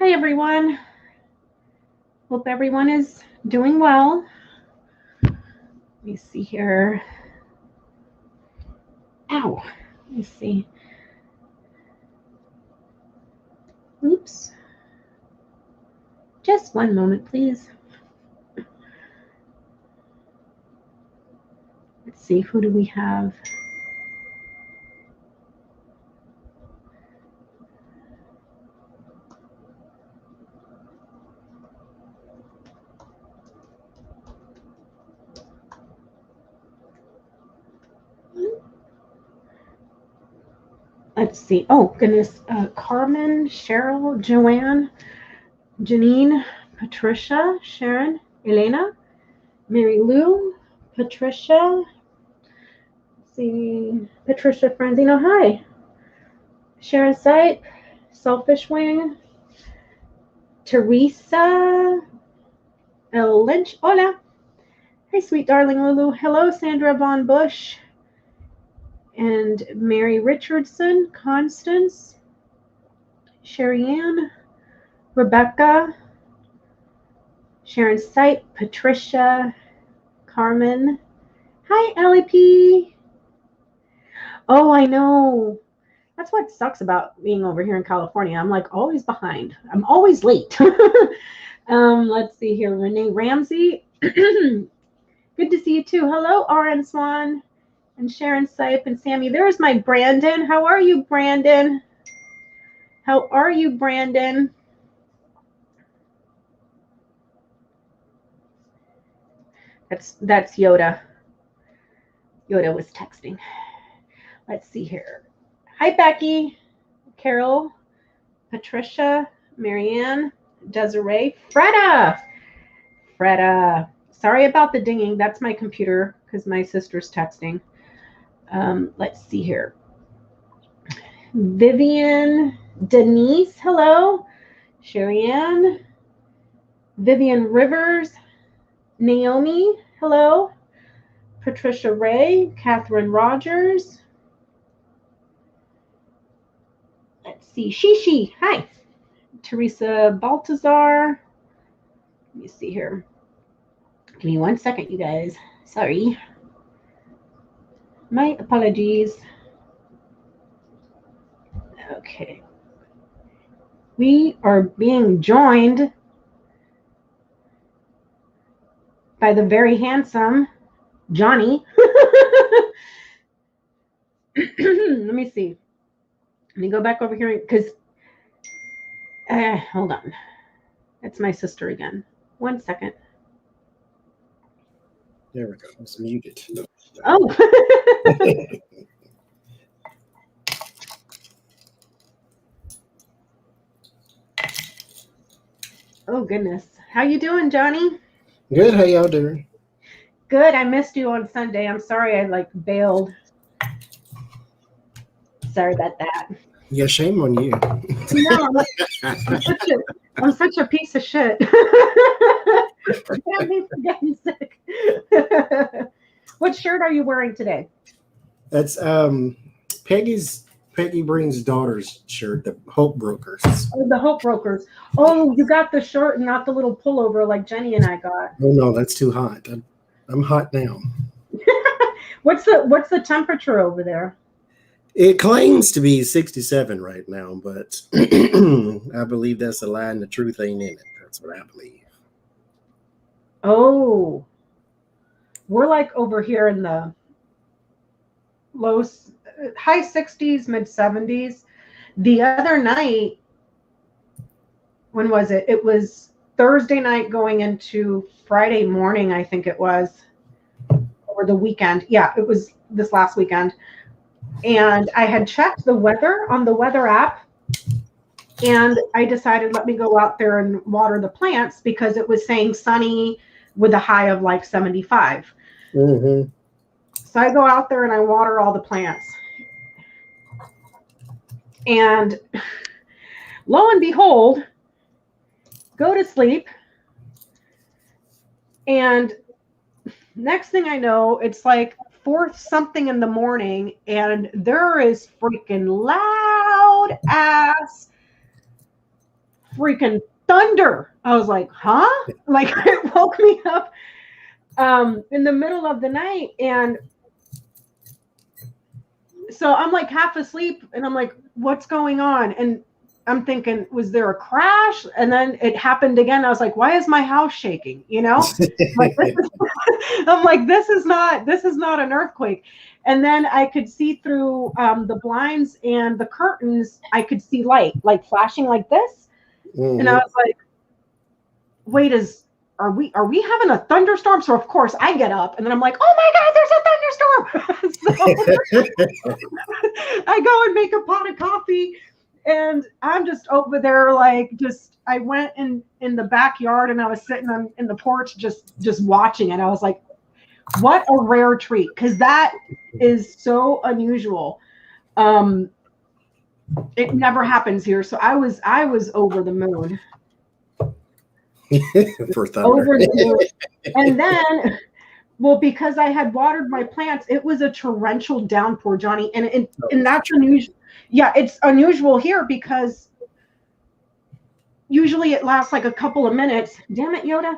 Hi, everyone. Hope everyone is doing well. Let me see here. Ow. Let me see. Oops. Just one moment, please. Let's see, who do we have? Let's see. Oh, goodness. Carmen, Cheryl, Joanne, Janine, Patricia, Sharon, Elena, Mary Lou, Patricia. Let's see. Patricia Franzino, hi. Sharon Sipe, Selfish Wing, Teresa, El Lynch, hola. Hi, sweet darling Lulu. Hello, Sandra Von Bush. And Mary Richardson, Constance, Sherry Ann, Rebecca, Sharon Sipe, Patricia, Carmen. Hi, Ellie P. Oh, I know. That's what sucks about being over here in California. I'm like always behind. I'm always late. Let's see here. Renee Ramsey. Good to see you too. Hello, RN Swan and Sharon Sipe and Sammy. There's my Brandon. How are you, Brandon? How are you, Brandon? That's Yoda. Yoda was texting. Let's see here. Hi, Becky, Carol, Patricia, Marianne, Desiree, Freda. Sorry about the dinging. That's my computer because my sister's texting. Let's see here. Vivian, Denise, hello. Sherry Ann, Vivian Rivers, Naomi, hello. Patricia Ray, Catherine Rogers. Let's see. Shishi, hi. Teresa Baltazar. Let me see here. Give me 1 second, you guys. Sorry. My apologies. Okay. We are being joined by the very handsome Johnny. Let me see. Let me go back over here because hold on. It's my sister again. 1 second. There we go. It's muted. Oh. Oh, goodness. How you doing, Johnny? Good. How y'all doing? Good. I missed you on Sunday. I'm sorry I bailed. Sorry about that. Yeah, shame on you. No, I'm such a piece of shit. Can't be getting sick. What shirt are you wearing today? That's Peggy Breen's daughter's shirt, the Hope Brokers. Oh, the Hope Brokers. Oh, you got the shirt and not the little pullover like Jenny and I got. Oh no, that's too hot. I'm hot now. What's the temperature over there? It claims to be 67 right now, but I believe that's a lie and the truth ain't in it. That's what I believe. Oh, we're like over here in the high 60s, mid 70s. The other night, when was it? It was Thursday night going into Friday morning, I think it was, or the weekend. Yeah, it was this last weekend. And I had checked the weather on the weather app, and I decided let me go out there and water the plants because it was saying sunny with a high of like 75. Mm-hmm. So I go out there and I water all the plants. And lo and behold, go to sleep. And next thing I know, it's like 4 something in the morning, and there is freaking loud ass freaking thunder. I was like, huh? Like it woke me up in the middle of the night. And so I'm like half asleep and I'm like, what's going on? And I'm thinking, was there a crash? And then it happened again. I was like, why is my house shaking? You know, like, I'm like, this is not an earthquake. And then I could see through the blinds and the curtains. I could see light, like flashing like this. Mm-hmm. And I was like, wait, are we having a thunderstorm? So of course I get up and then I'm like, oh my God, there's a thunderstorm. So I go and make a pot of coffee. And I'm just over there, like, I went in the backyard and I was sitting in the porch, just watching it. I was like, what a rare treat. Cause that is so unusual. It never happens here. So I was over the moon. For thunder. Over the moon. And then, well, because I had watered my plants, it was a torrential downpour, Johnny. And that's unusual. Yeah, it's unusual here because usually it lasts like a couple of minutes. Damn it, Yoda.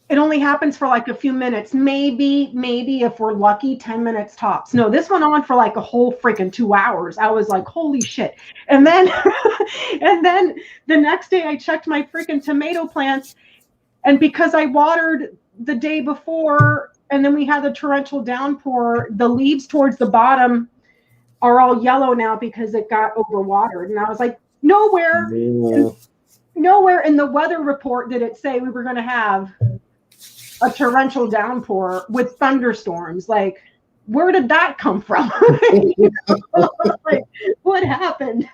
It only happens for like a few minutes, maybe if we're lucky, 10 minutes tops. No, this went on for like a whole freaking 2 hours. I was like, holy shit. And then the next day I checked my freaking tomato plants, and because I watered the day before and then we had the torrential downpour, the leaves towards the bottom are all yellow now because it got overwatered. And I was like, nowhere in the weather report did it say we were going to have a torrential downpour with thunderstorms. Like, where did that come from? Like, what happened?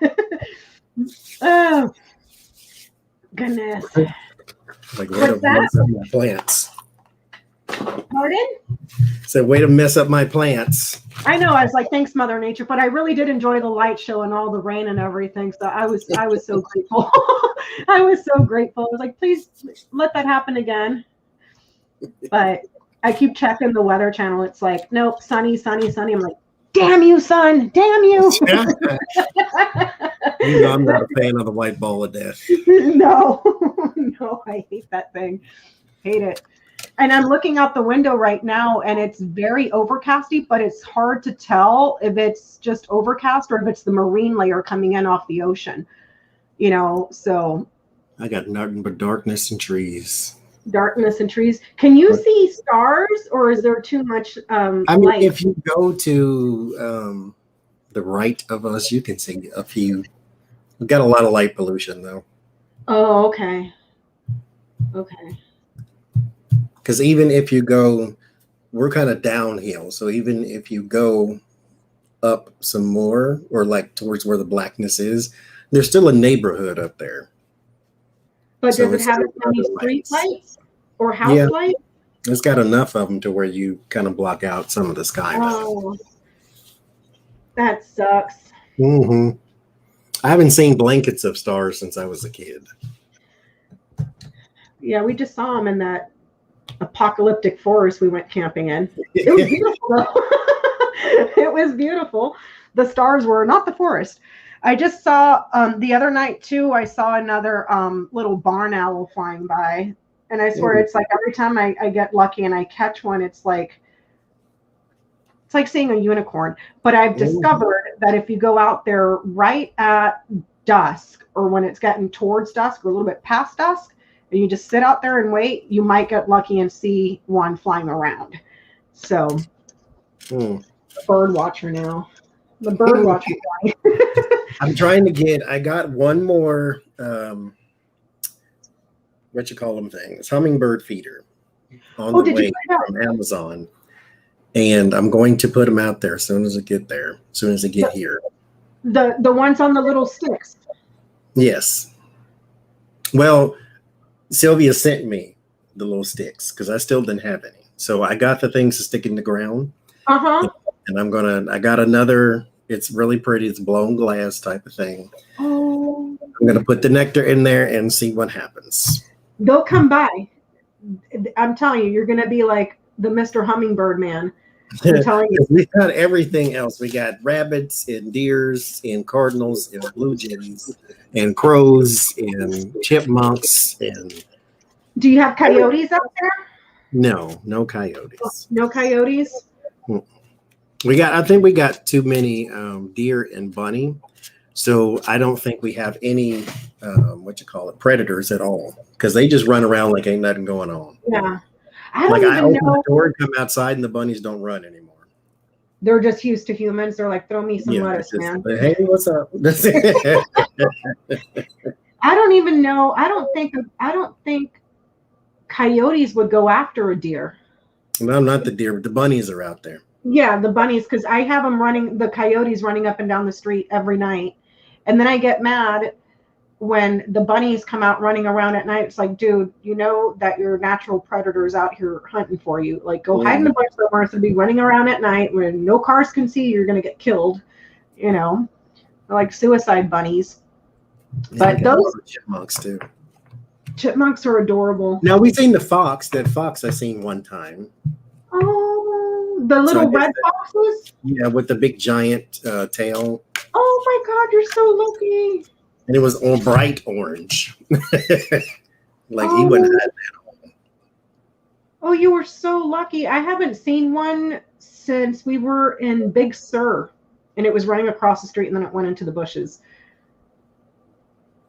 Oh, goodness. Like, way to mess up my plants. Pardon? So, way to mess up my plants. I know. I was like, thanks, Mother Nature. But I really did enjoy the light show and all the rain and everything. So I was so grateful. I was so grateful. I was like, please let that happen again. But I keep checking the Weather Channel. It's like, nope, sunny, sunny, sunny. I'm like, damn you, sun. Damn you. You know, I'm not a fan of the white ball of death. No, I hate that thing. Hate it. And I'm looking out the window right now, and it's very overcasty, but it's hard to tell if it's just overcast or if it's the marine layer coming in off the ocean. You know, so. I got nothing but darkness and trees. Darkness and trees. Can you see stars, or is there too much light? If you go to the right of us, you can see a few. We've got a lot of light pollution, though. Oh, okay. Okay. Because even if you go, we're kind of downhill. So even if you go up some more, or like towards where the blackness is, there's still a neighborhood up there. But does it have any street lights or house lights? It's got enough of them to where you kind of block out some of the sky. Oh, that sucks. Mm-hmm. I haven't seen blankets of stars since I was a kid. Yeah, we just saw them in that apocalyptic forest we went camping in. It was beautiful, though. It was beautiful. The stars were not the forest. I just saw the other night too. I saw another little barn owl flying by, and I swear it's like every time I get lucky and I catch one, it's like seeing a unicorn. But I've discovered that if you go out there right at dusk, or when it's getting towards dusk or a little bit past dusk, and you just sit out there and wait, you might get lucky and see one flying around. So, bird watcher now. The bird watcher guy. I'm trying to get, I got one more, what you call them things, hummingbird feeder on the way from Amazon. And I'm going to put them out there as soon as I get there, as soon as I get here. The ones on the little sticks? Yes. Well, Sylvia sent me the little sticks because I still didn't have any. So I got the things to stick in the ground. Uh-huh. And I got another, it's really pretty. It's blown glass type of thing. Oh. I'm going to put the nectar in there and see what happens. They'll come by. I'm telling you, you're going to be like the Mr. Hummingbird man. I'm telling you. We got everything else. We got rabbits and deers and cardinals and blue jays and crows and chipmunks and. Do you have coyotes up there? No coyotes. No coyotes? I think we got too many deer and bunny. So I don't think we have any, predators at all. Because they just run around like ain't nothing going on. Yeah. I open the door and come outside and the bunnies don't run anymore. They're just used to humans. They're like, throw me some lettuce, man. Hey, what's up? I don't even know. I don't think coyotes would go after a deer. No, not the deer, but the bunnies are out there. Yeah, the bunnies, because I have the coyotes running up and down the street every night. And then I get mad when the bunnies come out running around at night. It's like, dude, you know that your natural predator's out here hunting for you. Like, go hide in the bush somewhere. So be running around at night when no cars can see you, you're going to get killed. You know, like suicide bunnies. Yeah, but those chipmunks too. Chipmunks are adorable. Now we've seen the fox. That fox I seen one time. Oh, the little red foxes? Yeah, with the big giant tail. Oh my God, you're so lucky. And it was all bright orange. Like he wouldn't have that. Oh, you were so lucky. I haven't seen one since we were in Big Sur, and it was running across the street, and then it went into the bushes.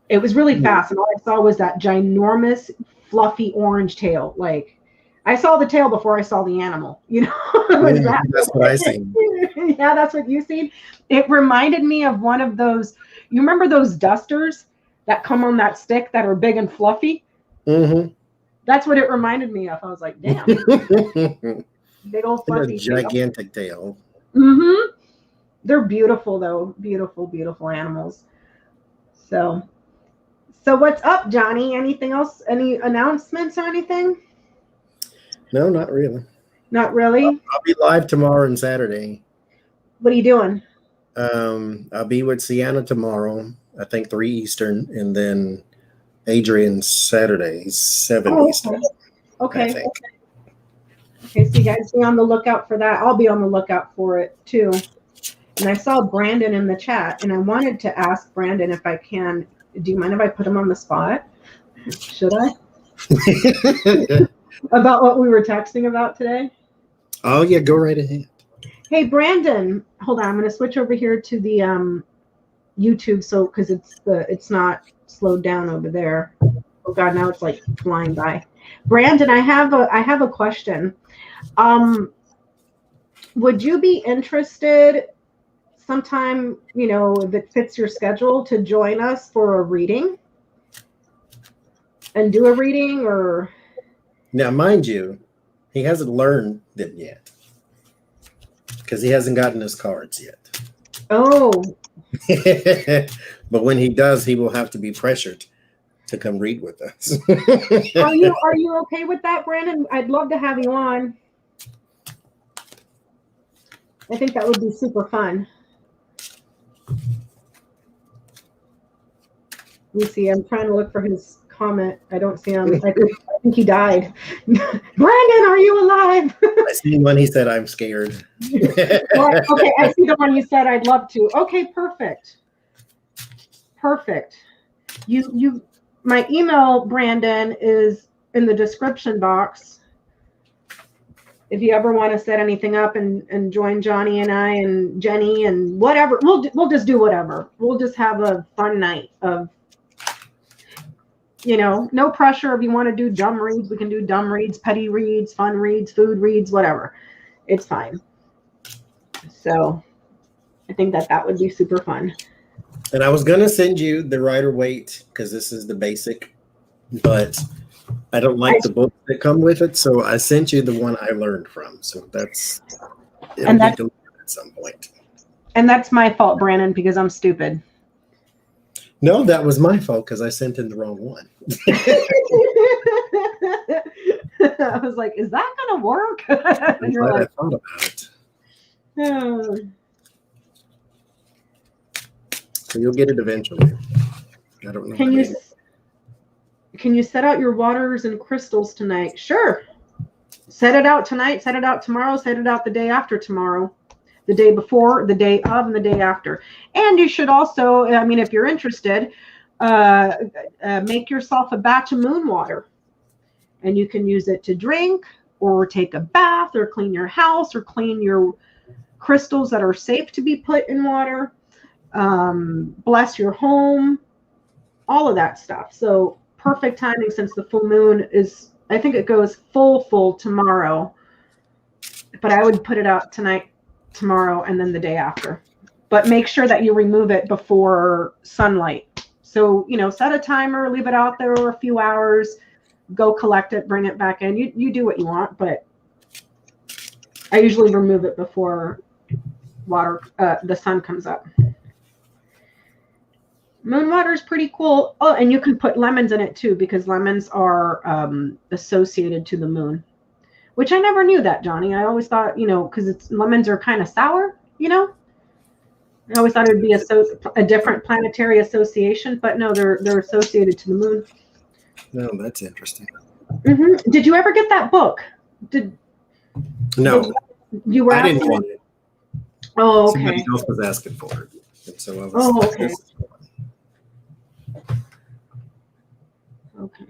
It was really fast, and all I saw was that ginormous, fluffy orange tail. Like, I saw the tail before I saw the animal. You know, that's what I seen. Yeah, that's what you seen. It reminded me of one of those. You remember those dusters that come on that stick that are big and fluffy? Mm-hmm. That's what it reminded me of. I was like, damn. Big old fluffy gigantic tail. Mm-hmm. They're beautiful, though. Beautiful, beautiful animals. So what's up, Johnny? Anything else? Any announcements or anything? No, not really. Not really? I'll be live tomorrow and Saturday. What are you doing? I'll be with Sienna tomorrow, I think 3 Eastern, and then Adrian Saturday, 7 Eastern. Okay. Okay, so you guys be on the lookout for that. I'll be on the lookout for it too. And I saw Brandon in the chat, and I wanted to ask Brandon if I can. Do you mind if I put him on the spot? Should I? About what we were texting about today? Oh, yeah, go right ahead. Hey, Brandon, hold on. I'm going to switch over here to the YouTube, because it's not slowed down over there. Oh God, now it's like flying by. Brandon, I have a question. Would you be interested sometime, if it fits your schedule, to join us for a reading and do a reading? Or now, mind you, he hasn't learned it yet because he hasn't gotten his cards yet. Oh. But when he does, he will have to be pressured to come read with us. Are you okay with that, Brandon? I'd love to have you on. I think that would be super fun. Let me see. I'm trying to look for his comment. I don't see him. I think he died. Brandon, are you alive? I see one. He said, "I'm scared." Well, okay, I see the one you said I'd love to. Okay, perfect. Perfect. My email, Brandon, is in the description box. If you ever want to set anything up and join Johnny and I and Jenny and whatever, we'll just do whatever. We'll just have a fun night of, no pressure. If you want to do dumb reads, we can do dumb reads, petty reads, fun reads, food reads, whatever. It's fine. So I think that would be super fun. And I was going to send you the Rider-Waite because this is the basic, but I don't like the books that come with it. So I sent you the one I learned from. So it'll be delivered at some point. And that's my fault, Brandon, because I'm stupid. No, that was my fault because I sent in the wrong one. I was like, is that going to work? And you're like, I thought about it. Oh. So you'll get it eventually. I don't know. Can you set out your waters and crystals tonight? Sure. Set it out tonight, set it out tomorrow, set it out the day after tomorrow, the day before, the day of, and the day after. And you should also, I mean, if you're interested, make yourself a batch of moon water. And you can use it to drink or take a bath or clean your house or clean your crystals that are safe to be put in water. Bless your home, all of that stuff. So perfect timing since the full moon is, I think it goes full tomorrow. But I would put it out tonight, tomorrow, and then the day after. But make sure that you remove it before sunlight. So, you know, set a timer, leave it out there for a few hours. Go collect it, bring it back in. You do what you want, but I usually remove it before the sun comes up. Moon water is pretty cool. Oh, and you can put lemons in it too, because lemons are associated to the moon, which I never knew that, Johnny. I always thought, you know, because lemons are kind of sour, you know. I always thought it would be a different planetary association, but no, they're associated to the moon. No, that's interesting. Mm-hmm. Did you ever get that book? No, you were? I didn't want it. Oh, okay. Somebody else was asking for it, and so I was. Oh, okay. Okay.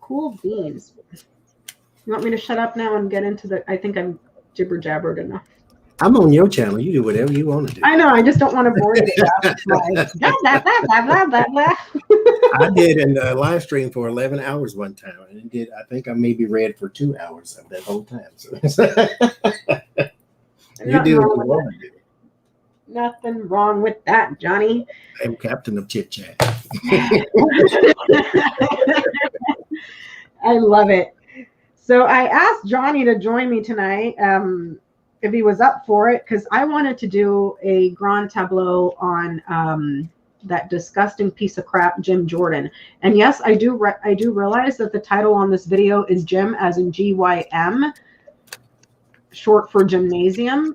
Cool beans. You want me to shut up now and get into the? I think I'm jibber jabbered enough. I'm on your channel. You do whatever you want to do. I know. I just don't want to bore you to death. Like, blah, blah, blah, blah. I did in a live stream for 11 hours one time. And I think I maybe read for 2 hours of that whole time. So. You do what you want to do. Nothing wrong with that, Johnny. I'm captain of chit chat. I love it. So I asked Johnny to join me tonight. If he was up for it, because I wanted to do a grand tableau on that disgusting piece of crap, Jim Jordan. And yes, I do realize that the title on this video is Jim, as in GYM, short for gymnasium,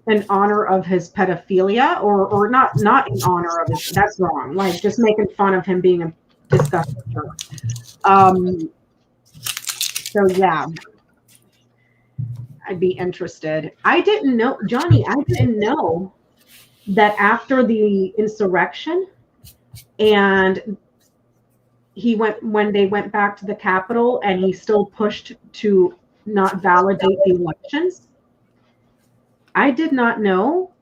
in honor of his pedophilia, or not in honor of it. That's wrong. Like just making fun of him being a disgusting jerk. So yeah. I'd be interested. I didn't know, Johnny, I didn't know that after the insurrection and when they went back to the Capitol and he still pushed to not validate the elections, I did not know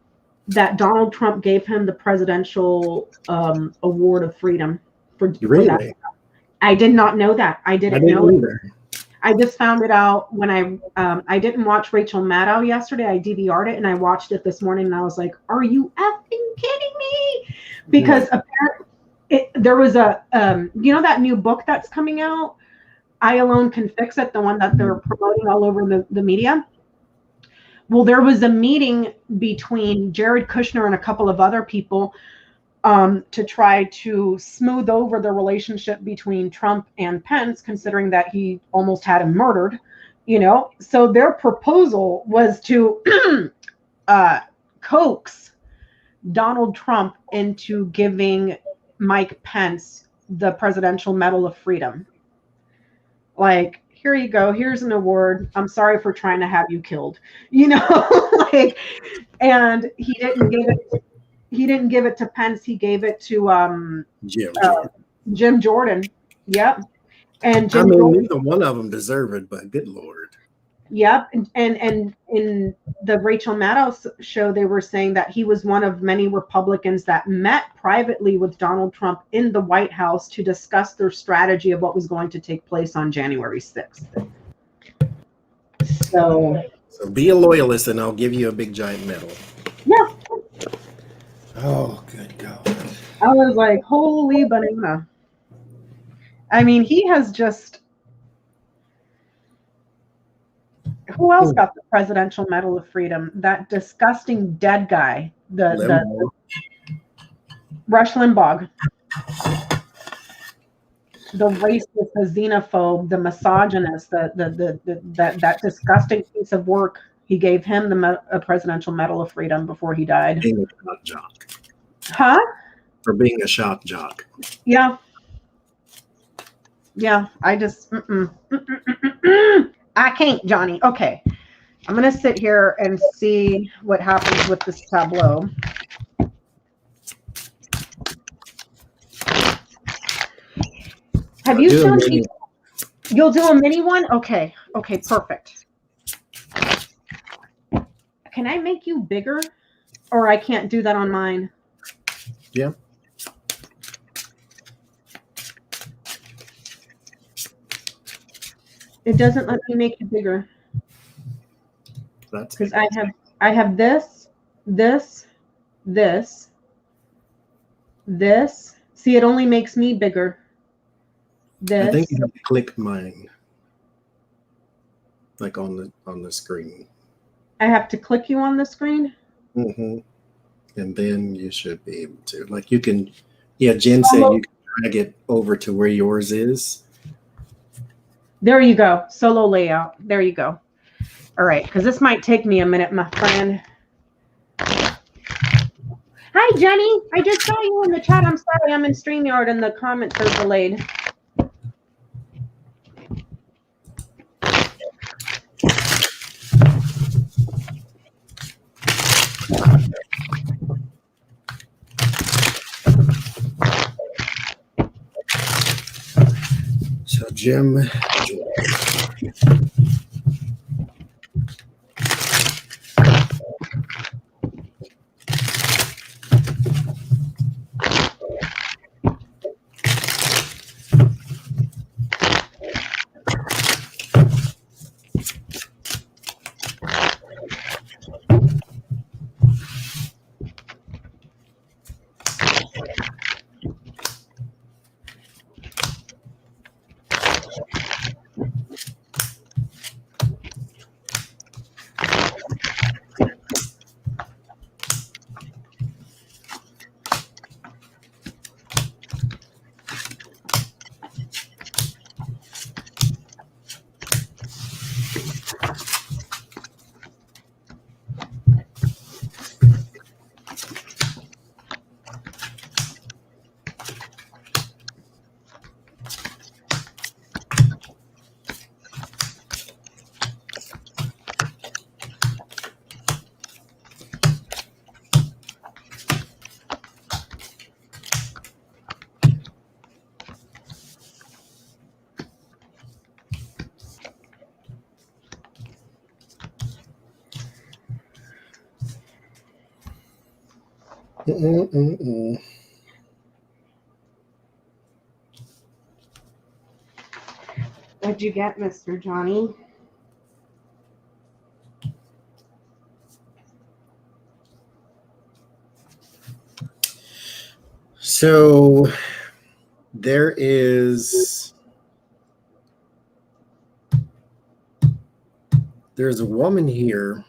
that Donald Trump gave him the Presidential Award of Freedom for that. I did not know that. I didn't know either. I just found it out when I didn't watch Rachel Maddow yesterday. I DVR'd it and I watched it this morning and I was like, are you effing kidding me? Because apparently there was a, you know, that new book that's coming out, I Alone Can Fix It, the one that they're promoting all over the media. Well, there was a meeting between Jared Kushner and a couple of other people to try to smooth over the relationship between Trump and Pence, considering that he almost had him murdered, you know. So their proposal was to coax Donald Trump into giving Mike Pence the Presidential Medal of Freedom. Like, here you go. Here's an award. I'm sorry for trying to have you killed, you know. Like, and he didn't give it. He didn't give it to Pence. He gave it to Jim Jordan. Yep. And Jim Jordan, neither one of them deserve it, but good Lord. Yep. And in the Rachel Maddow show, they were saying that he was one of many Republicans that met privately with Donald Trump in the White House to discuss their strategy of what was going to take place on January 6th. So be a loyalist and I'll give you a big giant medal. Yeah. Oh, good God. I was like, holy banana. I mean, he has just... Who else got the Presidential Medal of Freedom? That disgusting dead guy. The Rush Limbaugh. The racist, the xenophobe, the misogynist, that disgusting piece of work. He gave him a Presidential Medal of Freedom before he died. Being a shock jock. Huh? For being a shock jock. Yeah. Yeah, I just, I can't, Johnny. Okay. I'm going to sit here and see what happens with this tableau. Have you shown me? You'll do a mini one? Okay. Okay, perfect. Can I make you bigger? Or I can't do that on mine? Yeah. It doesn't let me make it bigger. That's because I have this, this, this, this. See, it only makes me bigger. This. I think you have to click mine, like on the screen. I have to click you on the screen. Mm-hmm. And then you should be able to, like, you can. Yeah, Jen said you can drag it over to where yours is. There you go. Solo layout. There you go. All right, because this might take me a minute, my friend. Hi, Jenny. I just saw you in the chat. I'm sorry, I'm in StreamYard and the comments are delayed. So, Jim. What'd you get, Mr. Johnny? So there's a woman here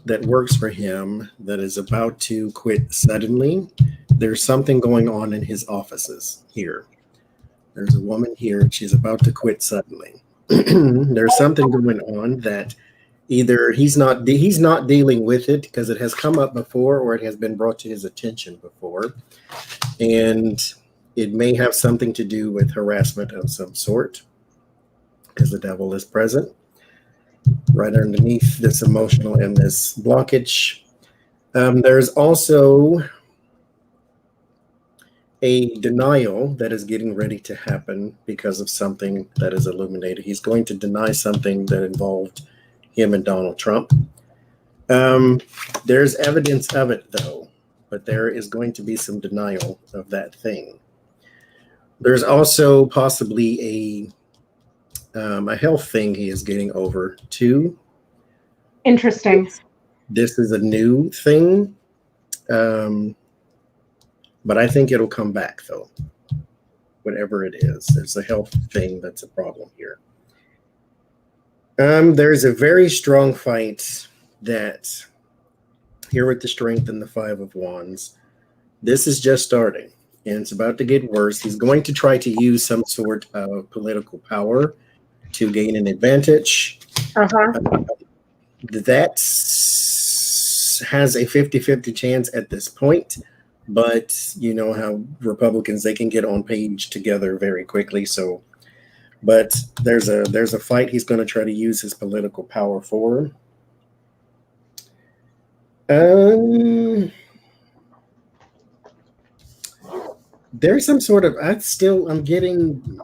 that works for him that is about to quit suddenly. There's something going on in his offices here. There's a woman here. She's about to quit suddenly. There's something going on that either he's not dealing with it because it has come up before, or it has been brought to his attention before, and it may have something to do with harassment of some sort, because the devil is present right underneath this emotional and this blockage. There's also a denial that is getting ready to happen because of something that is illuminated. He's going to deny something that involved him and Donald Trump. There's evidence of it, though, but there is going to be some denial of that thing. There's also possibly a health thing he is getting over too. Interesting. This is a new thing, but I think it'll come back, though. Whatever it is, there's a health thing that's a problem here. There's a very strong fight that here with the Strength and the Five of Wands. This is just starting, and it's about to get worse. He's going to try to use some sort of political power to gain an advantage. That has a 50-50 chance at this point, but you know how Republicans, they can get on page together very quickly. So, but there's a fight he's going to try to use his political power for. There's some sort of, I'm getting,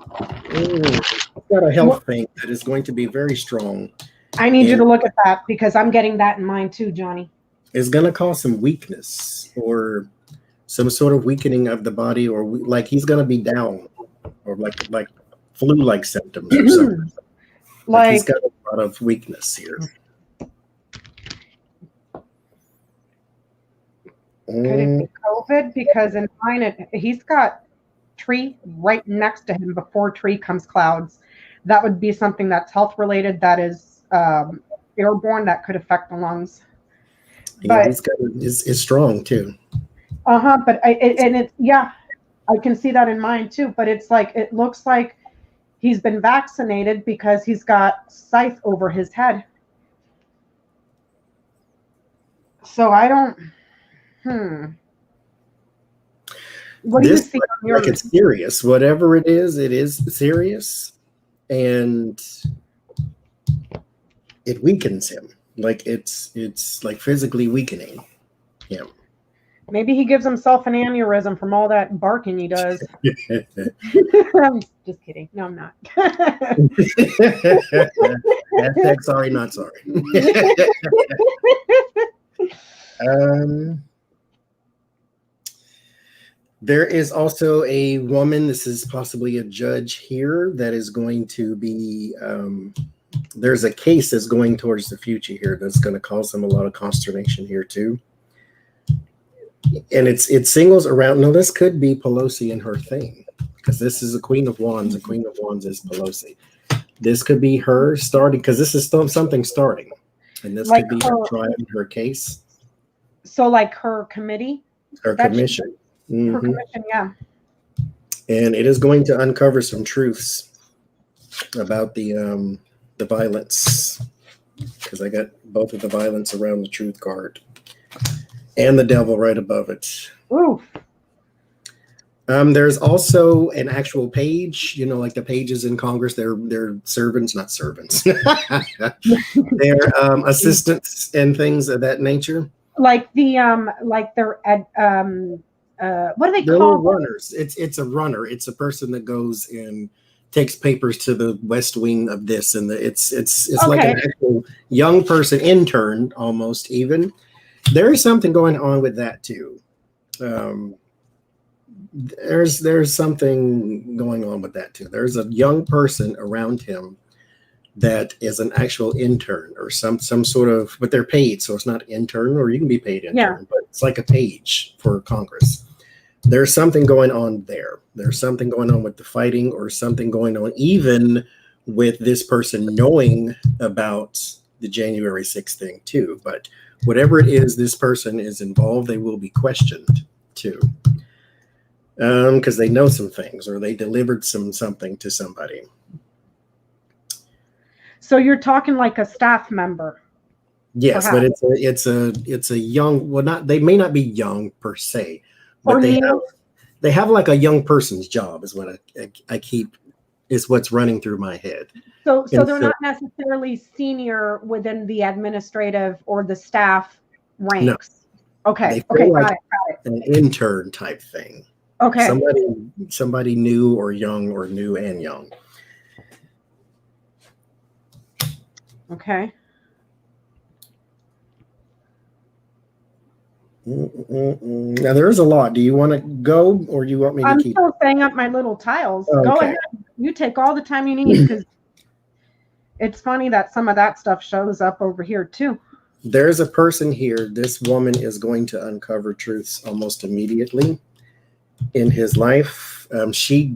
I've got a health thing that is going to be very strong. I need you to look at that because I'm getting that in mind too, Johnny. It's going to cause some weakness or some sort of weakening of the body, or like he's going to be down, or like flu-like symptoms or something. Like he's got a lot of weakness here. Could it be COVID? Because in mine, he's got tree right next to him. Before tree comes clouds. That would be something that's health related. That is airborne. That could affect the lungs. Yeah, he's got it's strong too. But I can see that in mine too. But it's like it looks like he's been vaccinated because he's got scythe over his head. So I don't. What do you see on yours? Like it's serious. Whatever it is serious, and it weakens him. Like it's like physically weakening him. Maybe he gives himself an aneurysm from all that barking he does. I'm just kidding. No, I'm not. Hashtag sorry, not sorry. There is also a woman, this is possibly a judge here, that is going to be, there's a case that's going towards the future here that's going to cause them a lot of consternation here too. And it singles around, no, this could be Pelosi and her thing, because this is a Queen of Wands. The Queen of Wands is Pelosi. This could be her starting, because this is something starting. And this could be her trial in her case. So like her committee? Her commission. Her commission, yeah. And it is going to uncover some truths about the violence, because I got both of the violence around the truth card and the devil right above it. Ooh. There's also an actual page, you know, like the pages in Congress, they're servants, not servants. They're assistants and things of that nature. Like they're what do they They're call runners? It's a runner. It's a person that goes and takes papers to the West Wing of this, and it's okay. Like an actual young person, intern almost even. There is something going on with that too. There's something going on with that too. There's a young person around him that is an actual intern or some sort of, but they're paid, so it's not intern, or you can be paid intern, but it's like a page for Congress. There's something going on there. There's something going on with the fighting, or something going on even with this person knowing about the January 6th thing too. But whatever it is, this person is involved. They will be questioned too, because they know some things, or they delivered something to somebody. So you're talking like a staff member. Yes, perhaps. But it's a young, well, not, they may not be young per se, but they have like a young person's job is what I keep, is what's running through my head. So they're not necessarily senior within the administrative or the staff ranks. No. Okay. Okay. Like got it. An intern type thing. Okay. Somebody new or young, or new and young. Okay. Now there's a lot. Do you want to go, or do you want me to keep? I'm still setting up my little tiles. Okay. Go ahead. You take all the time you need, because it's funny that some of that stuff shows up over here too. There's a person here. This woman is going to uncover truths almost immediately in his life. He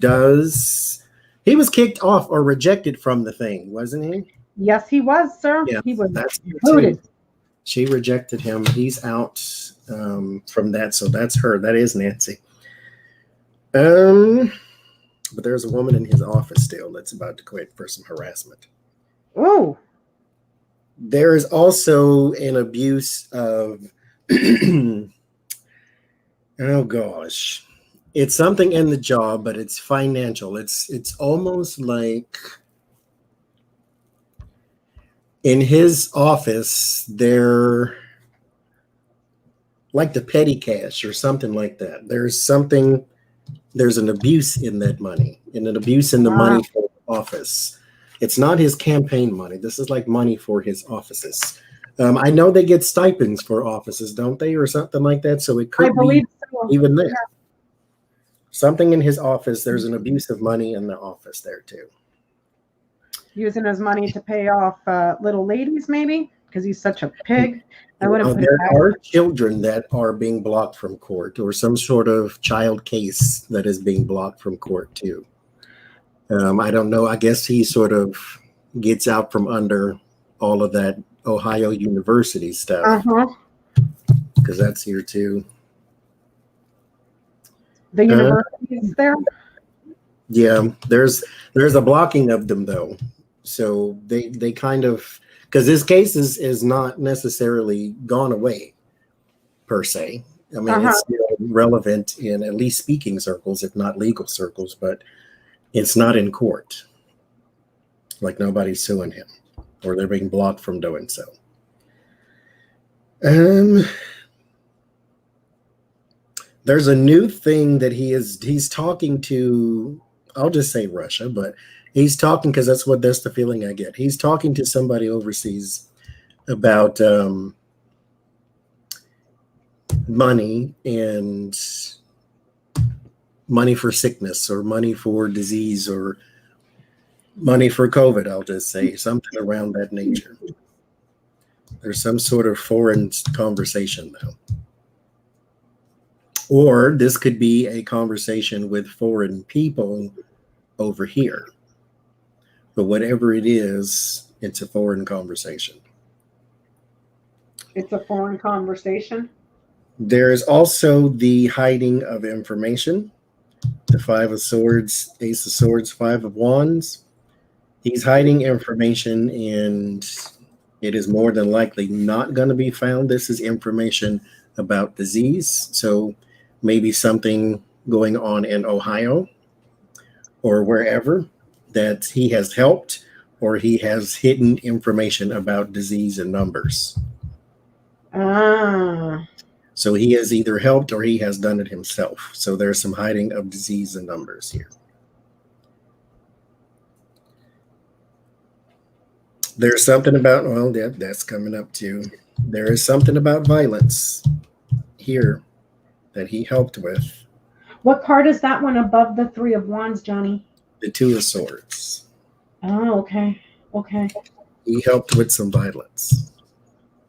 was kicked off or rejected from the thing, wasn't he? Yes, he was, sir. Yeah, he was voted. She rejected him. He's out from that. So that's her. That is Nancy. But there's a woman in his office still that's about to quit for some harassment. Oh. There is also an abuse of Oh gosh. It's something in the job, but it's financial. It's almost like in his office, they're like the petty cash or something like that. There's an abuse in that money, and an abuse in the money for office. It's not his campaign money. This is like money for his offices. I know they get stipends for offices, don't they, or something like that? So it could be so. even there. Yeah. Something in his office, there's an abuse of money in the office there too. Using his money to pay off little ladies, maybe, because he's such a pig. There are children that are being blocked from court, or some sort of child case that is being blocked from court too. I don't know. I guess he sort of gets out from under all of that Ohio University stuff, because that's here too. The universities there. Yeah, there's a blocking of them though, so they kind of, because this case is not necessarily gone away per se. I mean, it's still relevant in at least speaking circles, if not legal circles, but it's not in court. Like nobody's suing him, or they're being blocked from doing so. There's a new thing that he's talking to, I'll just say Russia, but he's talking, because that's the feeling I get. He's talking to somebody overseas about money and money for sickness, or money for disease, or money for COVID, I'll just say, something around that nature. There's some sort of foreign conversation though. Or this could be a conversation with foreign people over here. But whatever it is, it's a foreign conversation. It's a foreign conversation. There's also the hiding of information. The Five of Swords, Ace of Swords, Five of Wands. He's hiding information, and it is more than likely not going to be found. This is information about disease. So maybe something going on in Ohio or wherever that he has helped, or he has hidden information about disease and numbers. So he has either helped or he has done it himself. So there's some hiding of disease and numbers here. There's something about, well, that's coming up too. There is something about violence here that he helped with. What card is that one above the Three of Wands, Johnny? The Two of Swords. Oh, okay. Okay. He helped with some violence.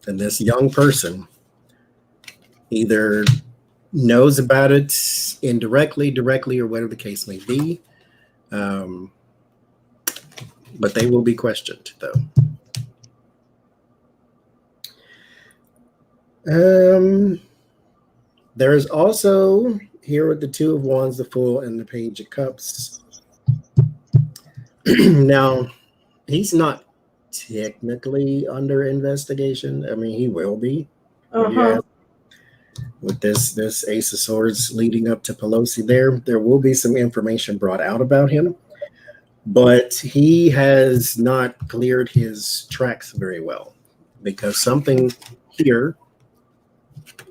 And this young person either knows about it indirectly, directly, or whatever the case may be. But they will be questioned, though. There is also, here with the Two of Wands, the Fool, and the Page of Cups. Now, he's not technically under investigation. I mean, he will be. Yeah. With this Ace of Swords leading up to Pelosi, there will be some information brought out about him. But he has not cleared his tracks very well, because something here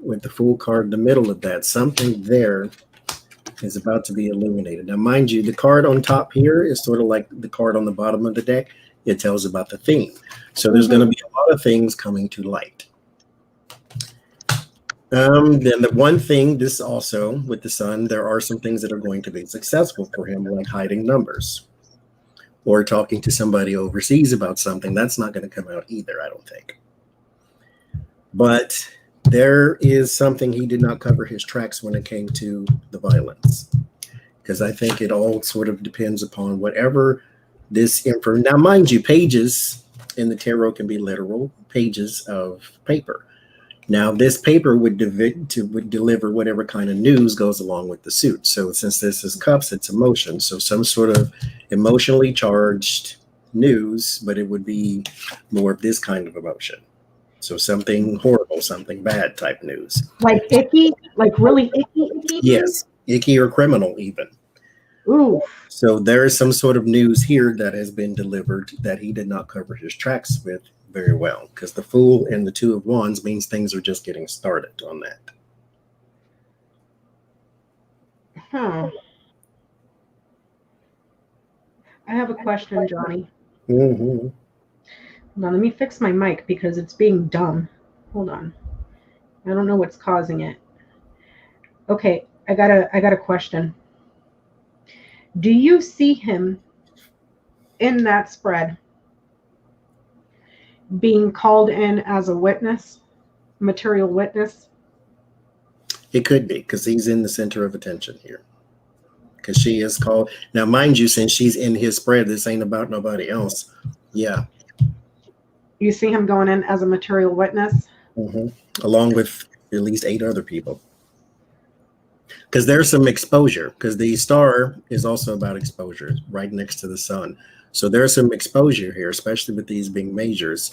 with the Fool card in the middle of that, something there is about to be illuminated. Now, mind you, the card on top here is sort of like the card on the bottom of the deck. It tells about the theme. So there's going to be a lot of things coming to light. Then the one thing, this also with the Sun, there are some things that are going to be successful for him, like hiding numbers or talking to somebody overseas about something. That's not going to come out either, I don't think. But there is something he did not cover his tracks when it came to the violence, because I think it all sort of depends upon whatever this info. Now, mind you, pages in the tarot can be literal pages of paper. Now, this paper would deliver whatever kind of news goes along with the suit. So since this is cups, it's emotion. So some sort of emotionally charged news, but it would be more of this kind of emotion. So something horrible, something bad type news. Like icky, like really icky icky? Yes, icky or criminal even. Ooh. So there is some sort of news here that has been delivered that he did not cover his tracks with very well, because the Fool and the Two of Wands means things are just getting started on that. Huh. I have a question, Johnny. Mm-hmm. Now let me fix my mic because it's being dumb. Hold on. I don't know what's causing it. Okay, I got a question. Do you see him in that spread being called in as a witness, material witness? It could be, because he's in the center of attention here. Because she is called. Now, mind you, since she's in his spread, this ain't about nobody else. Yeah. You see him going in as a material witness? Mm-hmm. Along with at least 8 other people. Because there's some exposure, because the star is also about exposure, right next to the sun. So there's some exposure here, especially with these being majors,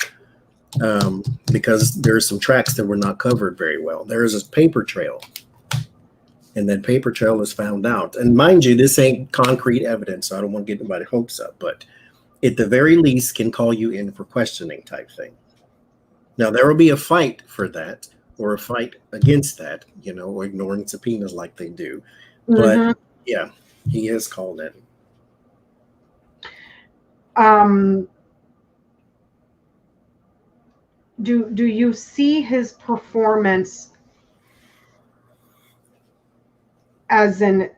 because there's some tracks that were not covered very well. There is a paper trail, and that paper trail is found out. And mind you, this ain't concrete evidence, so I don't want to get anybody's hopes up, but at the very least can call you in for questioning type thing. Now, there will be a fight for that, or a fight against that, or ignoring subpoenas like they do. But yeah, he is called in. Do you see his performance as in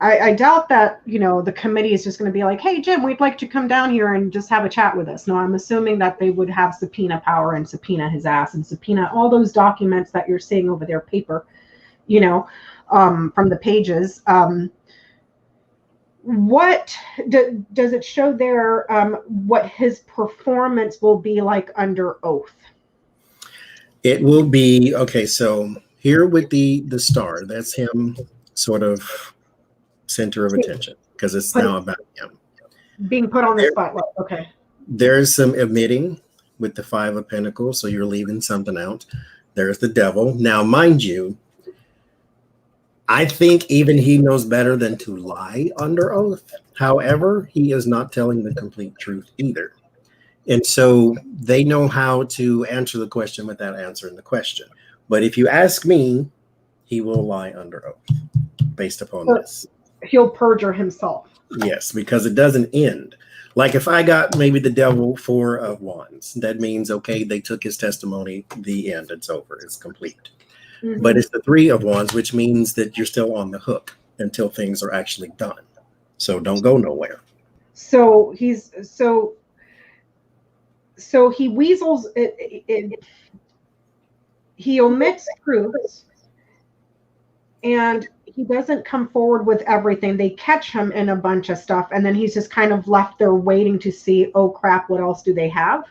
I doubt that the committee is just going to be like, hey Jim, we'd like to come down here and just have a chat with us. No, I'm assuming that they would have subpoena power and subpoena his ass and subpoena all those documents that you're seeing over there, paper, from the pages. What does it show there? What his performance will be like under oath? It will be okay. So here with the star, that's him, sort of center of attention, because it's now about him being put on the spotlight. Okay. There's some omitting with the 5 of Pentacles, so you're leaving something out. There's the Devil. Now, mind you, I think even he knows better than to lie under oath. However, he is not telling the complete truth either. And so they know how to answer the question without answering the question. But if you ask me, he will lie under oath based upon this. He'll perjure himself. Yes, because it doesn't end. Like if I got maybe the Devil 4 of Wands, that means, okay, they took his testimony, the end, it's over, it's complete. Mm-hmm. But it's the 3 of Wands, which means that you're still on the hook until things are actually done. So don't go nowhere. So so he weasels it, he omits truths, and he doesn't come forward with everything. They catch him in a bunch of stuff, and then he's just kind of left there waiting to see, oh crap, what else do they have?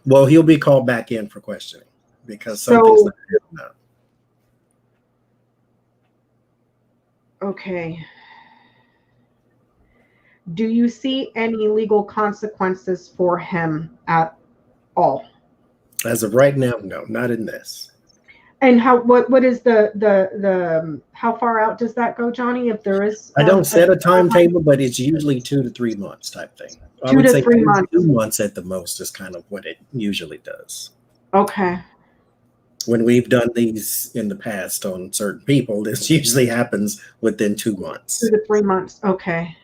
Well, he'll be called back in for questioning because something's not good enough. Okay. Do you see any legal consequences for him at all? As of right now, no, not in this. And what is the how far out does that go, Johnny? If there is, I don't set a timetable, but it's usually 2 to 3 months type thing. 2 to 3 months. 2 months at the most is kind of what it usually does. Okay. When we've done these in the past on certain people, this usually happens within 2 months. 2 to 3 months. Okay.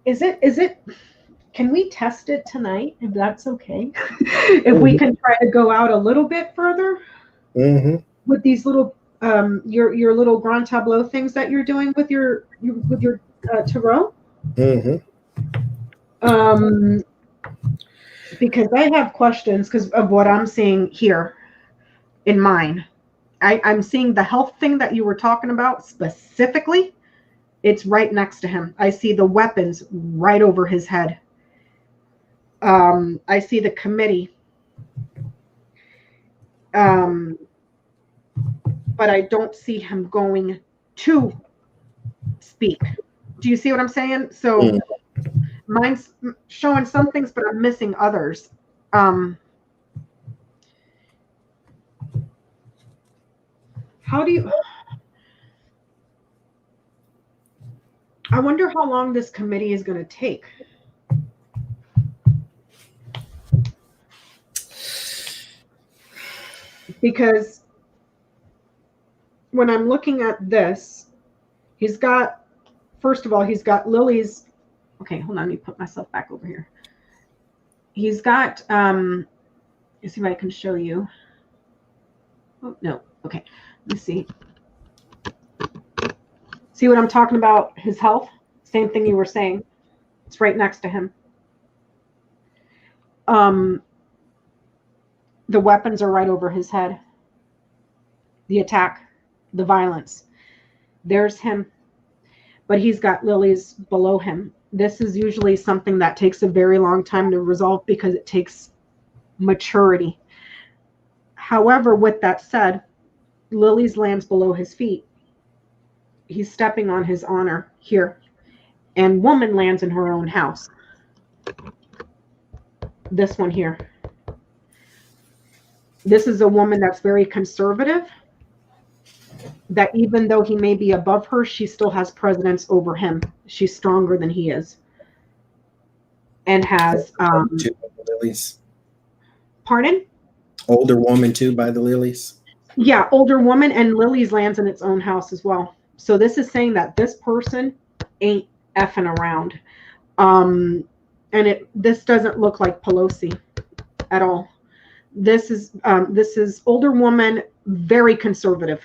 Is it, can we test it tonight, if that's okay? If we can try to go out a little bit further with these little, your little grand tableau things that you're doing with your tarot? Because I have questions because of what I'm seeing here in mine. I'm seeing the health thing that you were talking about specifically. It's right next to him. I see the weapons right over his head. I see the committee. But I don't see him going to speak. Do you see what I'm saying? So mine's showing some things, but I'm missing others. How do you? I wonder how long this committee is going to take. Because when I'm looking at this, he's got, first of all, he's got Lily's. Okay, hold on. Let me put myself back over here. He's got, let's see if I can show you. Oh, no. Okay. Let's see. See what I'm talking about? His health? Same thing you were saying. It's right next to him. The weapons are right over his head. The attack, the violence. There's him. But he's got Lily's below him. This is usually something that takes a very long time to resolve because it takes maturity. However, with that said, Lily's lands below his feet. He's stepping on his honor here. And woman lands in her own house. This one here. This is a woman that's very conservative. That even though he may be above her, she still has precedence over him. She's stronger than he is. And has Lilies. Pardon? Older woman too by the Lilies. Yeah, older woman, and Lily's lands in its own house as well. So this is saying that this person ain't effing around. And this doesn't look like Pelosi at all. This is older woman, very conservative.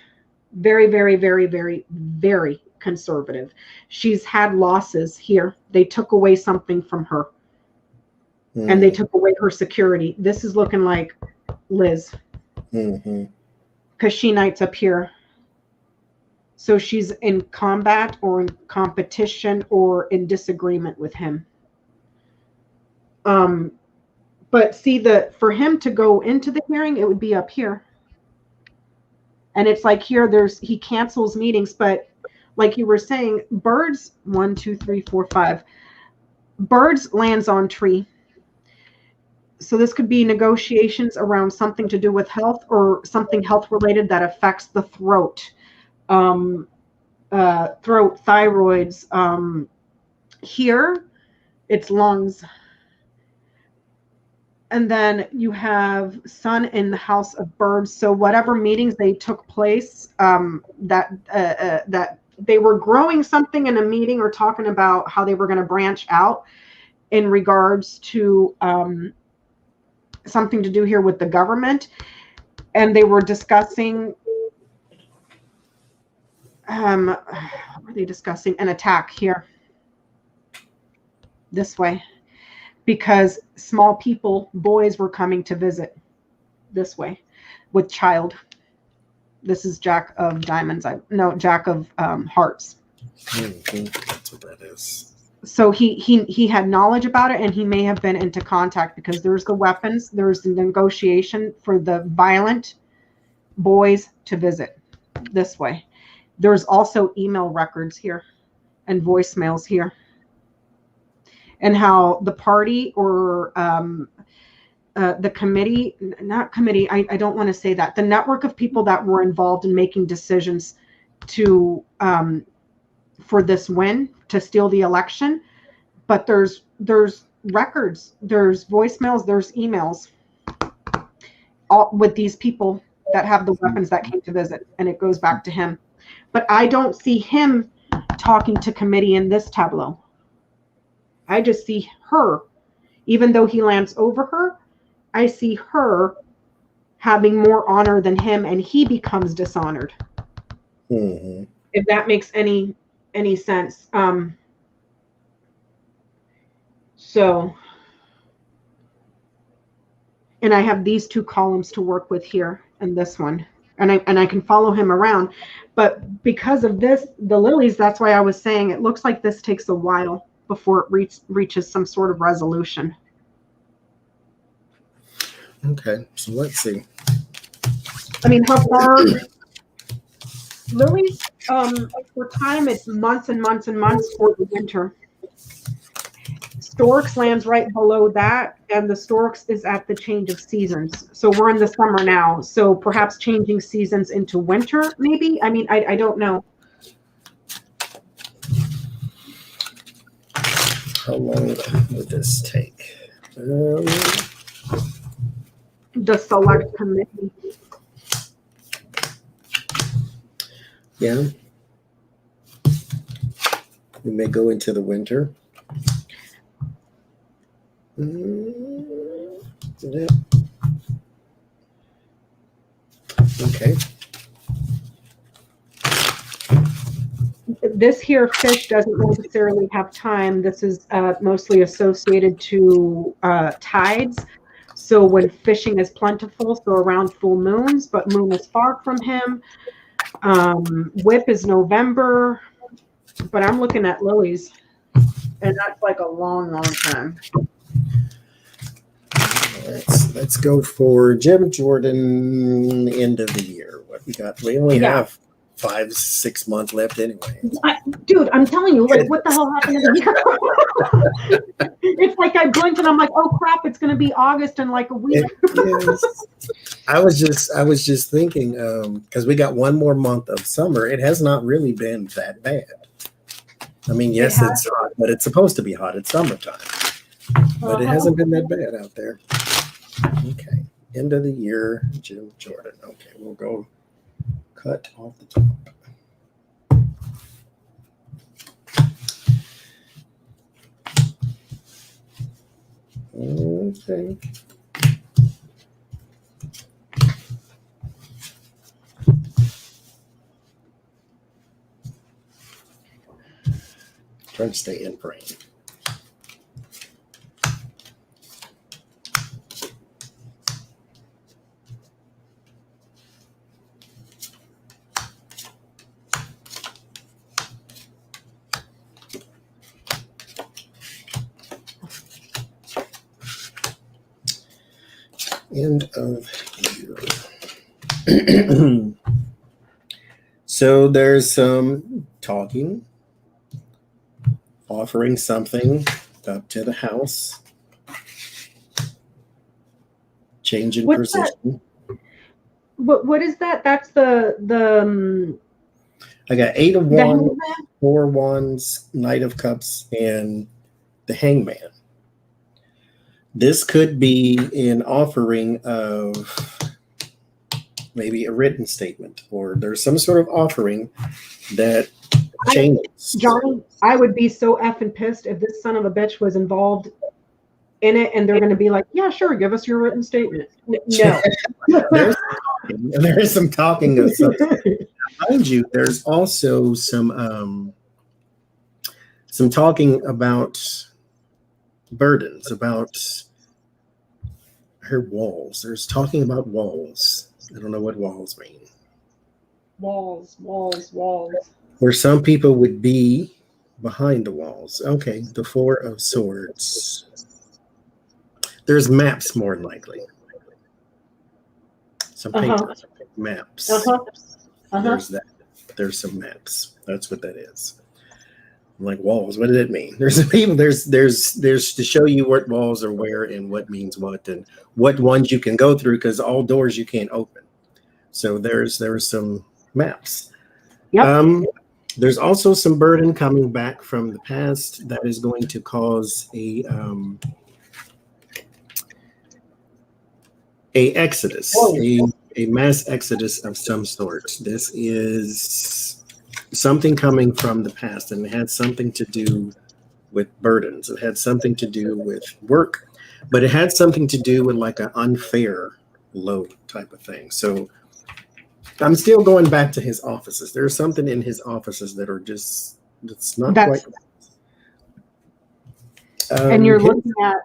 Very, very, very, very, very conservative. She's had losses here. They took away something from her. And they took away her security. This is looking like Liz. Because she knights up here. So she's in combat or in competition or in disagreement with him. But see, for him to go into the hearing, it would be up here. And it's like here, he cancels meetings, but like you were saying, birds, 1, 2, 3, 4, 5. Birds lands on tree. So this could be negotiations around something to do with health or something health related that affects the throat. Throat, thyroids. Here, it's lungs. And then you have sun in the house of birds. So whatever meetings they took place, that they were growing something in a meeting or talking about how they were going to branch out in regards to something to do here with the government. And they were discussing, what were they discussing? An attack here, this way. Because small people, boys were coming to visit this way with child. This is Jack of Diamonds. Jack of Hearts. That's what that is. So he had knowledge about it, and he may have been into contact because there's the weapons. There's the negotiation for the violent boys to visit this way. There's also email records here and voicemails here. And how the party or the committee, not committee, I don't want to say that, the network of people that were involved in making decisions to for this win, to steal the election. But there's records, there's voicemails, there's emails all with these people that have the weapons that came to visit, and it goes back to him. But I don't see him talking to committee in this tableau. I just see her, even though he lands over her, I see her having more honor than him, and he becomes dishonored. If that makes any sense. So, and I have these two columns to work with here and this one, and I can follow him around. But because of this, the lilies, that's why I was saying it looks like this takes a while before it reaches some sort of resolution. Okay, so let's see. I mean, how far lilies, for time, it's months and months and months for the winter. Storks lands right below that, and the Storks is at the change of seasons. So we're in the summer now. So perhaps changing seasons into winter, maybe. I mean, I don't know. How long would this take? The select committee. Yeah. We may go into the winter. Yeah. Okay. This here fish doesn't necessarily have time. This is mostly associated to tides. So when fishing is plentiful, so around full moons, but moon is far from him. Whip is November, but I'm looking at lilies, and that's like a long, long time. Let's go for Jim Jordan end of the year. What we got? We only have 5-6 months left anyway. Dude, I'm telling you, like, what the hell happened in the year? It's like I blinked and I'm like, oh crap, it's going to be August in like a week. I was just thinking, because we got one more month of summer. It has not really been that bad. I mean, yes, it's hot, but it's supposed to be hot. It's summertime, but it hasn't been that bad out there. Okay, end of the year, Jim Jordan. Okay, we'll go cut off the top. Okay. Trying to stay in frame. End of year. So there's some talking, offering something up to the house, change in position. What is that? That's the I got 8 of Wands, 4 Wands, Knight of Cups, and the Hangman. This could be an offering of maybe a written statement, or there's some sort of offering that changes. Johnny, I would be so effing pissed if this son of a bitch was involved in it and they're going to be like, yeah, sure, give us your written statement. No. There is some talking of something. Mind you, there's also some talking about burdens, about her walls. There's talking about walls. I don't know what walls mean. Walls. Where some people would be behind the walls. Okay, the 4 of Swords. There's maps more than likely. Some papers, maps. There's that. There's some maps. That's what that is. I'm like, walls. What does it mean? There's people. There's to show you what walls are where and what means what and what ones you can go through, because all doors you can't open. So there's some maps. Yep. There's also some burden coming back from the past that is going to cause a exodus, a mass exodus of some sort. This is something coming from the past, and it had something to do with burdens. It had something to do with work, but it had something to do with like an unfair load type of thing. So I'm still going back to his offices. There's something in his offices that are just, it's not quite. And you're looking at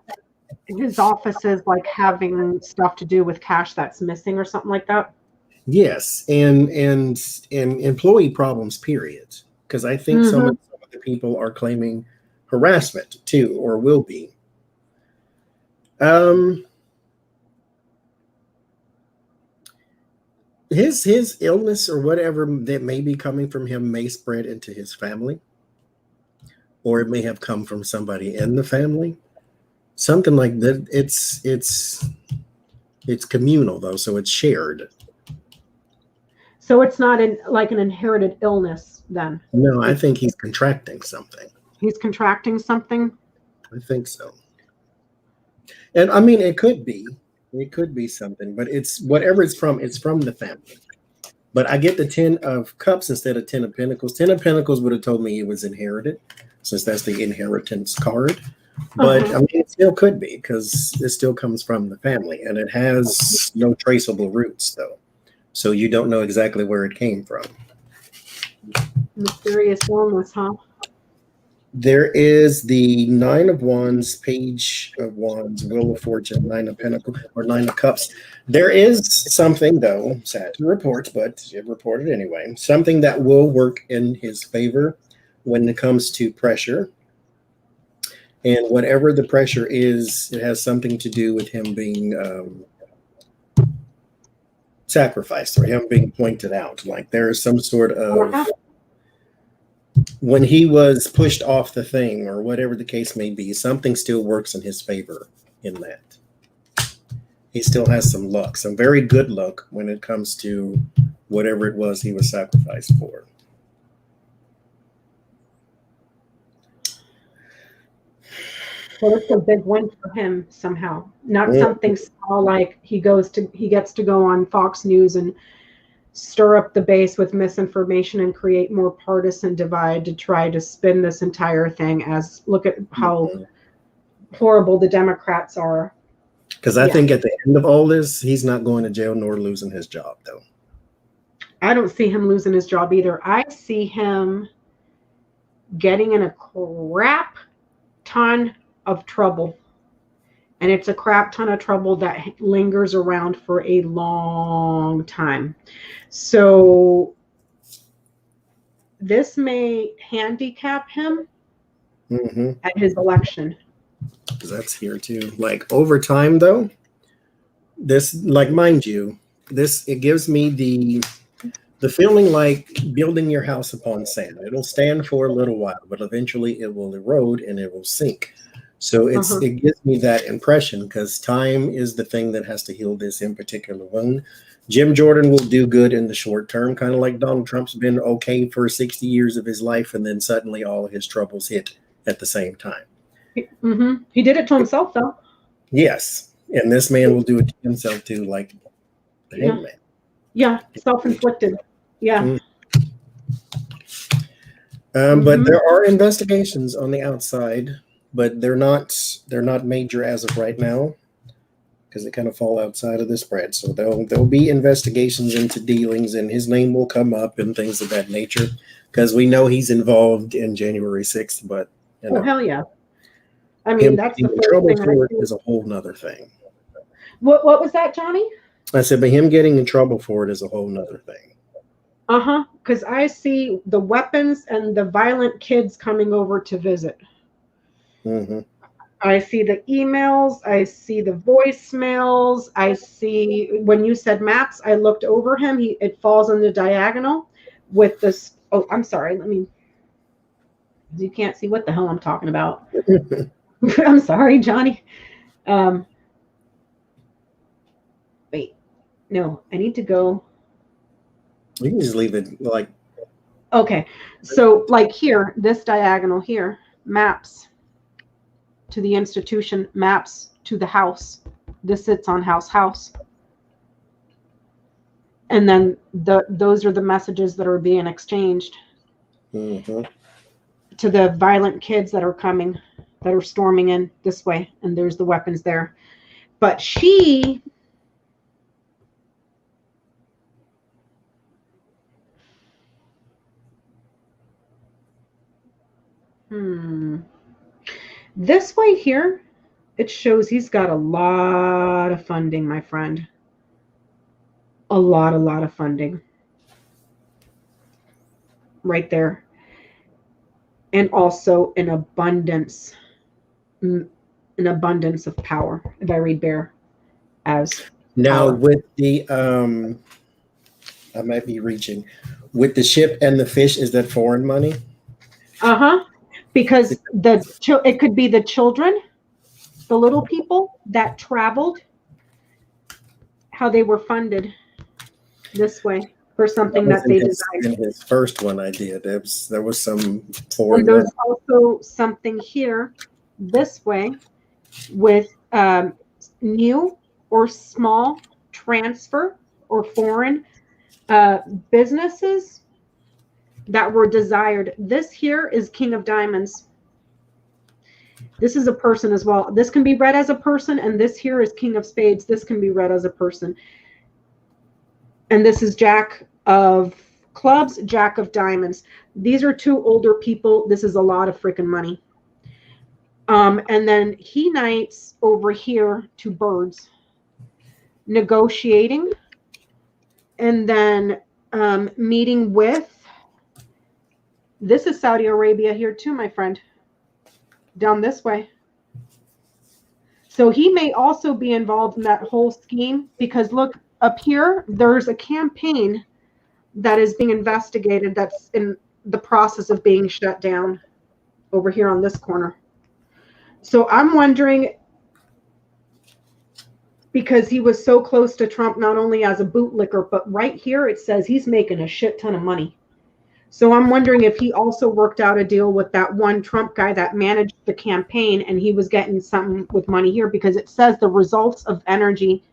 his offices like having stuff to do with cash that's missing or something like that. Yes, and employee problems, period. Because I think some of the people are claiming harassment too, or will be. His illness or whatever that may be coming from him may spread into his family. or it may have come from somebody in the family. Something like that. It's communal though, so it's shared. So it's not like an inherited illness then? No, I think he's contracting something. He's contracting something? I think so. And I mean, it could be something, but it's whatever it's from the family. But I get the 10 of Cups instead of 10 of Pentacles. 10 of Pentacles would have told me it was inherited, since that's the inheritance card. But I mean, it still could be, because it still comes from the family, and it has no traceable roots, though. So you don't know exactly where it came from. Mysterious illness, huh? There is the 9 of Wands, Page of Wands, Wheel of Fortune, 9 of Pentacles, or 9 of Cups. There is something, though, sad to report, but it reported anyway, something that will work in his favor when it comes to pressure. And whatever the pressure is, it has something to do with him being sacrificed, or him being pointed out. Like there is some sort of, when he was pushed off the thing, or whatever the case may be, something still works in his favor in that. He still has some luck, some very good luck when it comes to whatever it was he was sacrificed for. So it's a big win for him somehow. Not something small like he gets to go on Fox News and stir up the base with misinformation and create more partisan divide to try to spin this entire thing as, look at how horrible the Democrats are. Because I think at the end of all this, he's not going to jail nor losing his job, though. I don't see him losing his job either. I see him getting in a crap ton of trouble. And it's a crap ton of trouble that lingers around for a long time. So this may handicap him at his election. Because that's here too. Like over time, though, this, like, mind you, this, it gives me the feeling like building your house upon sand. It'll stand for a little while, but eventually it will erode and it will sink. So it gives me that impression, because time is the thing that has to heal this in particular one. Jim Jordan will do good in the short term, kind of like Donald Trump's been okay for 60 years of his life, and then suddenly all of his troubles hit at the same time. He did it to himself, though. Yes, and this man will do it to himself too, like the Hangman. Yeah, self-inflicted. Yeah. But there are investigations on the outside, but they're not major as of right now, because they kind of fall outside of the spread. So there'll be investigations into dealings, and his name will come up and things of that nature, because we know he's involved in January 6th. But oh hell yeah! I mean, that's the first thing. For it is a whole nother thing. What was that, Johnny? I said, but him getting in trouble for it is a whole nother thing. Because I see the weapons and the violent kids coming over to visit. I see the emails. I see the voicemails. I see, when you said maps, I looked over him. It falls on the diagonal with this. Oh, I'm sorry. You can't see what the hell I'm talking about. I'm sorry, Johnny. Wait, no, I need to go. You can just leave it like. Okay, so like here, this diagonal here, maps to the institution, maps to the house. This sits on house. And then those are the messages that are being exchanged to the violent kids that are coming, that are storming in this way. And there's the weapons there. But she... This way here, it shows he's got a lot of funding, my friend. A lot of funding. Right there. And also an abundance of power, if I read Bear as now power. With the I might be reaching with the ship and the fish. Is that foreign money? because it could be the children, the little people that traveled, how they were funded this way for something that they desired. In his first one I did, there was some foreign. And there's also something here this way with new or small transfer or foreign businesses that were desired. This here is King of Diamonds. This is a person as well. This can be read as a person, and this here is King of Spades. This can be read as a person. And this is Jack of Clubs, Jack of Diamonds. These are two older people. This is a lot of freaking money. And then he knights over here to birds, negotiating, and then meeting with, this is Saudi Arabia here too, my friend, down this way. So he may also be involved in that whole scheme, because look up here, there's a campaign that is being investigated that's in the process of being shut down over here on this corner. So I'm wondering, because he was so close to Trump, not only as a bootlicker, but right here it says he's making a shit ton of money. So I'm wondering if he also worked out a deal with that one Trump guy that managed the campaign, and he was getting something with money here, because it says the results of energy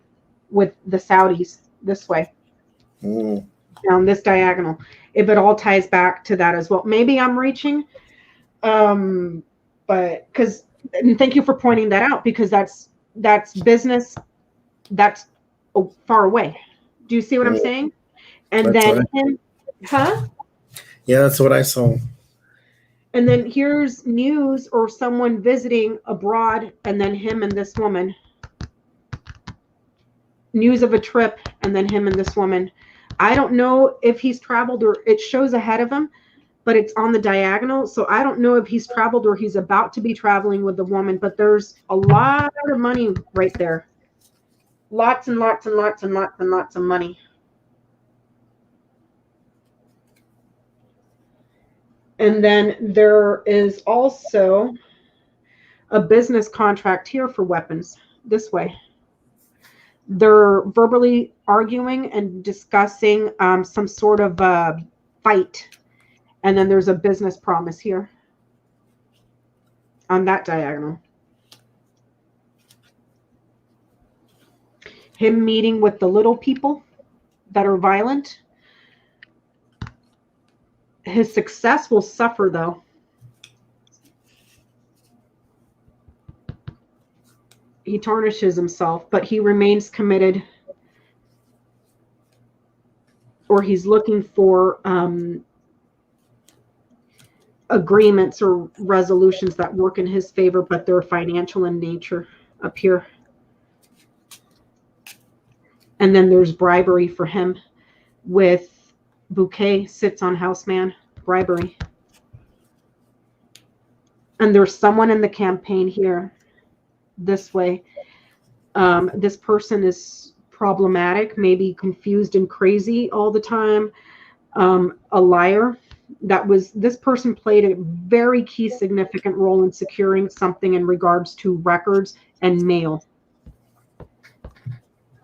with the Saudis this way, down this diagonal. If it all ties back to that as well. Maybe I'm reaching, but because, and thank you for pointing that out, because that's business that's far away. Do you see what I'm saying? And then him, yeah, that's what I saw. And then here's news or someone visiting abroad, and then him and this woman. News of a trip, and then him and this woman. I don't know if he's traveled, or it shows ahead of him, but it's on the diagonal. So I don't know if he's traveled or he's about to be traveling with the woman, but there's a lot of money right there. Lots and lots and lots and lots and lots of money. And then there is also a business contract here for weapons this way. They're verbally arguing and discussing some sort of fight. And then there's a business promise here on that diagonal. Him meeting with the little people that are violent. His success will suffer, though. He tarnishes himself, but he remains committed, or he's looking for agreements or resolutions that work in his favor, but they're financial in nature up here. And then there's bribery for him with Bouquet sits on Houseman, bribery. And there's someone in the campaign here this way. This person is problematic, maybe confused and crazy all the time. A liar. This person played a very key significant role in securing something in regards to records and mail.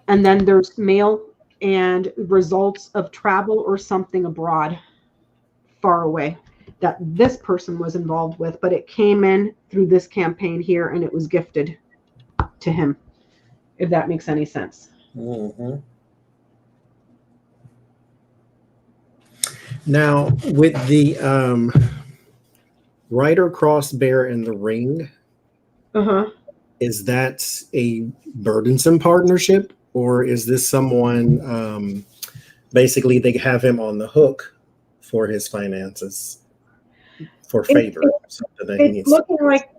And then there's mail and results of travel or something abroad, far away, that this person was involved with, but it came in through this campaign here, and it was gifted to him, if that makes any sense. Mm-hmm. Now, with the Rider Cross Bear in the Ring, is that a burdensome partnership, or is this someone basically they have him on the hook for his finances, for favor? It's looking like,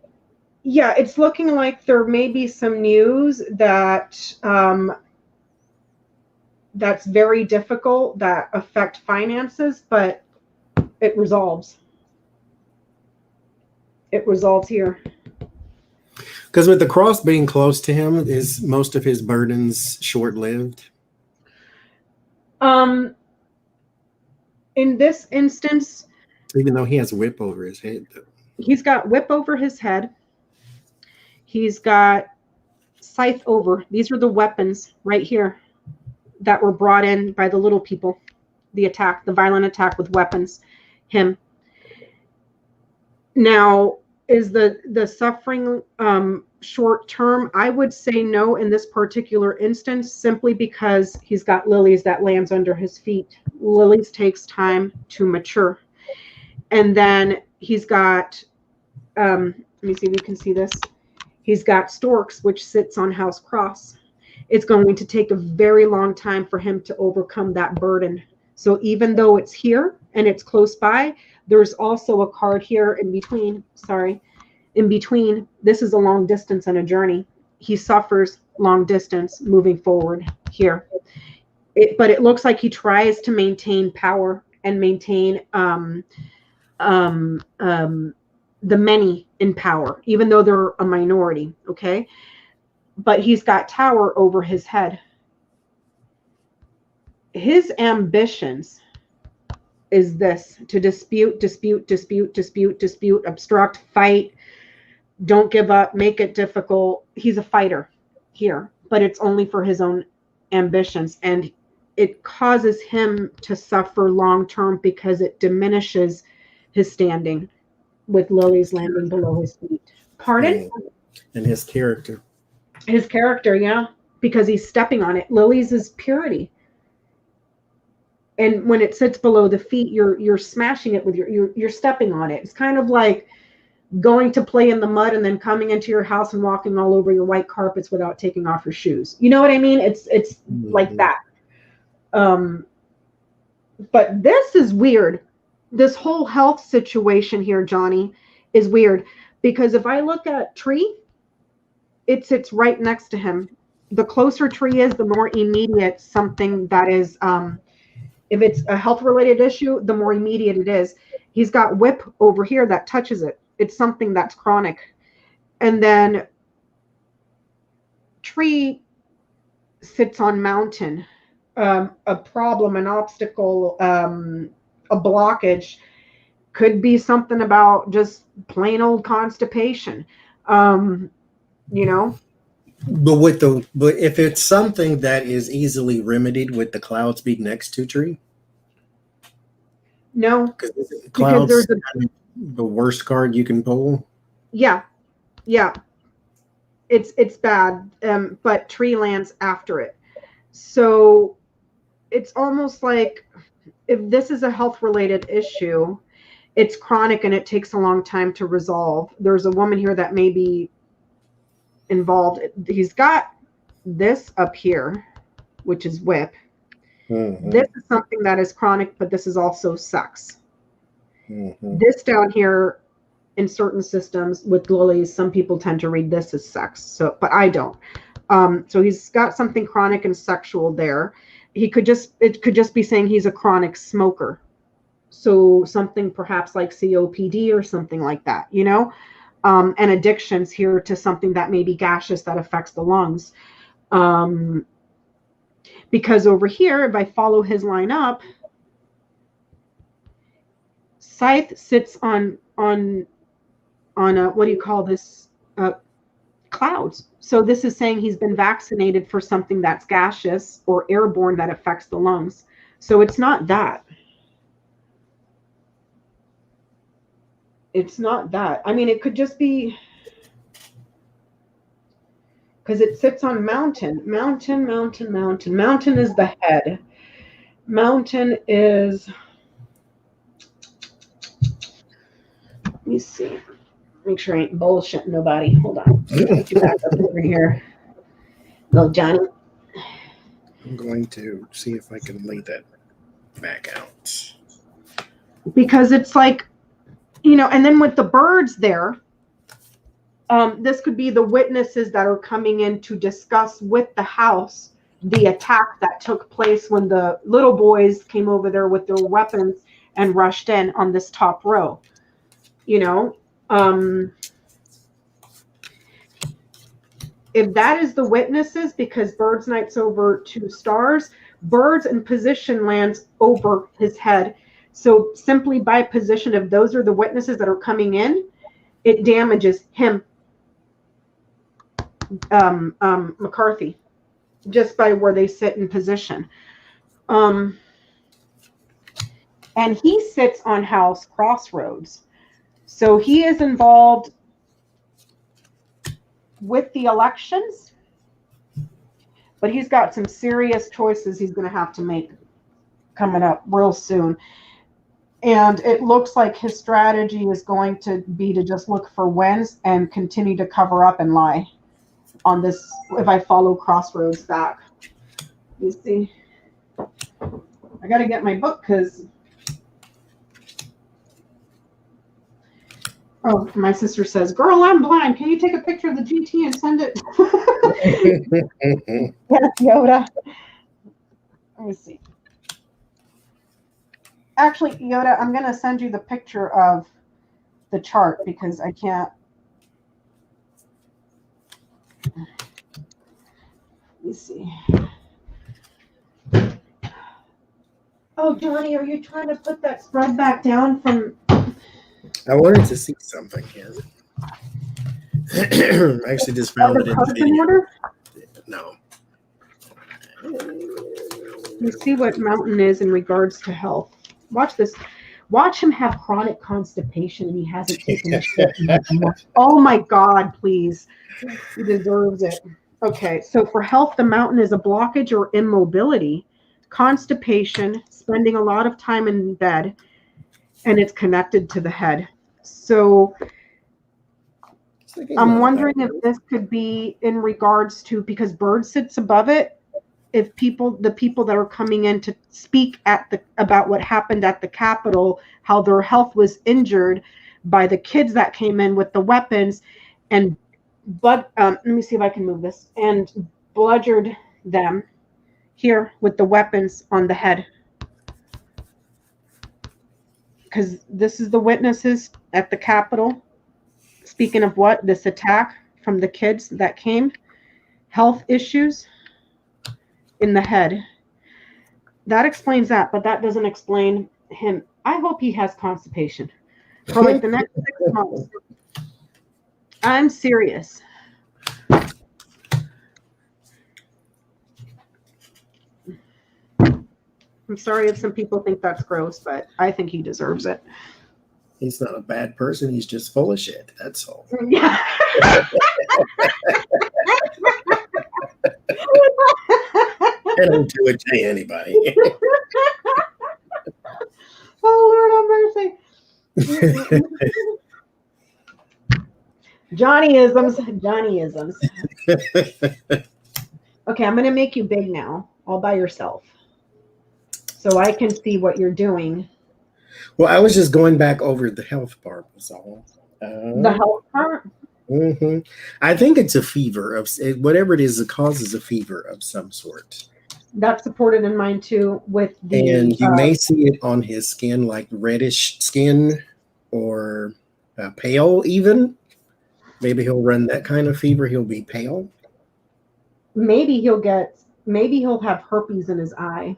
yeah, it's looking like there may be some news that that's very difficult, that affect finances, but it resolves. It resolves here. Because with the cross being close to him, is most of his burdens short-lived? In this instance, even though he has a whip over his head, though. He's got whip over his head. He's got scythe over. These are the weapons right here that were brought in by the little people. The attack, the violent attack with weapons. Him. Now, is the suffering short term? I would say no in this particular instance, simply because he's got lilies that lands under his feet. Lilies takes time to mature. And then he's got, let me see if you can see this. He's got storks, which sits on house cross. It's going to take a very long time for him to overcome that burden. So even though it's here and it's close by, there's also a card here in between. Sorry, in between. This is a long distance and a journey. He suffers long distance moving forward here. But it looks like he tries to maintain power and maintain the many in power, even though they're a minority. Okay. But he's got tower over his head. His ambitions is this: to dispute, obstruct, fight, don't give up, make it difficult. He's a fighter here, but it's only for his own ambitions. And it causes him to suffer long term because it diminishes his standing with lilies landing below his feet. Pardon? And his character. His character, yeah, because he's stepping on it. Lilies is purity. And when it sits below the feet, you're smashing it with you're stepping on it. It's kind of like going to play in the mud and then coming into your house and walking all over your white carpets without taking off your shoes. You know what I mean? It's like that. But this is weird. This whole health situation here, Johnny, is weird, because if I look at tree, it sits right next to him. The closer tree is, the more immediate something that is, if it's a health related issue, the more immediate it is. He's got whip over here that touches it. It's something that's chronic. And then tree sits on mountain. A problem, an obstacle, a blockage, could be something about just plain old constipation. You know, but if it's something that is easily remedied with the clouds being next to tree, no, clouds there's the worst card you can pull. Yeah, it's bad. But tree lands after it, so it's almost like if this is a health related issue, it's chronic and it takes a long time to resolve. There's a woman here that may be involved. He's got this up here, which is whip. Mm-hmm. This is something that is chronic, but this is also sex. Mm-hmm. This down here in certain systems with lilies, some people tend to read this as sex. So, but I don't. So he's got something chronic and sexual there. It could just be saying he's a chronic smoker. So something perhaps like COPD or something like that, you know, and addictions here to something that may be gaseous that affects the lungs. Because over here, if I follow his line up, scythe sits on a, what do you call this? Clouds. So this is saying he's been vaccinated for something that's gaseous or airborne that affects the lungs. So it's not that. It's not that. I mean, it could just be because it sits on mountain. Mountain is the head. Mountain is, let me see. Make sure I ain't bullshitting nobody. Hold on. Get you back up over here. Little Johnny. I'm going to see if I can lay that back out. Because it's like, you know, and then with the birds there, this could be the witnesses that are coming in to discuss with the house the attack that took place when the little boys came over there with their weapons and rushed in on this top row. You know, if that is the witnesses, because Bird's Night's over 2 stars, Birds in position lands over his head. So simply by position, if those are the witnesses that are coming in, it damages him, McCarthy, just by where they sit in position. And he sits on House Crossroads. So he is involved with the elections, but he's got some serious choices he's going to have to make coming up real soon. And it looks like his strategy is going to be to just look for wins and continue to cover up and lie on this. If I follow Crossroads back, you see, I got to get my book because, oh, my sister says, "Girl, I'm blind. Can you take a picture of the GT and send it?" Yes, Yoda. Let me see. Actually, Yoda, I'm going to send you the picture of the chart because I can't. Let me see. Oh, Johnny, are you trying to put that spread back down from... I wanted to see something here. I actually just found it in the video. Order? No. You see what Mountain is in regards to health. Watch this. Watch him have chronic constipation and he hasn't taken a shit. Oh my God, please. He deserves it. Okay, so for health, the Mountain is a blockage or immobility, constipation, spending a lot of time in bed, and it's connected to the head. So I'm wondering if this could be in regards to, because Bird sits above it, if the people that are coming in to speak about what happened at the Capitol, how their health was injured by the kids that came in with the weapons let me see if I can move this, and bludgeoned them here with the weapons on the head. Because this is the witnesses at the Capitol. Speaking of what? This attack from the kids that came. Health issues in the head. That explains that, but that doesn't explain him. I hope he has constipation for like the next 6 months. I'm serious. I'm sorry if some people think that's gross, but I think he deserves it. He's not a bad person. He's just full of shit. That's all. Yeah. I don't do it to anybody. Oh, Lord have mercy. Johnnyisms. Okay, I'm going to make you big now, all by yourself, so I can see what you're doing. Well, I was just going back over the health part. Was all. The health part? Mm-hmm. I think it's a fever of whatever it is. It causes a fever of some sort. That's supported in mine too. And you may see it on his skin, like reddish skin or pale. Even maybe he'll run that kind of fever. He'll be pale. Maybe he'll have herpes in his eye.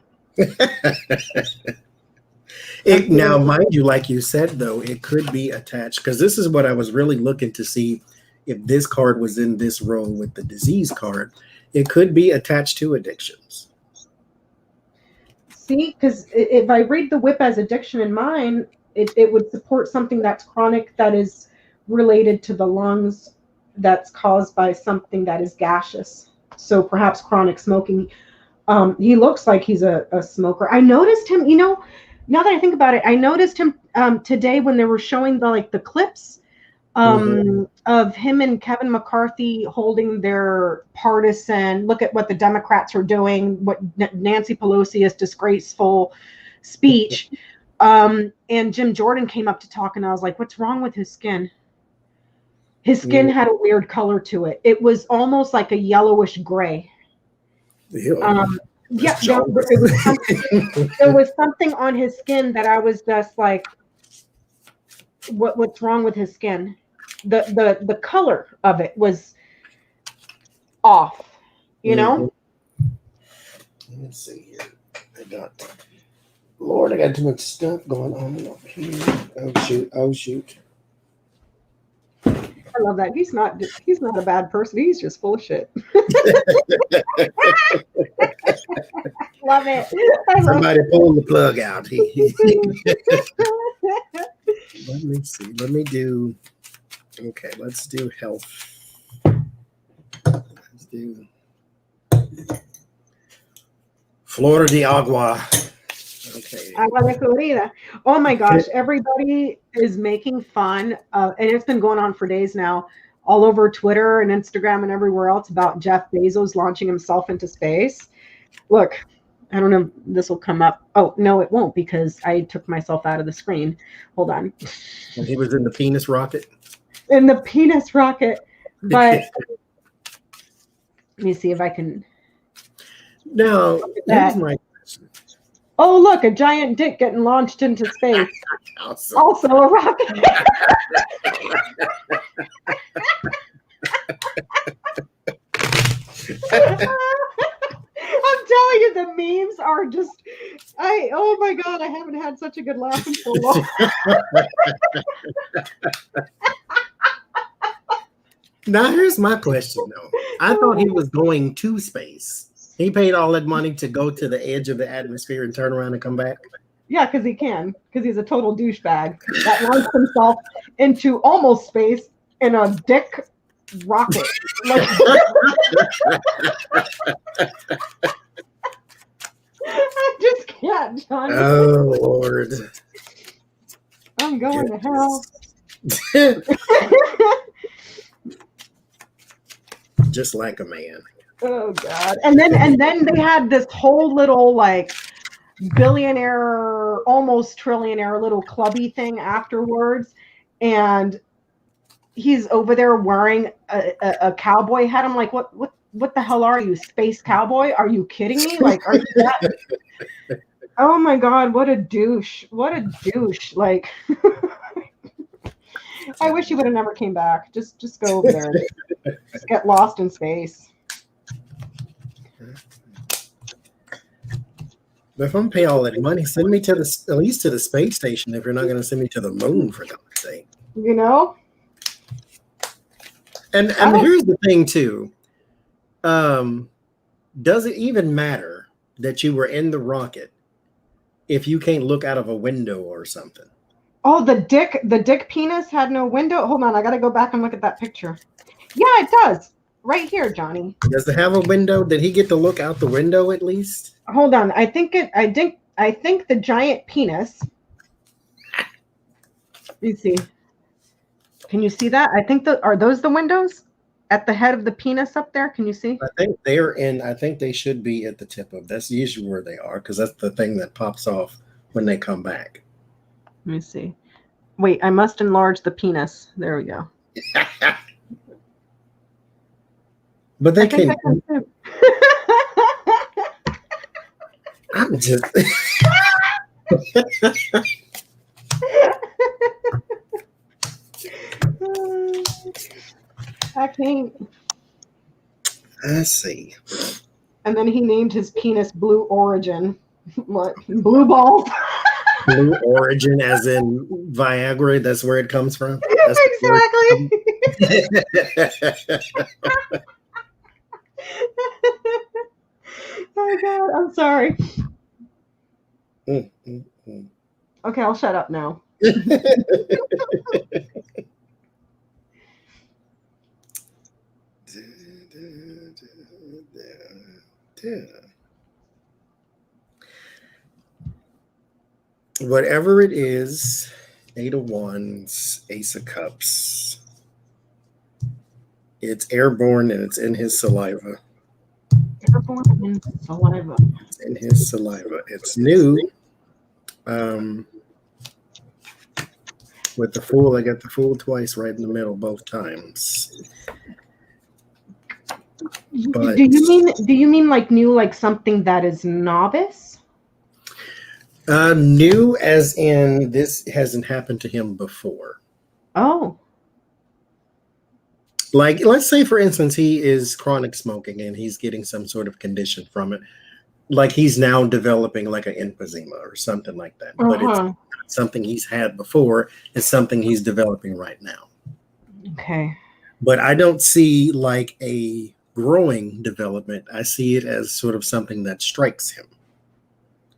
Now, mind you, like you said, though, it could be attached, because this is what I was really looking to see if this card was in this row with the disease card. It could be attached to addictions. See, because if I read the whip as addiction in mine, it would support something that's chronic, that is related to the lungs, that's caused by something that is gaseous. So perhaps chronic smoking. He looks like he's a smoker. I noticed him, now that I think about it, I noticed him today when they were showing the clips of him and Kevin McCarthy holding their partisan, look at what the Democrats are doing, what Nancy Pelosi's disgraceful speech. And Jim Jordan came up to talk, and I was like, what's wrong with his skin? His skin had a weird color to it. It was almost like a yellowish gray. Yeah, there was something on his skin that I was just like, what's wrong with his skin? The color of it was off, Let me see here. I got too much stuff going on up here. Oh shoot. I love that. He's not a bad person. He's just full of shit. Love it. Somebody pull the plug out. Let me see. Let me do. Okay, let's do health. Let's do Flor de Agua. Okay. Agua de Florida. Oh my gosh, everybody is making fun of, and it's been going on for days now, all over Twitter and Instagram and everywhere else about Jeff Bezos launching himself into space. Look, I don't know if this will come up. Oh, no, it won't because I took myself out of the screen. Hold on. And he was in the penis rocket? In the penis rocket. But let me see if I can. Now, here's my question. Oh, look, a giant dick getting launched into space. Awesome. Also a rocket. I'm telling you, the memes are just, oh my God, I haven't had such a good laugh in so long. Now, here's my question, though. I thought he was going to space. He paid all that money to go to the edge of the atmosphere and turn around and come back? Yeah, because he can. Because he's a total douchebag that launched himself into almost space in a dick rocket. Like, I just can't, Johnny. Oh, Lord. I'm going to hell. Just like a man. Oh God. And then they had this whole little like billionaire, almost trillionaire little clubby thing afterwards. And he's over there wearing a cowboy hat. I'm like, what the hell are you? Space cowboy? Are you kidding me? Like, are you that? Oh my God, what a douche. What a douche. Like, I wish he would have never came back. Just go over there. Just get lost in space. But if I'm paying all that money, send me to at least to the space station if you're not going to send me to the moon, for God's sake. You know? And here's the thing, too. Does it even matter that you were in the rocket if you can't look out of a window or something? Oh, the dick penis had no window? Hold on, I got to go back and look at that picture. Yeah, it does. Right here, Johnny. Does it have a window? Did he get to look out the window at least? Hold on. I think the giant penis. Let me see. Can you see that? I think are those the windows at the head of the penis up there? Can you see? I think they should be at the tip of. That's usually where they are because that's the thing that pops off when they come back. Let me see. Wait, I must enlarge the penis. There we go. But they can't. I'm just. I can't. Let's see. And then he named his penis Blue Origin. What? Blue balls. Blue Origin, as in Viagra. That's where it comes from. Exactly. Oh God, I'm sorry. Okay, I'll shut up now. Whatever it is, 8 of Wands, Ace of Cups. It's airborne and it's in his saliva. Airborne in saliva. It's in his saliva. It's new. With the Fool, I got the Fool twice right in the middle both times. But do you mean like new, like something that is novice? New as in this hasn't happened to him before. Oh. Like, let's say, for instance, he is chronic smoking and he's getting some sort of condition from it. Like he's now developing like an emphysema or something like that. But it's not something he's had before. It's something he's developing right now. Okay. But I don't see like a growing development. I see it as sort of something that strikes him.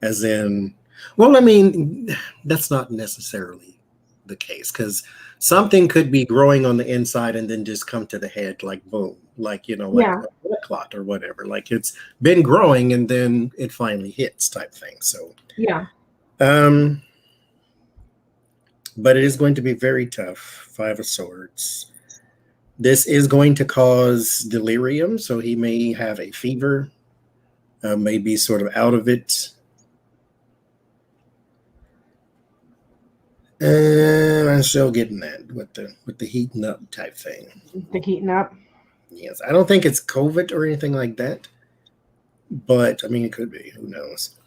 As in, well, I mean, that's not necessarily the case, because something could be growing on the inside and then just come to the head, like boom, like, you know, like Yeah. a blood clot or whatever. Like it's been growing and then it finally hits, type thing. So, Yeah. but it is going to be very tough. 5 of Swords. This is going to cause delirium, so he may have a fever, may be sort of out of it. And I'm still getting that with the heating up type thing. The heating up. Yes, I don't think it's COVID or anything like that, but I mean it could be. Who knows?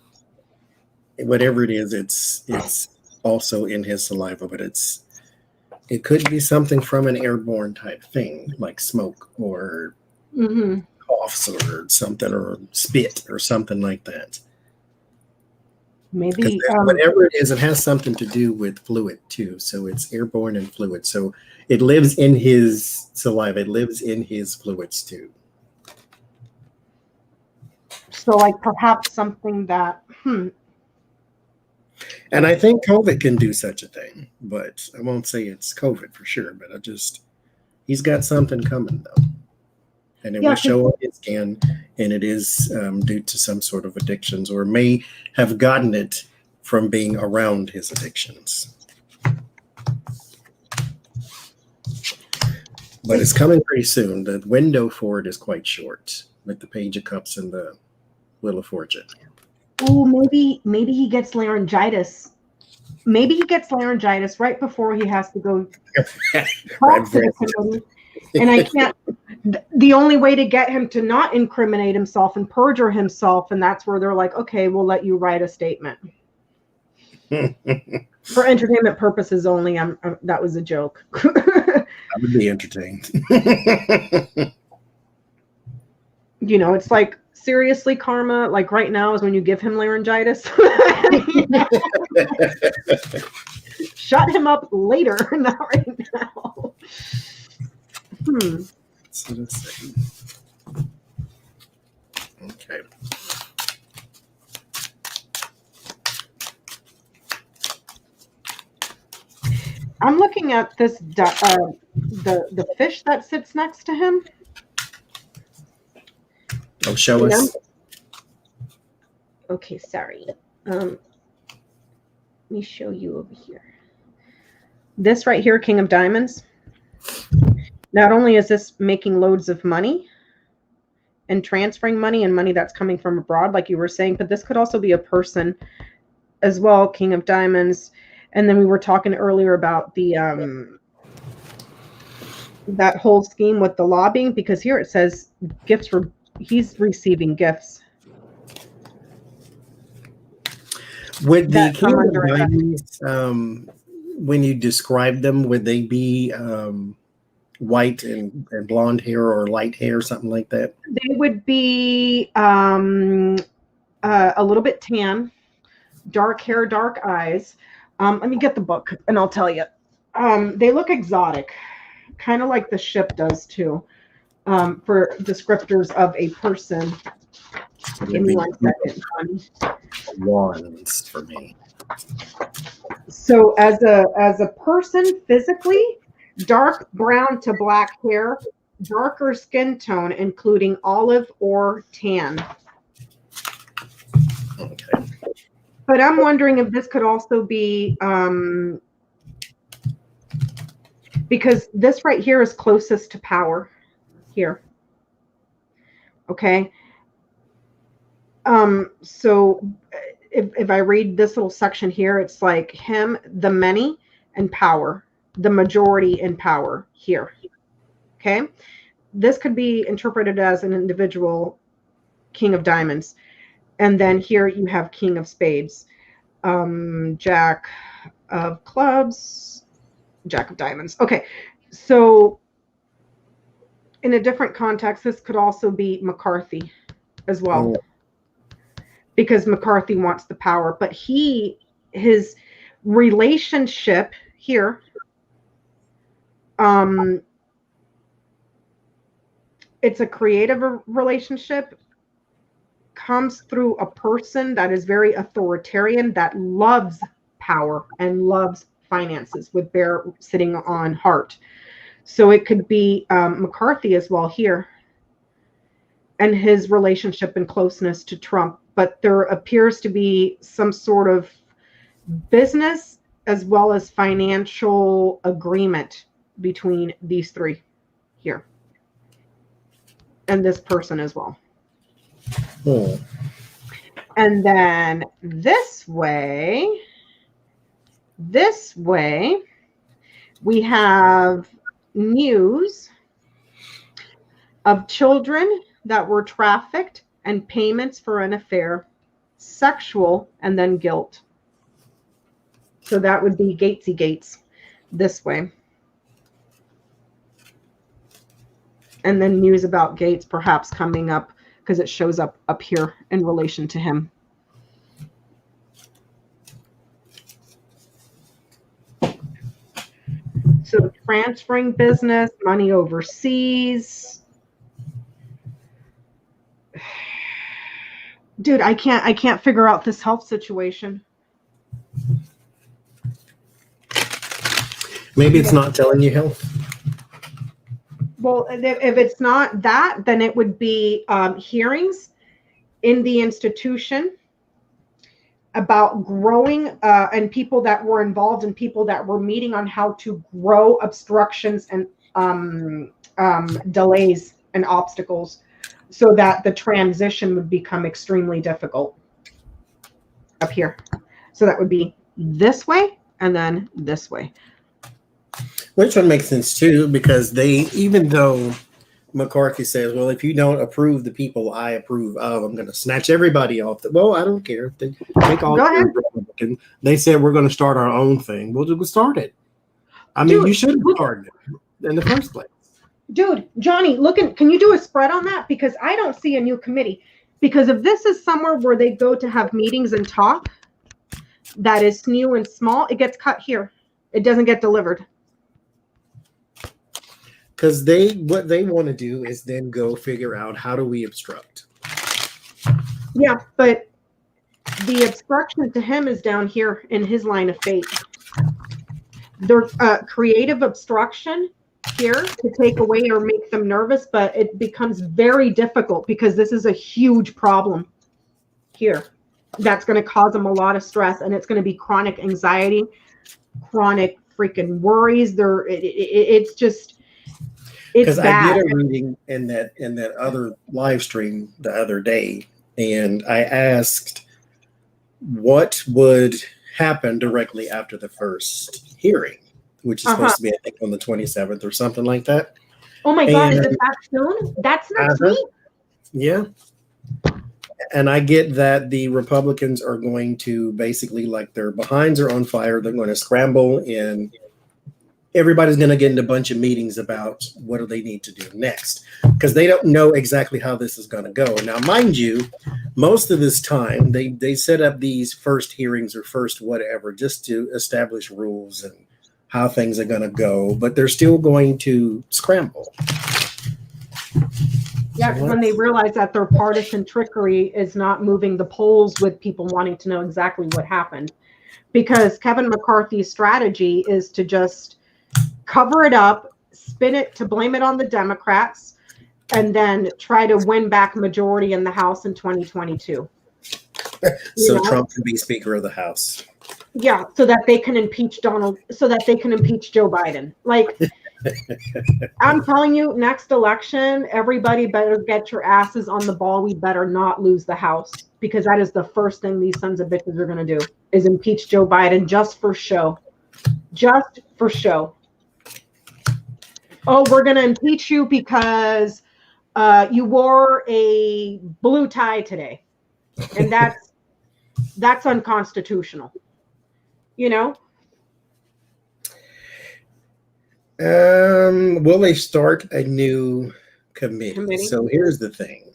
Whatever it is, it's also in his saliva, but it could be something from an airborne type thing, like smoke or coughs or something, or spit or something like that. Maybe whatever it is, it has something to do with fluid too. So it's airborne and fluid. So it lives in his saliva. It lives in his fluids too. So like perhaps something that And I think COVID can do such a thing, but I won't say it's COVID for sure. But he's got something coming though, and it will show on his scan, and it is due to some sort of addictions, or may have gotten it from being around his addictions. But it's coming pretty soon. The window for it is quite short, with the Page of Cups and the Wheel of Fortune. Oh, maybe he gets laryngitis. Maybe he gets laryngitis right before he has to go talk to the committee. And I can't. The only way to get him to not incriminate himself and perjure himself, and that's where they're like, okay, we'll let you write a statement. For entertainment purposes only. That was a joke. I would be entertained. You know, it's like, seriously, karma, like right now is when you give him laryngitis. Shut him up later, not right now. So let's see. Okay. I'm looking at this the fish that sits next to him. Oh, show us. Okay, sorry. Let me show you over here. This right here, King of Diamonds. Not only is this making loads of money and transferring money and money that's coming from abroad, like you were saying, but this could also be a person as well, King of Diamonds. And then we were talking earlier about the that whole scheme with the lobbying, because here it says gifts for he's receiving gifts. Would the King of Diamonds, when you describe them, would they be white and blonde hair or light hair, something like that? They would be a little bit tan, dark hair, dark eyes. Let me get the book and I'll tell you. They look exotic, kind of like the ship does too, for descriptors of a person. Give me 1 second. Wands for me. So as a person physically, dark brown to black hair, darker skin tone, including olive or tan. Okay. But I'm wondering if this could also be because this right here is closest to power here. Okay. So if I read this little section here, it's like him, the many, and power, the majority in power here. Okay. This could be interpreted as an individual King of Diamonds. And then here you have King of Spades, Jack of Clubs, Jack of Diamonds. Okay. So in a different context, this could also be McCarthy as well. Oh. Because McCarthy wants the power, but his relationship here it's a creative relationship, comes through a person that is very authoritarian, that loves power and loves finances, with Bear sitting on heart. So it could be McCarthy as well here, and his relationship and closeness to Trump. But there appears to be some sort of business as well as financial agreement between these three here, and this person as well. Hmm. And then this way, we have news of children that were trafficked and payments for an affair, sexual, and then guilt. So that would be Gatesy Gates this way. And then news about Gates perhaps coming up, because it shows up here in relation to him. So transferring business, money overseas. Dude, I can't figure out this health situation. Maybe it's not telling you health. Well, if it's not that, then it would be hearings in the institution about growing and people that were involved and people that were meeting on how to grow obstructions and delays and obstacles, so that the transition would become extremely difficult up here. So that would be this way and then this way. Which one makes sense too, because they, even though McCarthy says, well, if you don't approve the people I approve of, I'm going to snatch everybody off. Well, I don't care. They take all the Republican. They said we're going to start our own thing. We'll start it. I mean, dude, you should have started it in the first place. Dude, Johnny, can you do a spread on that? Because I don't see a new committee. Because if this is somewhere where they go to have meetings and talk, that is new and small, it gets cut here. It doesn't get delivered. Because what they want to do is then go figure out, how do we obstruct? Yeah, but the obstruction to him is down here in his line of fate. There's creative obstruction here to take away or make them nervous, but it becomes very difficult because this is a huge problem here that's going to cause them a lot of stress, and it's going to be chronic anxiety, chronic freaking worries. It's just... Because I did a reading in that other live stream the other day, and I asked what would happen directly after the first hearing, which is supposed to be, I think, on the 27th or something like that. Oh my God, is it that soon? That's next week? Yeah. And I get that the Republicans are going to basically, like, their behinds are on fire. They're going to scramble, and everybody's going to get into a bunch of meetings about what do they need to do next, because they don't know exactly how this is going to go. Now, mind you, most of this time, they set up these first hearings or first whatever just to establish rules and how things are going to go, but they're still going to scramble. Yeah, when they realize that their partisan trickery is not moving the polls with people wanting to know exactly what happened. Because Kevin McCarthy's strategy is to just cover it up, spin it, to blame it on the Democrats, and then try to win back majority in the House in 2022. So Trump can be Speaker of the House. Yeah, so that they can impeach Joe Biden. Like, I'm telling you, next election, everybody better get your asses on the ball. We better not lose the House, because that is the first thing these sons of bitches are going to do, is impeach Joe Biden just for show. Just for show. Oh, we're going to impeach you because you wore a blue tie today. And that's unconstitutional. You know? Will they start a new committee? So here's the thing.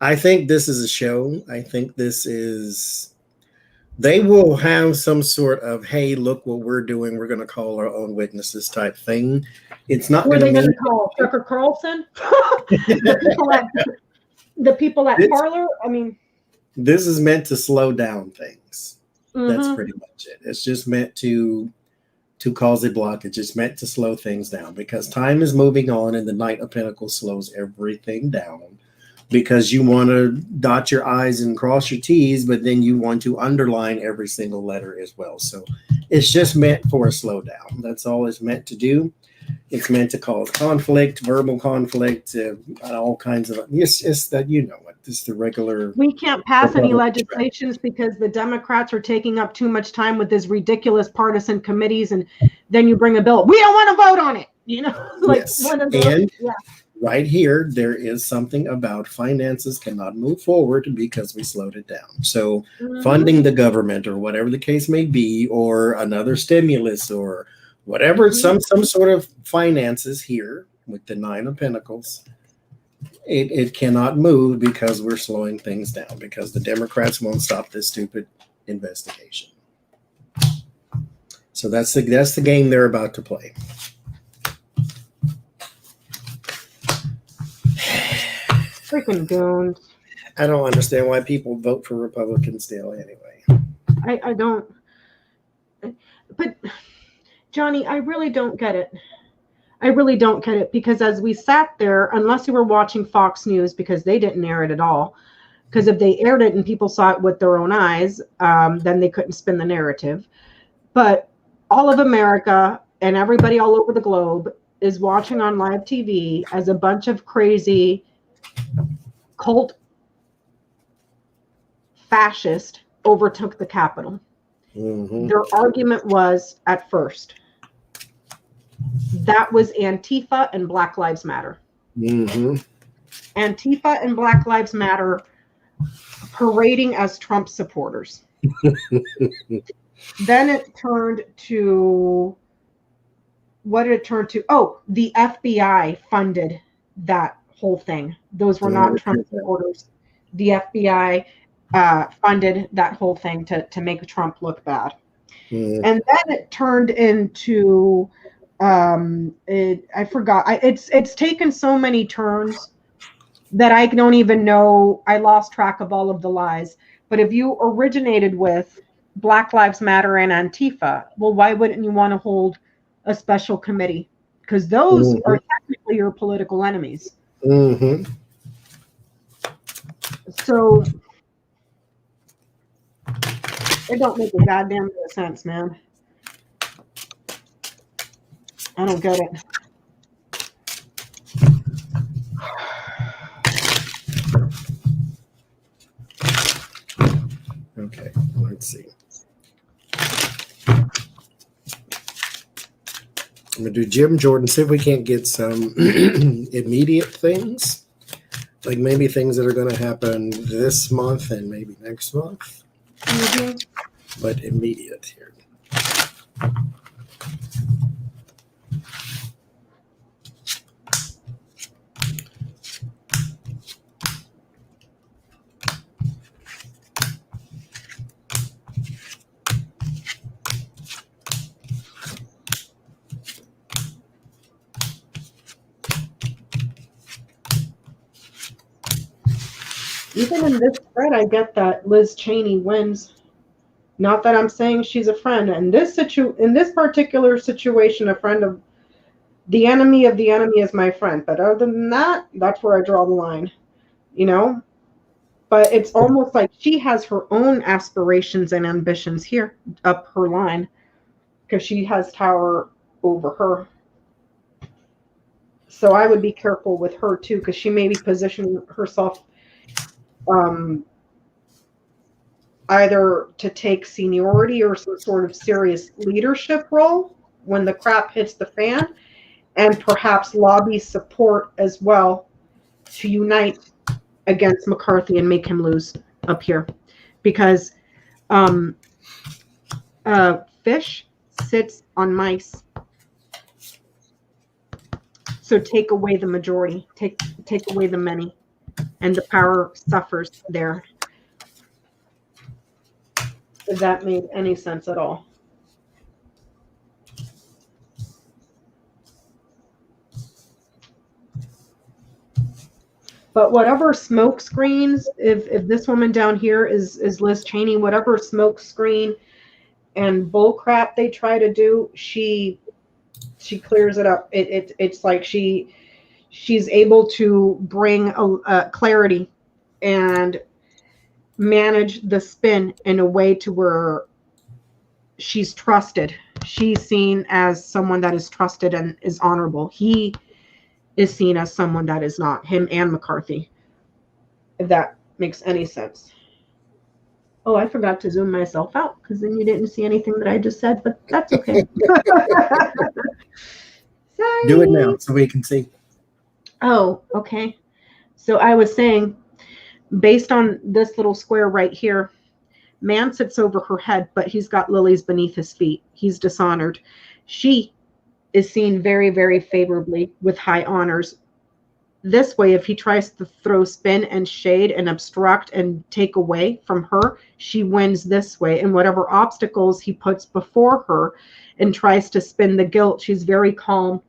I think this is a show. I think this is They will have some sort of, hey, look what we're doing. We're going to call our own witnesses type thing. It's not Who are going they to going mean to call? Tucker Carlson? the people at Parler? I mean, this is meant to slow down things. That's mm-hmm. pretty much it. It's just meant to cause a blockage. It's meant to slow things down because time is moving on, and the Knight of Pentacles slows everything down because you want to dot your I's and cross your T's, but then you want to underline every single letter as well. So it's just meant for a slowdown. That's all it's meant to do. It's meant to cause conflict, verbal conflict, all kinds of. It's that you know it. It's the regular. We can't pass any legislations because the Democrats are taking up too much time with these ridiculous partisan committees, and then you bring a bill. We don't want to vote on it. You know, like yes. one of those. And right here, there is something about finances cannot move forward because we slowed it down. So funding the government or whatever the case may be, or another stimulus or whatever, some sort of finances here with the Nine of Pentacles, it cannot move because we're slowing things down because the Democrats won't stop this stupid investigation. So that's the game they're about to play. Freaking goons. I don't understand why people vote for Republicans still anyway. I don't. But Johnny, I really don't get it. I really don't get it because as we sat there, unless you were watching Fox News because they didn't air it at all, because if they aired it and people saw it with their own eyes, then they couldn't spin the narrative. But all of America and everybody all over the globe is watching on live TV as a bunch of crazy cult fascist overtook the Capitol. Their argument was at first that was Antifa and Black Lives Matter. Antifa and Black Lives Matter parading as Trump supporters. Then it turned to, what did it turn to? Oh, the FBI funded that whole thing. Those were not Trump supporters. The FBI funded that whole thing to make Trump look bad. And then it turned into, I forgot. It's taken so many turns that I don't even know. I lost track of all of the lies. But if you originated with Black Lives Matter and Antifa, well, why wouldn't you want to hold a special committee? Because those are technically your political enemies. So it don't make a goddamn bit of sense, man. I don't get it. Okay, let's see. I'm going to do Jim Jordan, see if we can't get some immediate things, like maybe things that are going to happen this month and maybe next month, but immediate here. Even in this thread, I get that Liz Cheney wins. Not that I'm saying she's a friend. In this particular situation, a friend of the enemy is my friend. But other than that, that's where I draw the line. You know? But it's almost like she has her own aspirations and ambitions here up her line because she has tower over her. So I would be careful with her too because she may be positioning herself either to take seniority or some sort of serious leadership role when the crap hits the fan, and perhaps lobby support as well to unite against McCarthy and make him lose up here. Because fish sits on mice. So take away the majority, take away the many, and the power suffers there. if that made any sense at all. But whatever smoke screens, if this woman down here is Liz Cheney, whatever smoke screen and bull crap they try to do, she clears it up. It's like she's able to bring a clarity and manage the spin in a way to where she's trusted. She's seen as someone that is trusted and is honorable. He is seen as someone that is not, him and McCarthy, if that makes any sense. Oh, I forgot to zoom myself out because then you didn't see anything that I just said, but that's okay. Sorry. Do it now so we can see. Oh, okay. So I was saying, based on this little square right here, man sits over her head, but he's got lilies beneath his feet. He's dishonored. She is seen very, very favorably with high honors. This way, if he tries to throw spin and shade and obstruct and take away from her, she wins this way. And whatever obstacles he puts before her and tries to spin the guilt, she's very calm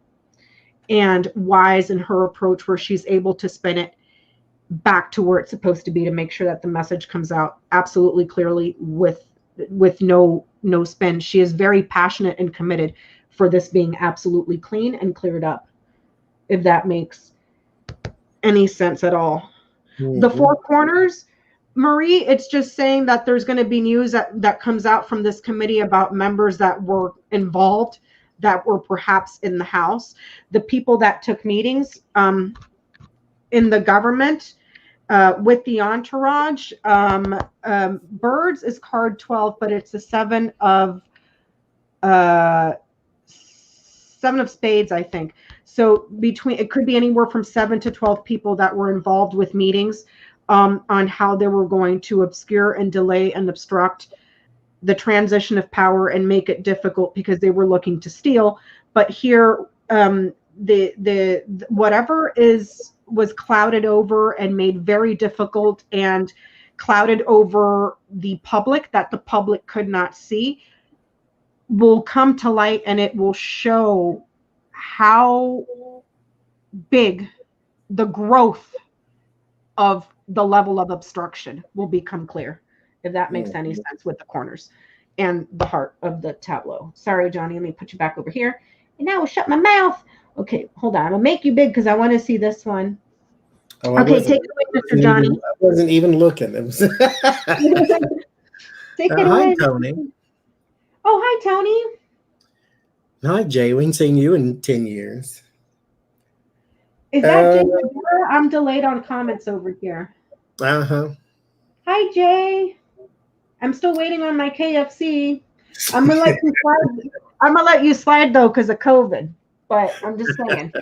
and wise in her approach, where she's able to spin it back to where it's supposed to be to make sure that the message comes out absolutely clearly with no spin. She is very passionate and committed for this being absolutely clean and cleared up, if that makes any sense at all. Mm-hmm. The four corners, Marie, it's just saying that there's going to be news that comes out from this committee about members that were involved, that were perhaps in the House, the people that took meetings in the government with the entourage. Birds is card 12, but it's the seven of spades, I think. So it could be anywhere from 7 to 12 people that were involved with meetings on how they were going to obscure and delay and obstruct the transition of power and make it difficult because they were looking to steal. But here, the whatever was clouded over and made very difficult and clouded over the public, that the public could not see, will come to light, and it will show how big the growth of the level of obstruction will become clear, if that makes any sense, with the corners and the heart of the tableau. Sorry, Johnny, let me put you back over here. And now I'll shut my mouth. Okay, hold on. I'm gonna make you big because I want to see this one. Oh, okay, take it away, Mr. Johnny. I wasn't even looking. It was take it away. Hi, Tony. Oh, hi, Tony. Hi, Jay. We haven't seen you in 10 years. Is that Jay? I'm delayed on comments over here. Uh-huh. Hi, Jay. I'm still waiting on my KFC. I'm gonna let you slide. I'm gonna let you slide though because of COVID. But I'm just saying.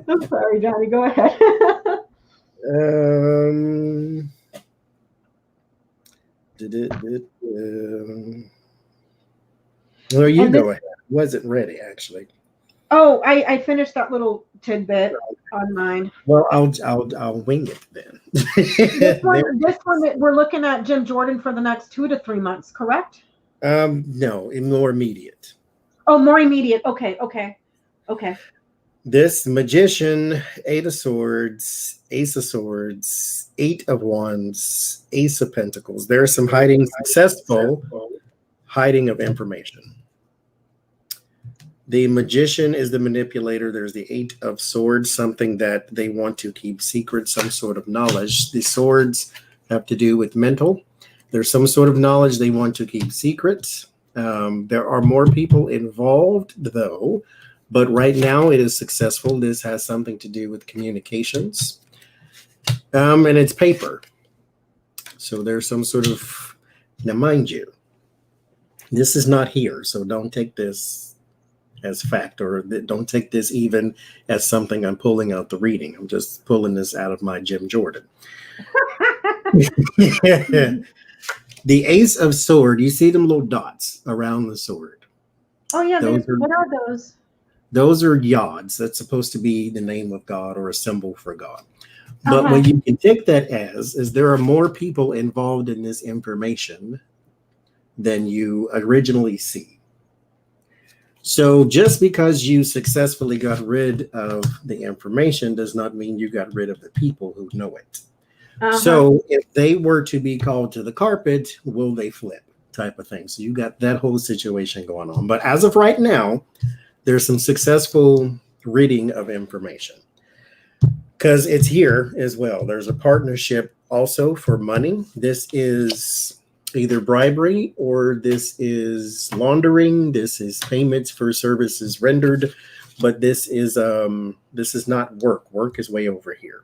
I'm sorry, Johnny. Go ahead. Well, you go ahead. Wasn't ready, actually. Oh, I finished that little tidbit on mine. Well, I'll wing it then. This one we're looking at Jim Jordan for the next 2 to 3 months, correct? No, more immediate. Oh, more immediate. Okay. This magician, 8 of swords, ace of swords, 8 of wands, ace of pentacles. There's some successful hiding of information. The magician is the manipulator. There's the 8 of swords, something that they want to keep secret, some sort of knowledge. The swords have to do with mental. There's some sort of knowledge they want to keep secret. There are more people involved, though, but right now it is successful. This has something to do with communications, and it's paper. So there's some sort of, now mind you, this is not here, so don't take this as fact, or don't take this even as something I'm pulling out the reading. I'm just pulling this out of my Jim Jordan. The ace of sword, you see them little dots around the sword. Oh yeah, what are those? Those are yods. That's supposed to be the name of God or a symbol for God. But what you can take that as is there are more people involved in this information than you originally see. So just because you successfully got rid of the information does not mean you got rid of the people who know it. So if they were to be called to the carpet, will they flip, type of thing. So you got that whole situation going on. But as of right now, there's some successful ridding of information because it's here as well. There's a partnership also for money. This is either bribery or this is laundering. This is payments for services rendered, but this is not work. Work is way over here.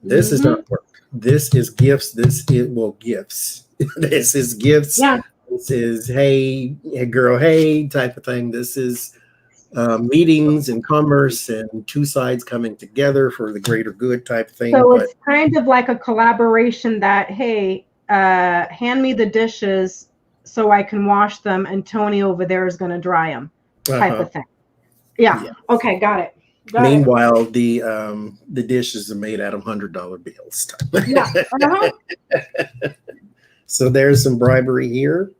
This is not work. This is gifts. Gifts. This is gifts. Yeah. This is hey girl, hey type of thing. This is meetings and commerce and two sides coming together for the greater good type of thing. So it's kind of like a collaboration that, hey, hand me the dishes so I can wash them, and Tony over there is going to dry them, type of thing. Yeah. Okay, got it. Meanwhile, the dishes are made out of $100 bills. So there's some bribery here,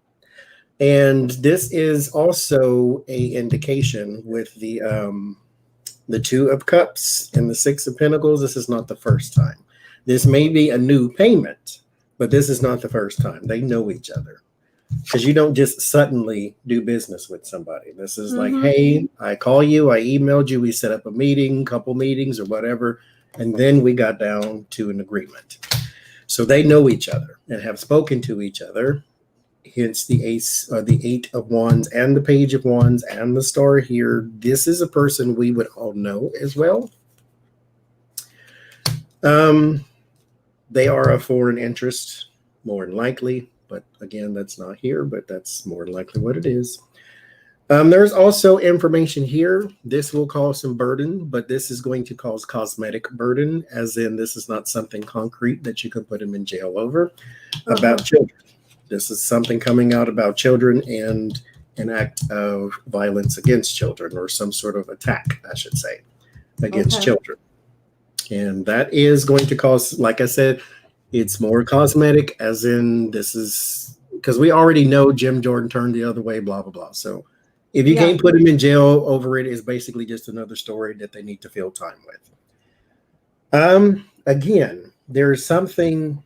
and this is also a indication with the Two of Cups and the Six of Pentacles. This is not the first time. This may be a new payment, but this is not the first time. They know each other. Because you don't just suddenly do business with somebody. This is like, hey, I call you, I emailed you, we set up a meeting, couple meetings or whatever, and then we got down to an agreement. So they know each other and have spoken to each other. Hence the ace, the Eight of Wands and the Page of Wands and the Star here. This is a person we would all know as well. They are a foreign interest, more than likely. But again, that's not here, but that's more than likely what it is. There's also information here. This will cause some burden, but this is going to cause cosmetic burden, as in this is not something concrete that you can put him in jail over. About children. This is something coming out about children and an act of violence against children, or some sort of attack, I should say, against children. And that is going to cause, like I said, it's more cosmetic, as in this is because we already know Jim Jordan turned the other way, blah, blah, blah. So if you can't put him in jail over it, it's basically just another story that they need to fill time with. Again, there's something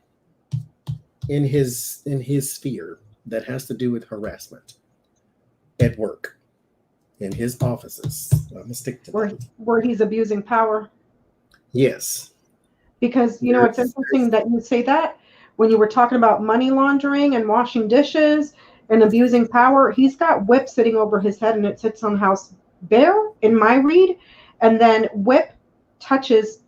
in his sphere that has to do with harassment at work, in his offices. I'm going to stick to that. Where he's abusing power. Yes. Because, you know, it's interesting that you say that when you were talking about money laundering and washing dishes and abusing power, he's got whip sitting over his head and it sits on house bare in my read. And then whip touches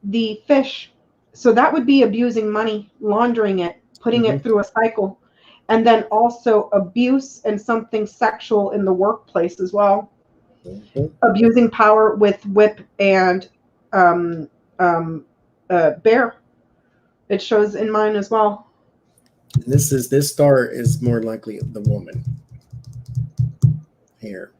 the fish. So that would be abusing money, laundering it, putting it through a cycle. And then also abuse and something sexual in the workplace as well. Abusing power with whip and bear. It shows in mine as well. This star is more likely the woman here.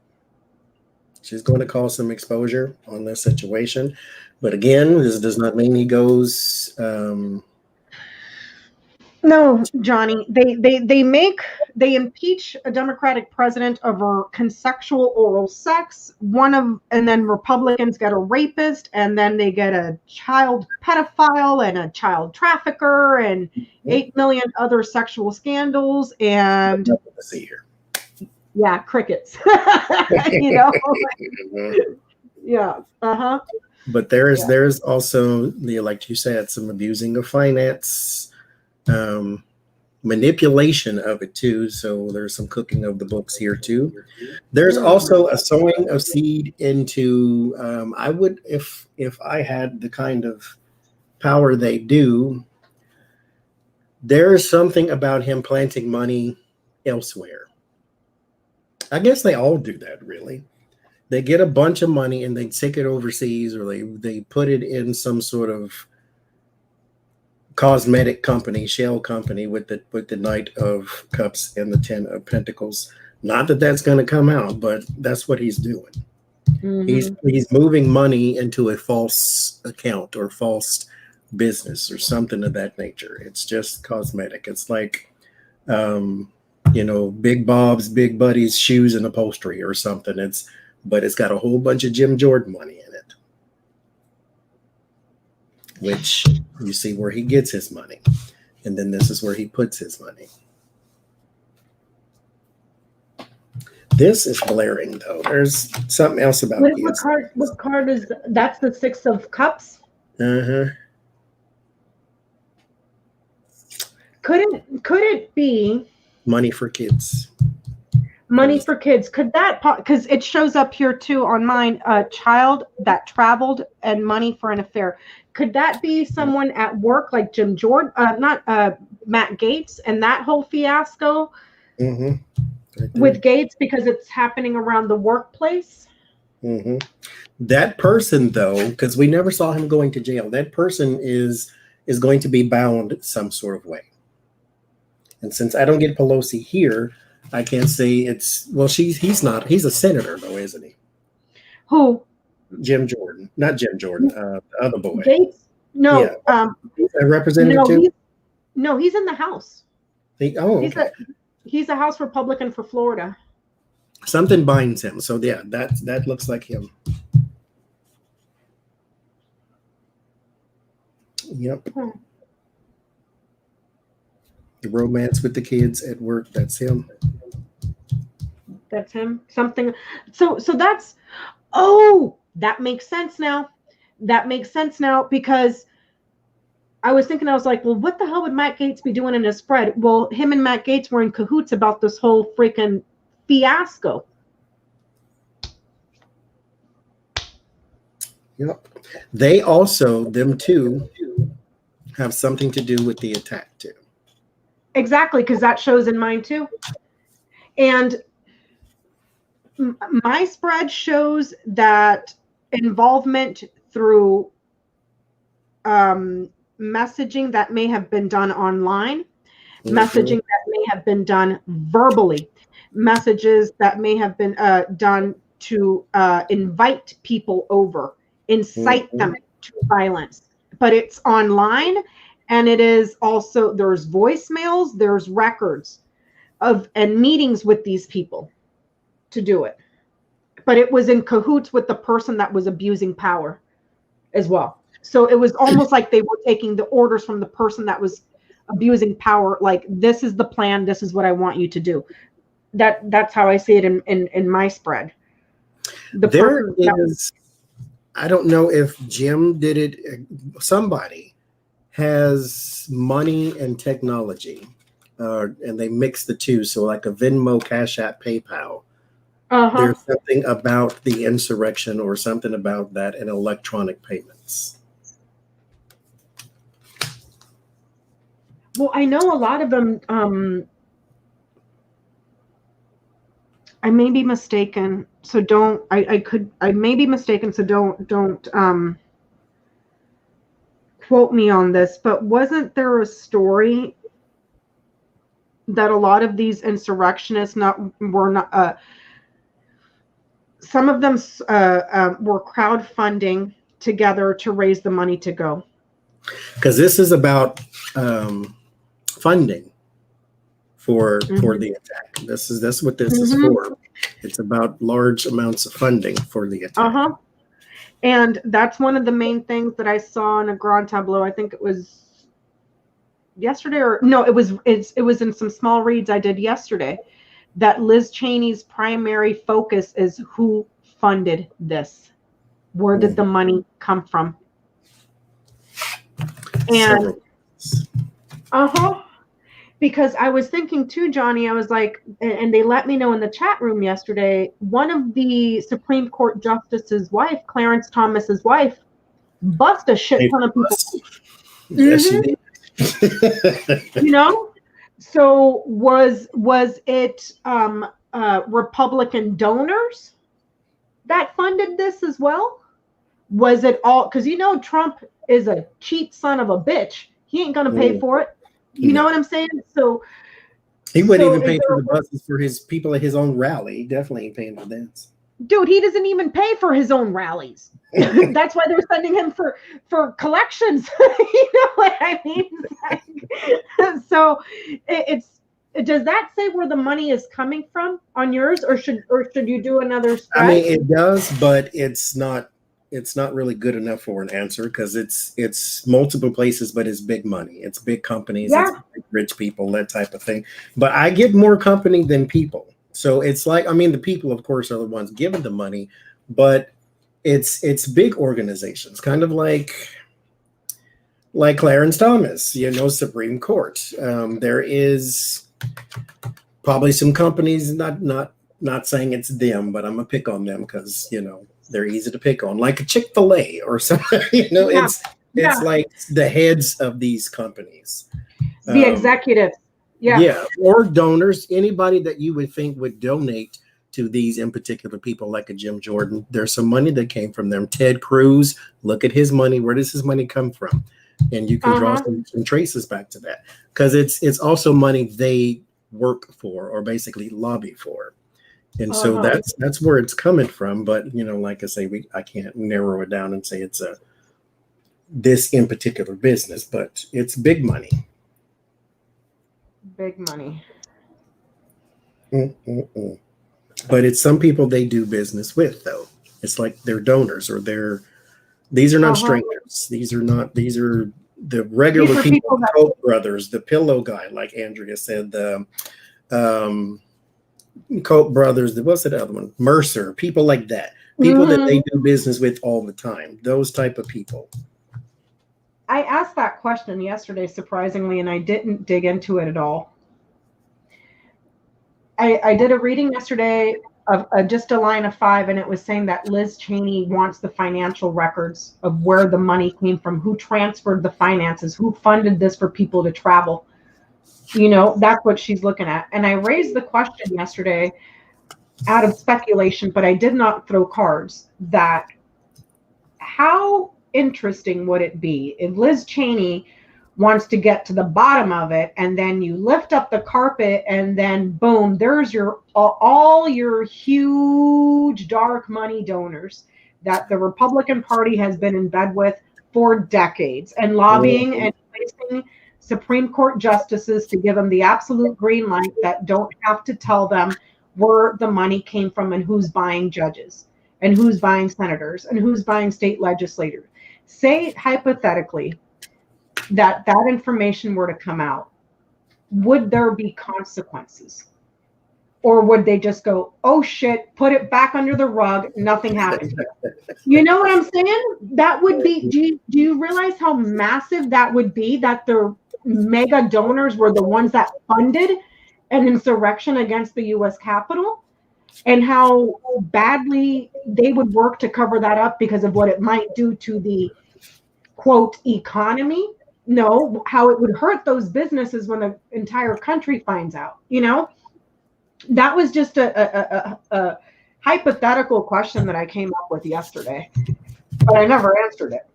She's going to cause some exposure on this situation, but again, this does not mean he goes. No, Johnny. They impeach a Democratic president over consensual oral sex. And then Republicans get a rapist, and then they get a child pedophile and a child trafficker and 8 million other sexual scandals. And see here. Yeah, crickets. You know. Yeah. But there's also like you said, some abusing of finance. Manipulation of it too, so there's some cooking of the books here too. There's also a sowing of seed into I would, if I had the kind of power they do, there's something about him planting money elsewhere. I guess they all do that, really. They get a bunch of money and they take it overseas, or they put it in some sort of cosmetic company, shell company, with the Knight of Cups and the Ten of Pentacles. Not that that's going to come out, but that's what he's doing. He's moving money into a false account or false business or something of that nature. It's just cosmetic. It's like, Big Bob's Big Buddy's shoes and upholstery or something. But it's got a whole bunch of Jim Jordan money in it, which you see where he gets his money. And then this is where he puts his money. This is blaring, though. There's something else about it. What card is that's the 6 of Cups? Uh-huh. Could it be money for kids? Money for kids. Could that, because it shows up here too on mine, a child that traveled and money for an affair. Could that be someone at work like Jim Jordan, not Matt Gaetz, and that whole fiasco with Gaetz, because it's happening around the workplace? That person, though, because we never saw him going to jail, that person is going to be bound some sort of way. And since I don't get Pelosi here, I can't say it's, well, he's not. He's a senator, though, isn't he? Who? Jim Jordan. Not Jim Jordan, the other boy. Gaetz? No. Yeah. A representative, too? He's in the House. Okay. He's a House Republican for Florida. Something binds him. So, yeah, that looks like him. Yep. The romance with the kids at work, that's him. That's him. Something. So that's, that makes sense now. That makes sense now, because I was like, well, what the hell would Matt Gaetz be doing in his spread? Well, him and Matt Gaetz were in cahoots about this whole freaking fiasco. Yep. They also, them two, have something to do with the attack too. Exactly, because that shows in mine too. And my spread shows that involvement through messaging that may have been done online, messaging that may have been done verbally, messages that may have been done to invite people over, incite them to violence. But it's online, and it is also, there's voicemails, there's records and meetings with these people to do it. But it was in cahoots with the person that was abusing power as well. So it was almost like they were taking the orders from the person that was abusing power. Like, this is the plan. This is what I want you to do. That's how I see it in my spread. I don't know if Jim did it. Somebody has money and technology, and they mix the two. So like a Venmo, Cash App, PayPal. There's something about the insurrection or something about that in electronic payments. Well, I know a lot of them. I may be mistaken, so don't. I may be mistaken, so don't quote me on this. But wasn't there a story that a lot of these insurrectionists were not? Some of them were crowdfunding together to raise the money to go. Because this is about funding for the attack. That's what this is for. It's about large amounts of funding for the attack. And that's one of the main things that I saw in a Grand Tableau. I think it was yesterday, or no, it was in some small reads I did yesterday, that Liz Cheney's primary focus is who funded this. Where did the money come from? And because I was thinking too, Johnny, I was like, and they let me know in the chat room yesterday, one of the Supreme Court justice's wife, Clarence Thomas's wife, bust a shit ton of people. Yes, she did. So was it Republican donors that funded this as well? Was it all, because Trump is a cheap son of a bitch. He ain't gonna pay for it. You know what I'm saying? So he wouldn't even pay for the buses for his people at his own rally. He definitely ain't paying for that. dude, he doesn't even pay for his own rallies. That's why they're sending him for collections. You know what I mean? So it's does that say where the money is coming from on yours, or should you do another spread? I mean, it does, but it's not really good enough for an answer because it's multiple places, but it's big money. It's big companies, Yeah. it's big rich people, that type of thing. But I get more company than people. So it's like, I mean, the people, of course, are the ones giving the money, but it's big organizations, kind of like Clarence Thomas, Supreme Court. There is probably some companies, not saying it's them, but I'm gonna pick on them because they're easy to pick on, like a Chick-fil-A or something. Yeah. It's like the heads of these companies, the executives. Yeah, or donors, anybody that you would think would donate to these in particular people, like a Jim Jordan. There's some money that came from them. Ted Cruz, look at his money. Where does his money come from? And you can draw some traces back to that, because it's also money they work for or basically lobby for. And so that's where it's coming from. But like I say, I can't narrow it down and say it's this in particular business, but it's big money. Big money. But it's some people they do business with, though. It's like they're donors, or these are not strangers. These are the regular people, the Koch brothers, the pillow guy, like Andrea said, the Koch brothers, what's the other one? Mercer, people like that. People that they do business with all the time. Those type of people. I asked that question yesterday, surprisingly, and I didn't dig into it at all. I did a reading yesterday of just a line of 5, and it was saying that Liz Cheney wants the financial records of where the money came from, who transferred the finances, who funded this for people to travel. That's what she's looking at. And I raised the question yesterday out of speculation, but I did not throw cards, that how interesting would it be if Liz Cheney wants to get to the bottom of it, and then you lift up the carpet, and then boom, there's all your huge dark money donors that the Republican Party has been in bed with for decades, and lobbying and placing Supreme Court justices to give them the absolute green light that don't have to tell them where the money came from and who's buying judges and who's buying senators and who's buying state legislators. Say hypothetically that information were to come out, would there be consequences? Or would they just go, oh shit, put it back under the rug, nothing happened here? You know what I'm saying? That would be, do you realize how massive that would be, that the mega donors were the ones that funded an insurrection against the U.S. Capitol? And how badly they would work to cover that up because of what it might do to the, quote, economy? No, how it would hurt those businesses when the entire country finds out. That was just a hypothetical question that I came up with yesterday, but I never answered it.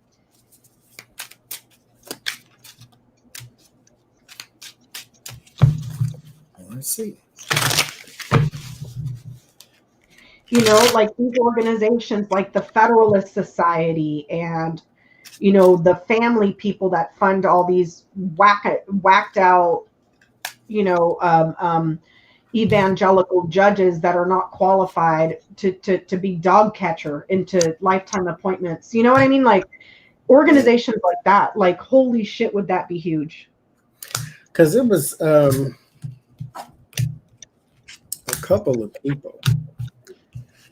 Let's see. Like these organizations like the Federalist Society and the family people that fund all these whacked out, evangelical judges that are not qualified to be dog catcher into lifetime appointments. You know what I mean? Like organizations like that, like, holy shit, would that be huge? Because it was a couple of people.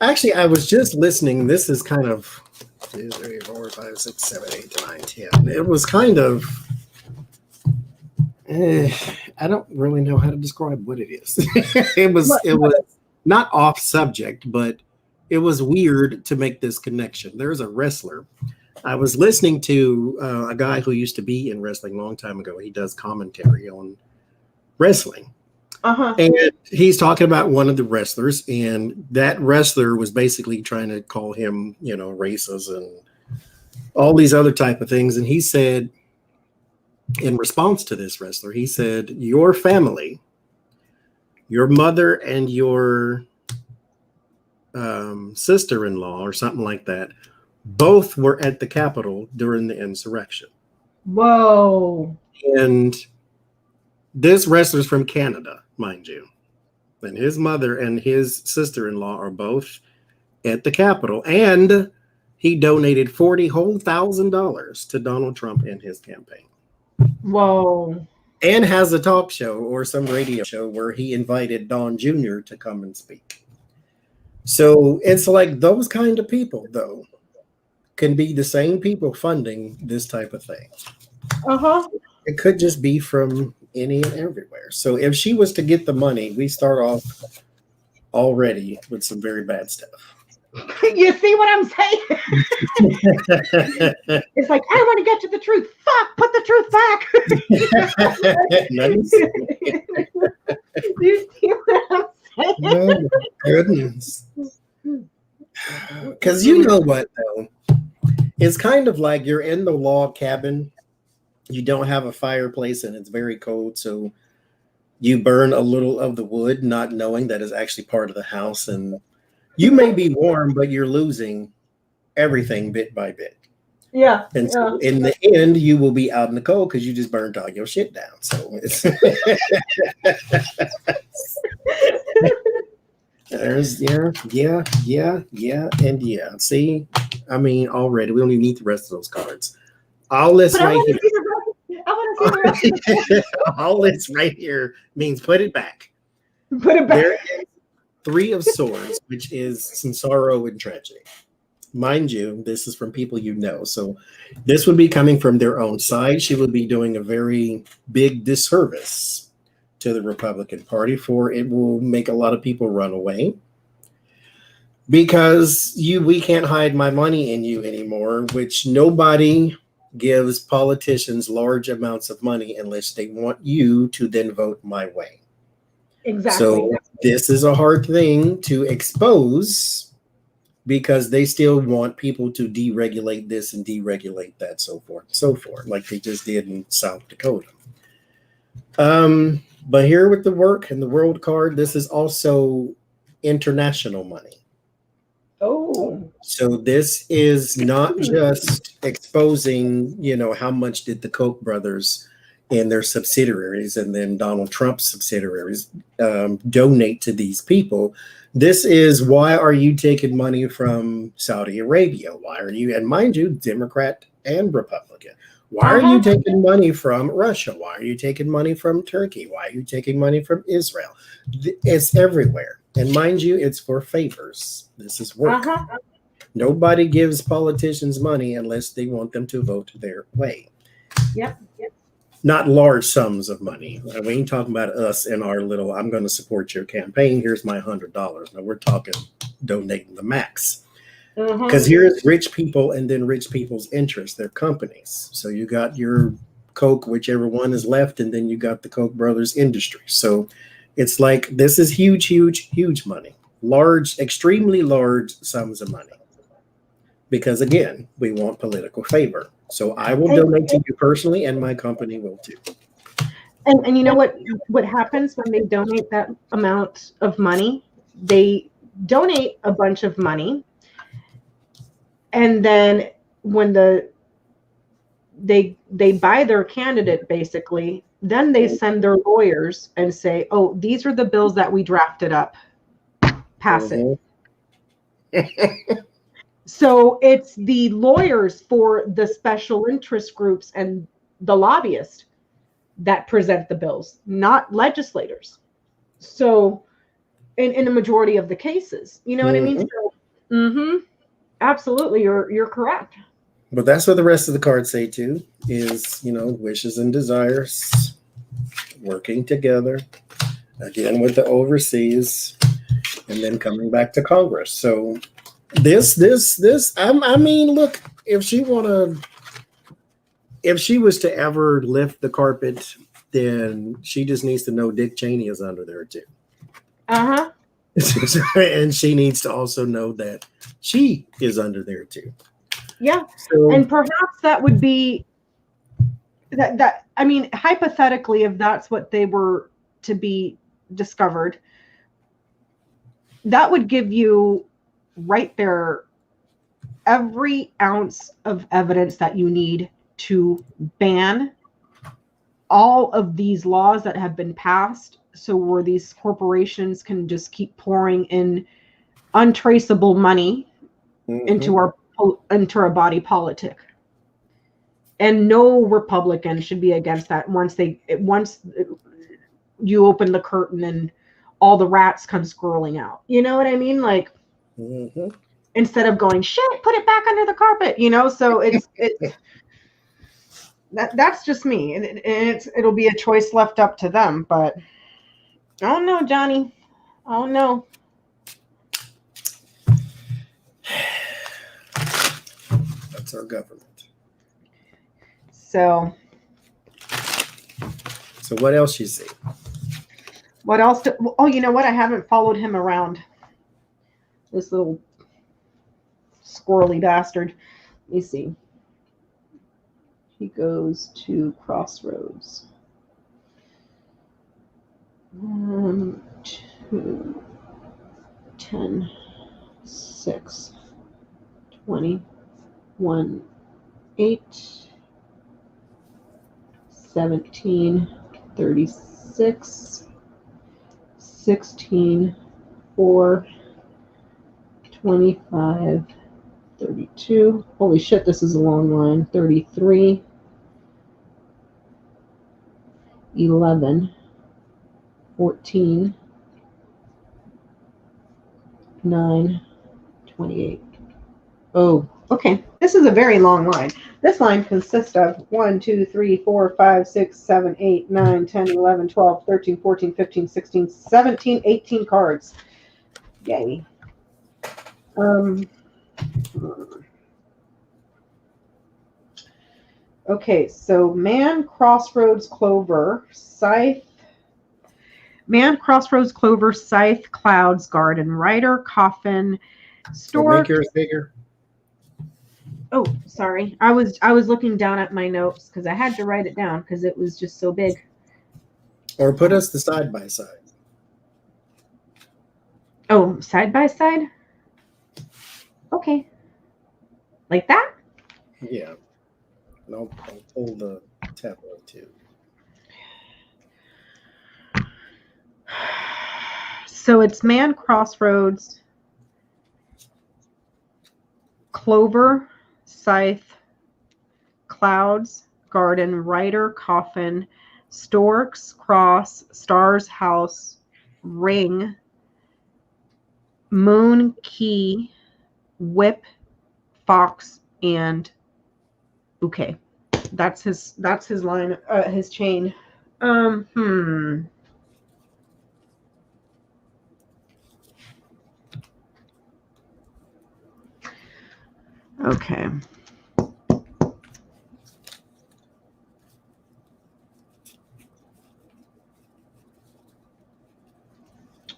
Actually, I was just listening. This is kind of 2, 3, 4, 5, 6, 7, 8, 9, 10. It was kind of, I don't really know how to describe what it is. It was not off subject, but it was weird to make this connection. There's a wrestler. I was listening to a guy who used to be in wrestling a long time ago. He does commentary on wrestling. And he's talking about one of the wrestlers, and that wrestler was basically trying to call him, racist and all these other type of things. And he said, in response to this wrestler, he said, your family, your mother and your sister-in-law or something like that. Both were at the Capitol during the insurrection. Whoa. And this wrestler's from Canada, mind you. And his mother and his sister-in-law are both at the Capitol. And he donated $40,000 to Donald Trump and his campaign. Whoa. And has a talk show or some radio show where he invited Don Jr. to come and speak. So it's like those kind of people, though, can be the same people funding this type of thing. Uh-huh. It could just be from any and everywhere. So if she was to get the money, we start off already with some very bad stuff. You see what I'm saying? It's like, I want to get to the truth. Fuck, put the truth back. You see what I'm saying? Oh my goodness. Because you know what, though? It's kind of like you're in the log cabin. You don't have a fireplace and it's very cold. So you burn a little of the wood, not knowing that it's actually part of the house. And you may be warm, but you're losing everything bit by bit. Yeah. And so in the end, you will be out in the cold because you just burned all your shit down. So it's there's yeah. See, I mean, already we don't even need the rest of those cards. All this right here. I want to see the rest. All this right here means put it back. Put it back. There is Three of Swords, which is some sorrow and tragedy. Mind you, this is from people you know. So this would be coming from their own side. She would be doing a very big disservice to the Republican Party, for it will make a lot of people run away. Because we can't hide my money in you anymore, which nobody gives politicians large amounts of money unless they want you to then vote my way. Exactly. So this is a hard thing to expose because they still want people to deregulate this and deregulate that, so forth and so forth, like they just did in South Dakota. But here with the work and the world card, this is also international money. Oh. So this is not just exposing, how much did the Koch brothers and their subsidiaries and then Donald Trump's subsidiaries donate to these people. This is, why are you taking money from Saudi Arabia? Why are you, and mind you, Democrat and Republican. Why are you taking money from Russia? Why are you taking money from Turkey? Why are you taking money from Israel? It's everywhere. And mind you, it's for favors. This is work. Nobody gives politicians money unless they want them to vote their way. Yep. Not large sums of money. We ain't talking about us and our little, I'm going to support your campaign. Here's my $100. Now we're talking donating the max. Because here's rich people and then rich people's interests, their companies. So you got your Koch, whichever one is left, and then you got the Koch brothers industry. So it's like, this is huge, huge, huge money. Large, extremely large sums of money. Because again, we want political favor. So I will donate to you personally, and my company will too. And you know what happens when they donate that amount of money? They donate a bunch of money, and then when they buy their candidate, basically, then they send their lawyers and say, "Oh, these are the bills that we drafted up. Pass it." So it's the lawyers for the special interest groups and the lobbyists that present the bills, not legislators. So in a majority of the cases, you know what I mean? So, absolutely, you're correct. But that's what the rest of the cards say too, is, wishes and desires working together, again with the overseas, and then coming back to Congress. So this, I mean, look, if she was to ever lift the carpet, then she just needs to know Dick Cheney is under there too. And she needs to also know that she is under there too. Yeah. So, and perhaps that would be that I mean, hypothetically, if that's what they were to be discovered, that would give you right there, every ounce of evidence that you need to ban all of these laws that have been passed, so where these corporations can just keep pouring in untraceable money into our body politic. And no Republican should be against that once you open the curtain and all the rats come scrolling out. You know what I mean? Like, instead of going, shit, put it back under the carpet, so that's just me. And it'll be a choice left up to them. But I don't know, Johnny. I don't know. That's our government. So what else you see? What else? You know what? I haven't followed him around. This little squirrely bastard. Let me see. He goes to Crossroads. 1, 2, 10, 6, 20, 1, 8, 17, 36, 16, 4, 25, 32. Holy shit, this is a long line. 33, 11, 14, 9, 28. Oh, okay. This is a very long line. This line consists of 1, 2, 3, 4, 5, 6, 7, 8, 9, 10, 11, 12, 13, 14, 15, 16, 17, 18 cards. Yay. Okay, so Man, Crossroads, Clover, Scythe. Man, Crossroads, Clover, Scythe, Clouds, Garden, Rider, Coffin, Stork. Make yours bigger. Oh, sorry. I was looking down at my notes because I had to write it down because it was just so big. Or put us the side by side. Oh, side by side? Okay. Like that? Yeah. And I'll pull the tablet too. So it's Man, Crossroads, Clover, Scythe, Clouds, Garden, Rider, Coffin, Storks, Cross, Stars, House, Ring, Moon, Key, Whip, Fox, and Bouquet. That's his line, his chain. Okay.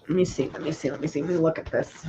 Let me see. Let me look at this.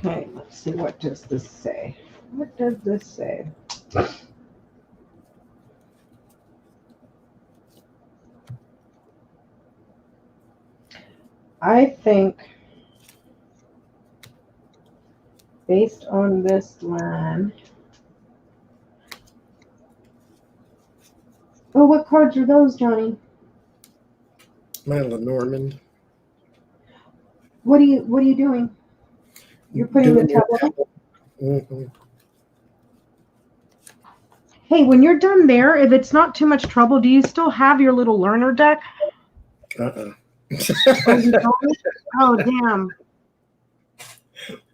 Okay, let's see. What does this say? What does this say? I think based on this line. Oh, what cards are those, Johnny? My Lenormand. What are you doing? You're putting the tablet up? Mm-hmm. Hey, when you're done there, if it's not too much trouble, do you still have your little learner deck? Uh-uh. Oh, you don't? Oh, damn.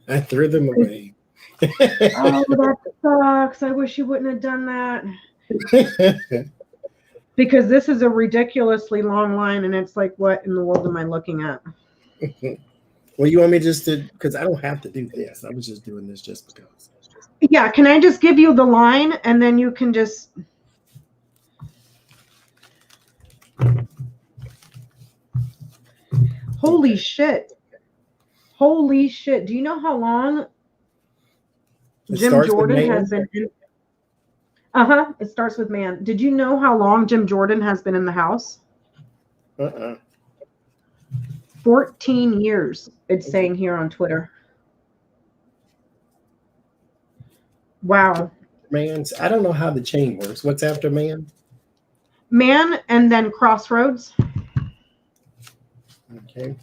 I threw them away. Oh, that sucks. I wish you wouldn't have done that. Because this is a ridiculously long line, and it's like, what in the world am I looking at? Well, you want me just to, because I don't have to do this. I was just doing this just because. Yeah, can I just give you the line, and then you can just... Holy shit. Holy shit. Do you know how long Jim Jordan has been in? It starts with man. Did you know how long Jim Jordan has been in the house? 14 years, it's saying here on Twitter. Wow. Man, I don't know how the chain works. What's after man? Man and then Crossroads. Okay.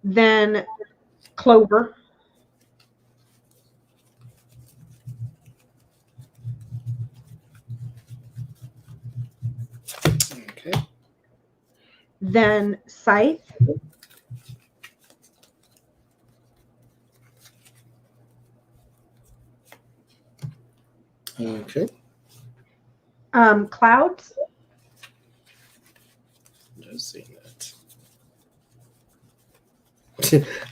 Then Clover. Okay. Then Scythe. Okay. Clouds. Just seeing that.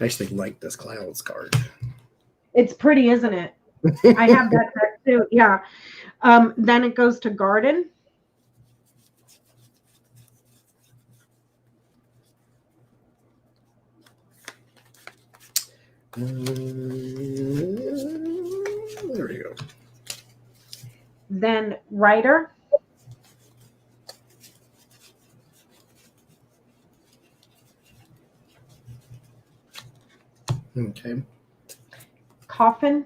I actually like this Clouds card. It's pretty, isn't it? I have that deck too. Yeah. Then it goes to Garden. There we go. Then Rider. Okay. Coffin.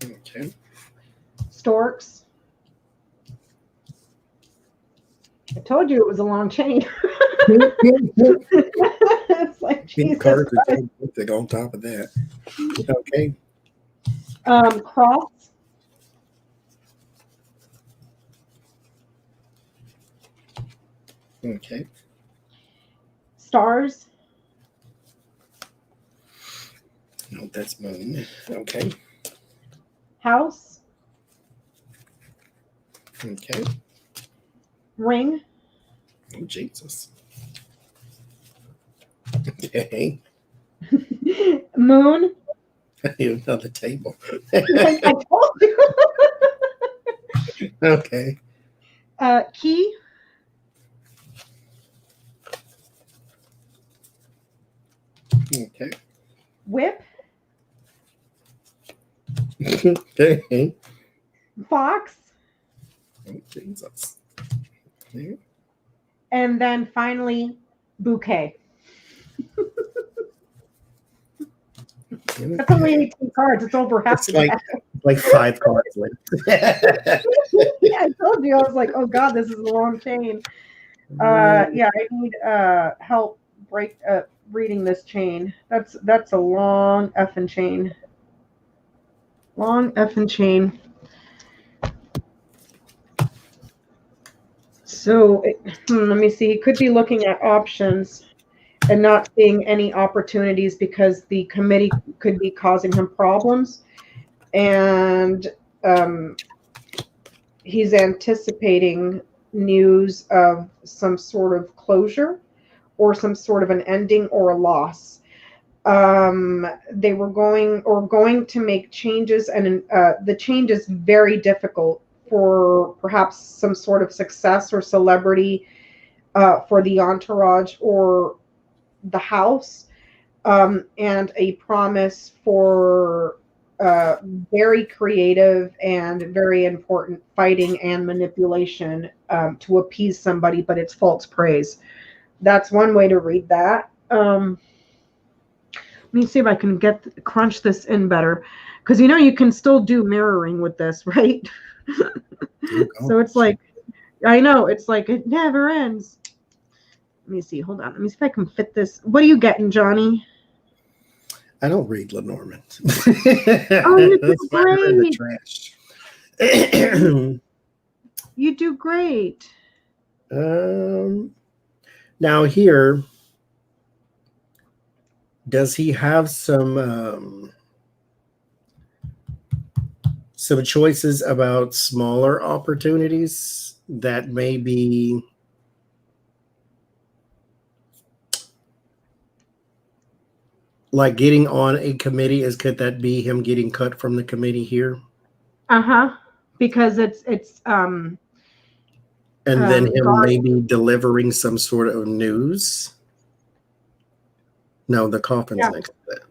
Okay. Storks. I told you it was a long chain. It's like Jesus cards Christ. on top of that. Okay. Cross. Okay. Stars. No, that's moon. Okay. House. Okay. Ring. Oh, Jesus. Okay. Moon. Another table. I told you. Okay. Key. Okay. Whip. Okay. Fox. Oh, Jesus. Okay. And then finally, bouquet. That's only 18 cards. It's over half. It's like 5 cards left. Yeah, I told you. I was like, oh God, this is a long chain. Yeah, I need help reading this chain. That's a long effing chain. Long effing chain. So let me see. He could be looking at options and not seeing any opportunities because the committee could be causing him problems. And he's anticipating news of some sort of closure or some sort of an ending or a loss. They were going to make changes, and the change is very difficult for perhaps some sort of success or celebrity for the entourage or the house, and a promise for very creative and very important fighting and manipulation to appease somebody, but it's false praise. That's one way to read that. Let me see if I can crunch this in better, because you can still do mirroring with this, right? So it's like, I know, it's like it never ends. Let me see. Hold on. Let me see if I can fit this. What are you getting, Johnny? I don't read Lenormand. Oh, you do great. In the trash. You do great. Now here, does he have some choices about smaller opportunities that may be like getting on a committee? Could that be him getting cut from the committee here? Because it's and then him maybe delivering some sort of news. No, the coffin's next to that.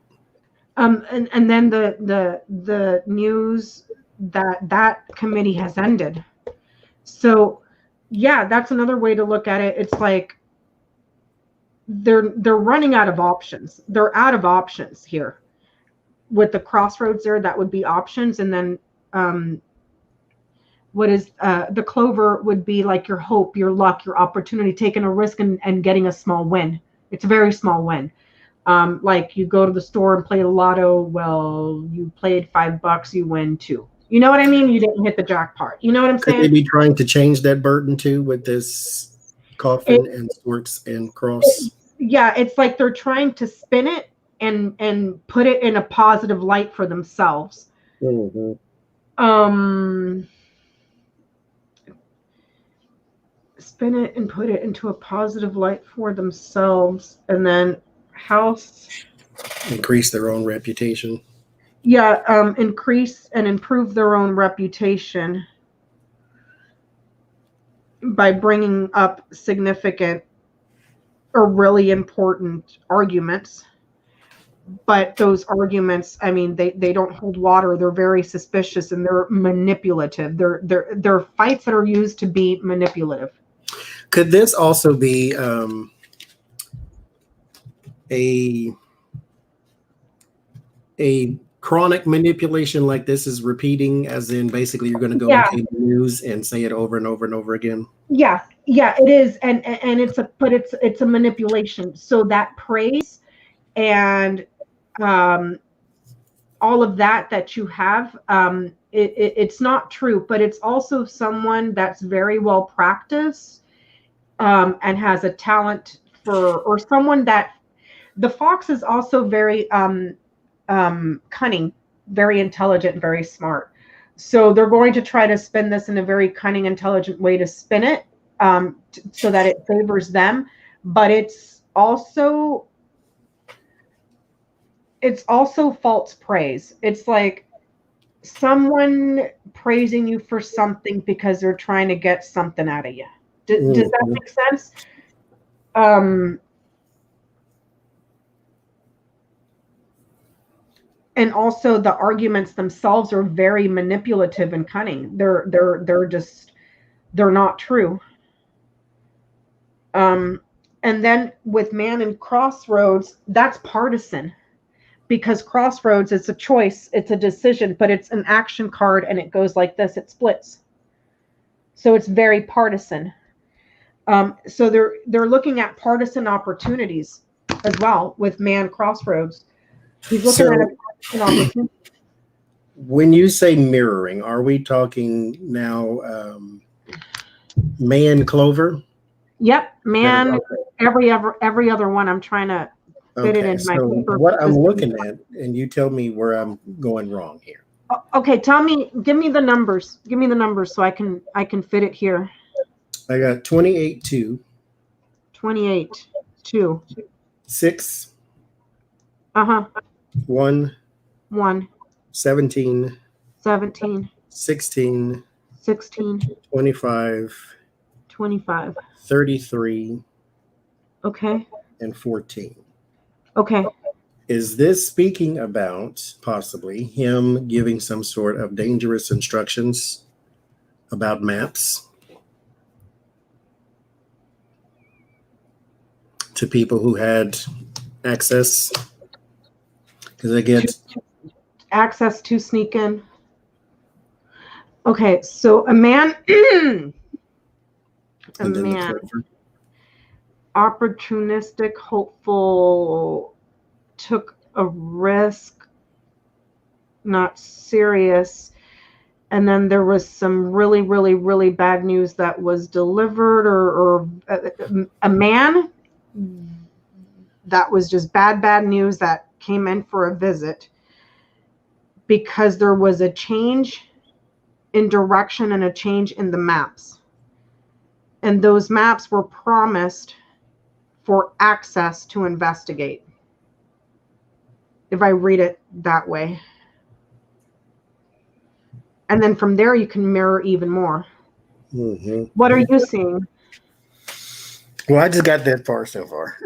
And then the news that committee has ended. So yeah, that's another way to look at it. It's like they're running out of options. They're out of options here. With the crossroads there, that would be options. And then what is the clover would be like your hope, your luck, your opportunity, taking a risk and getting a small win. It's a very small win. Like you go to the store and play the lotto. Well, you played $5, you win $2. You know what I mean? You didn't hit the jackpot. You know what I'm saying? Could they be trying to change that burden too with this coffin and swords and cross? Yeah, it's like they're trying to spin it and put it in a positive light for themselves. Mm-hmm. Spin it and put it into a positive light for themselves, and then house increase their own reputation. Yeah, increase and improve their own reputation by bringing up significant or really important arguments. But those arguments, I mean, they don't hold water. They're very suspicious and they're manipulative. They're fights that are used to be manipulative. Could this also be a chronic manipulation, like this is repeating, as in basically you're going to go on cable news and say it over and over and over again? Yeah, it is, and it's a manipulation. So that praise and all of that you have, it's not true, but it's also someone that's very well practiced and has a talent or someone that the fox is also very cunning, very intelligent, and very smart. So they're going to try to spin this in a very cunning, intelligent way to spin it so that it favors them. But it's also false praise. It's like someone praising you for something because they're trying to get something out of you. Does that make sense? And also the arguments themselves are very manipulative and cunning. They're not true. And then with man and crossroads, that's partisan, because crossroads is a choice, it's a decision, but it's an action card and it goes like this, it splits. So it's very partisan. So they're looking at partisan opportunities as well with man crossroads. He's looking at a partisan opportunity. When you say mirroring, are we talking now man clover? Yep, man. Okay. Every other one. I'm trying to fit it in my paper. What I'm looking at, and you tell me where I'm going wrong here. Okay, give me the numbers. Give me the numbers so I can fit it here. I got 28-2. 28-2. 6. 1. 17. 17. 16. 16, 25, 25. 33, Okay. and 14. Okay. Is this speaking about possibly him giving some sort of dangerous instructions about maps to people who had access? Because they get access to sneak in. Okay, so a man, opportunistic, hopeful, took a risk, not serious. And then there was some really, really, really bad news that was delivered, or a man that was just bad news that came in for a visit because there was a change in direction and a change in the maps. And those maps were promised for access to investigate, if I read it that way. And then from there, you can mirror even more. Mm-hmm. What are you seeing? Well, I just got that far so far.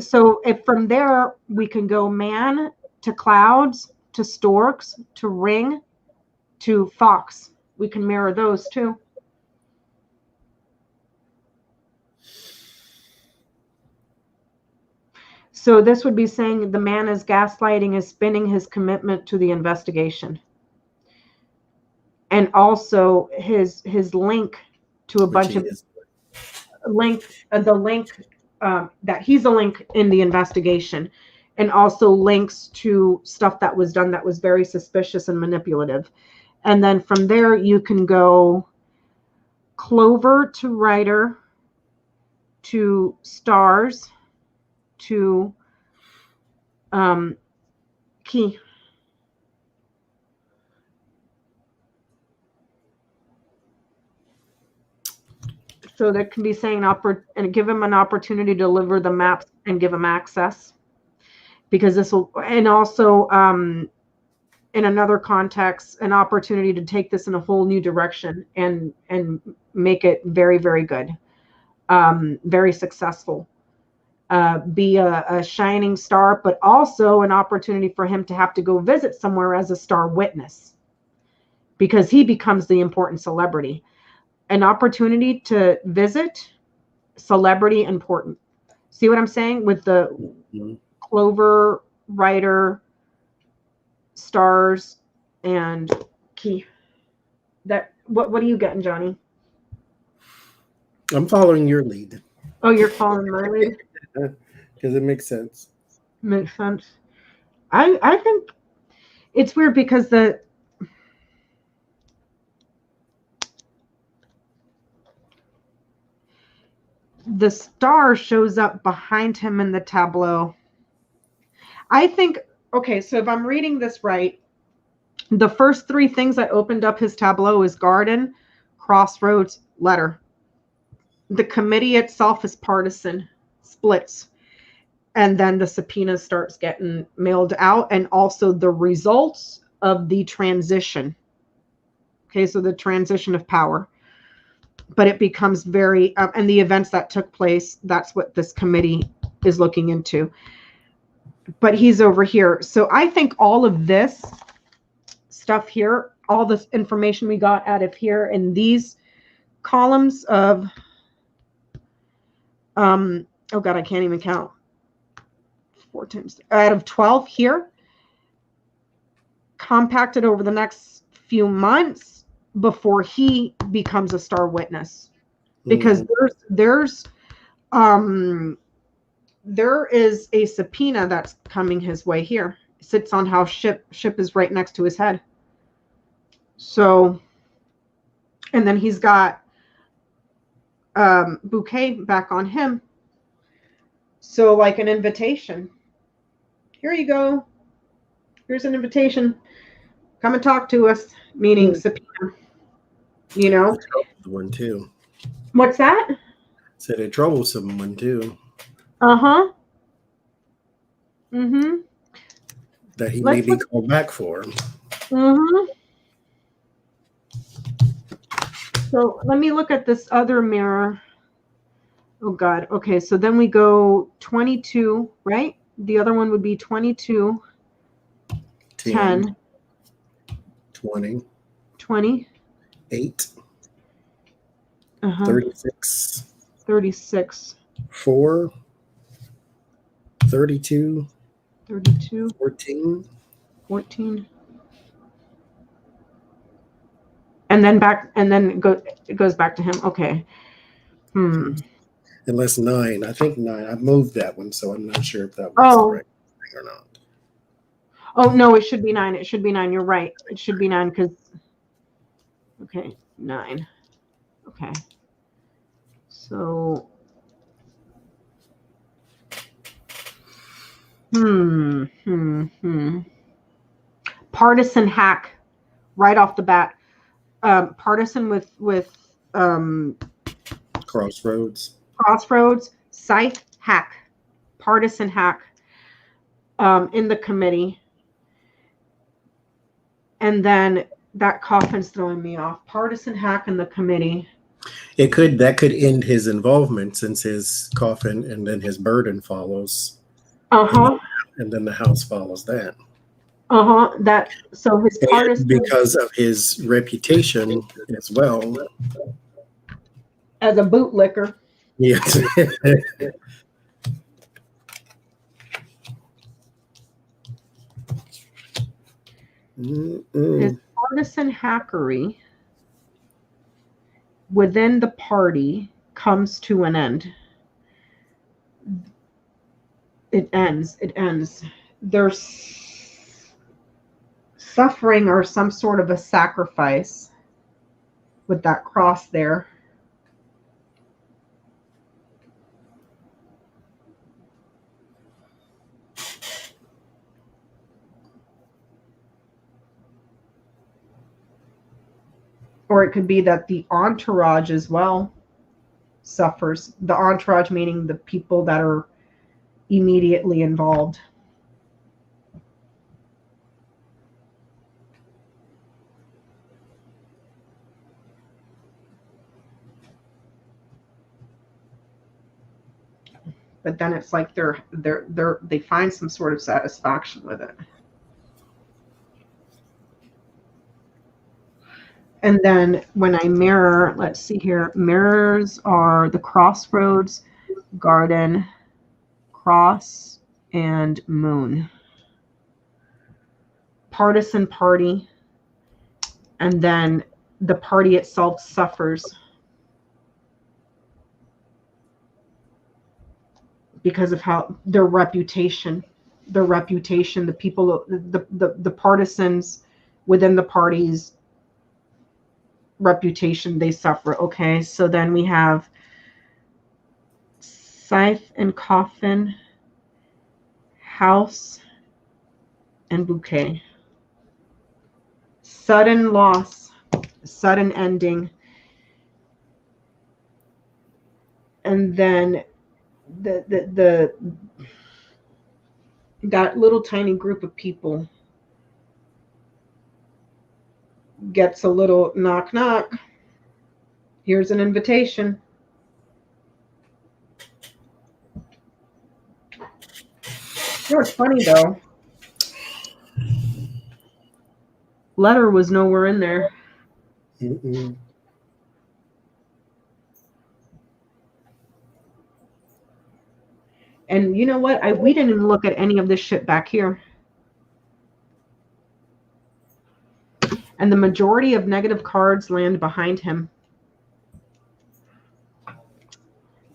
So if from there, we can go man to clouds, to storks, to ring, to fox. We can mirror those too. So this would be saying the man is gaslighting, is spinning his commitment to the investigation. And also his link to a bunch of the link that he's a link in the investigation, and also links to stuff that was done that was very suspicious and manipulative. And then from there, you can go clover to writer to stars to key. So that can be saying and give him an opportunity to deliver the maps and give him access, because this will, and also in another context, an opportunity to take this in a whole new direction and make it very, very good, very successful, be a shining star, but also an opportunity for him to have to go visit somewhere as a star witness, because he becomes the important celebrity. An opportunity to visit, celebrity, important. See what I'm saying with the clover, writer, stars, and key. That what are you getting, Johnny? I'm following your lead. Oh, you're following my lead? Because it makes sense. Makes sense. I think it's weird because the star shows up behind him in the tableau. I think, okay, so if I'm reading this right, the first three things that opened up his tableau is garden, crossroads, letter. The committee itself is partisan, splits. And then the subpoena starts getting mailed out, and also the results of the transition. Okay, so the transition of power. But it becomes very, and the events that took place, that's what this committee is looking into. But he's over here. So I think all of this stuff here, all this information we got out of here in these columns of, oh God, I can't even count. 4 times out of 12 here, compacted over the next few months before he becomes a star witness. Because there is a subpoena that's coming his way here. It sits on how ship is right next to his head. So, and then he's got bouquet back on him. So like an invitation. Here you go. Here's an invitation. Come and talk to us. Meaning subpoena. You know. One too. What's that? Said a troublesome one too. Uh-huh. Mm-hmm. That he may be called back for. Mm-hmm. So let me look at this other mirror. Oh God. Okay, so then we go 22, right? The other one would be 22, 10, 20, 20, 8, uh-huh, 36, 36, 4, 32, 32, 14. 14. And then back, and then it goes back to him. Okay. Unless 9. I think 9. I moved that one, so I'm not sure if that was the right thing or not. Oh, no, it should be 9. It should be 9. You're right. It should be 9 because, okay, 9. Okay. So, partisan hack right off the bat. Partisan with Crossroads, scythe hack, partisan hack in the committee. And then that coffin's throwing me off. Partisan hack in the committee. That could end his involvement since his coffin and then his burden follows. And then the house follows that. So his partisan, because of his reputation as well as a bootlicker. Yes. His partisan hackery within the party comes to an end. It ends. There's suffering or some sort of a sacrifice with that cross there. Or it could be that the entourage as well suffers. The entourage meaning the people that are immediately involved. But then it's like they find some sort of satisfaction with it. And then when I mirror, let's see here, mirrors are the crossroads, garden, cross, and moon. Partisan party, and then the party itself suffers because of how their reputation, the people, the partisans within the party's reputation, they suffer. Okay, so then we have scythe and coffin, house and bouquet. Sudden loss, sudden ending, and then the that little tiny group of people gets a little knock knock. Here's an invitation. You know what's funny though? Letter was nowhere in there. Mm-mm. And you know what? We didn't even look at any of this shit back here. And the majority of negative cards land behind him.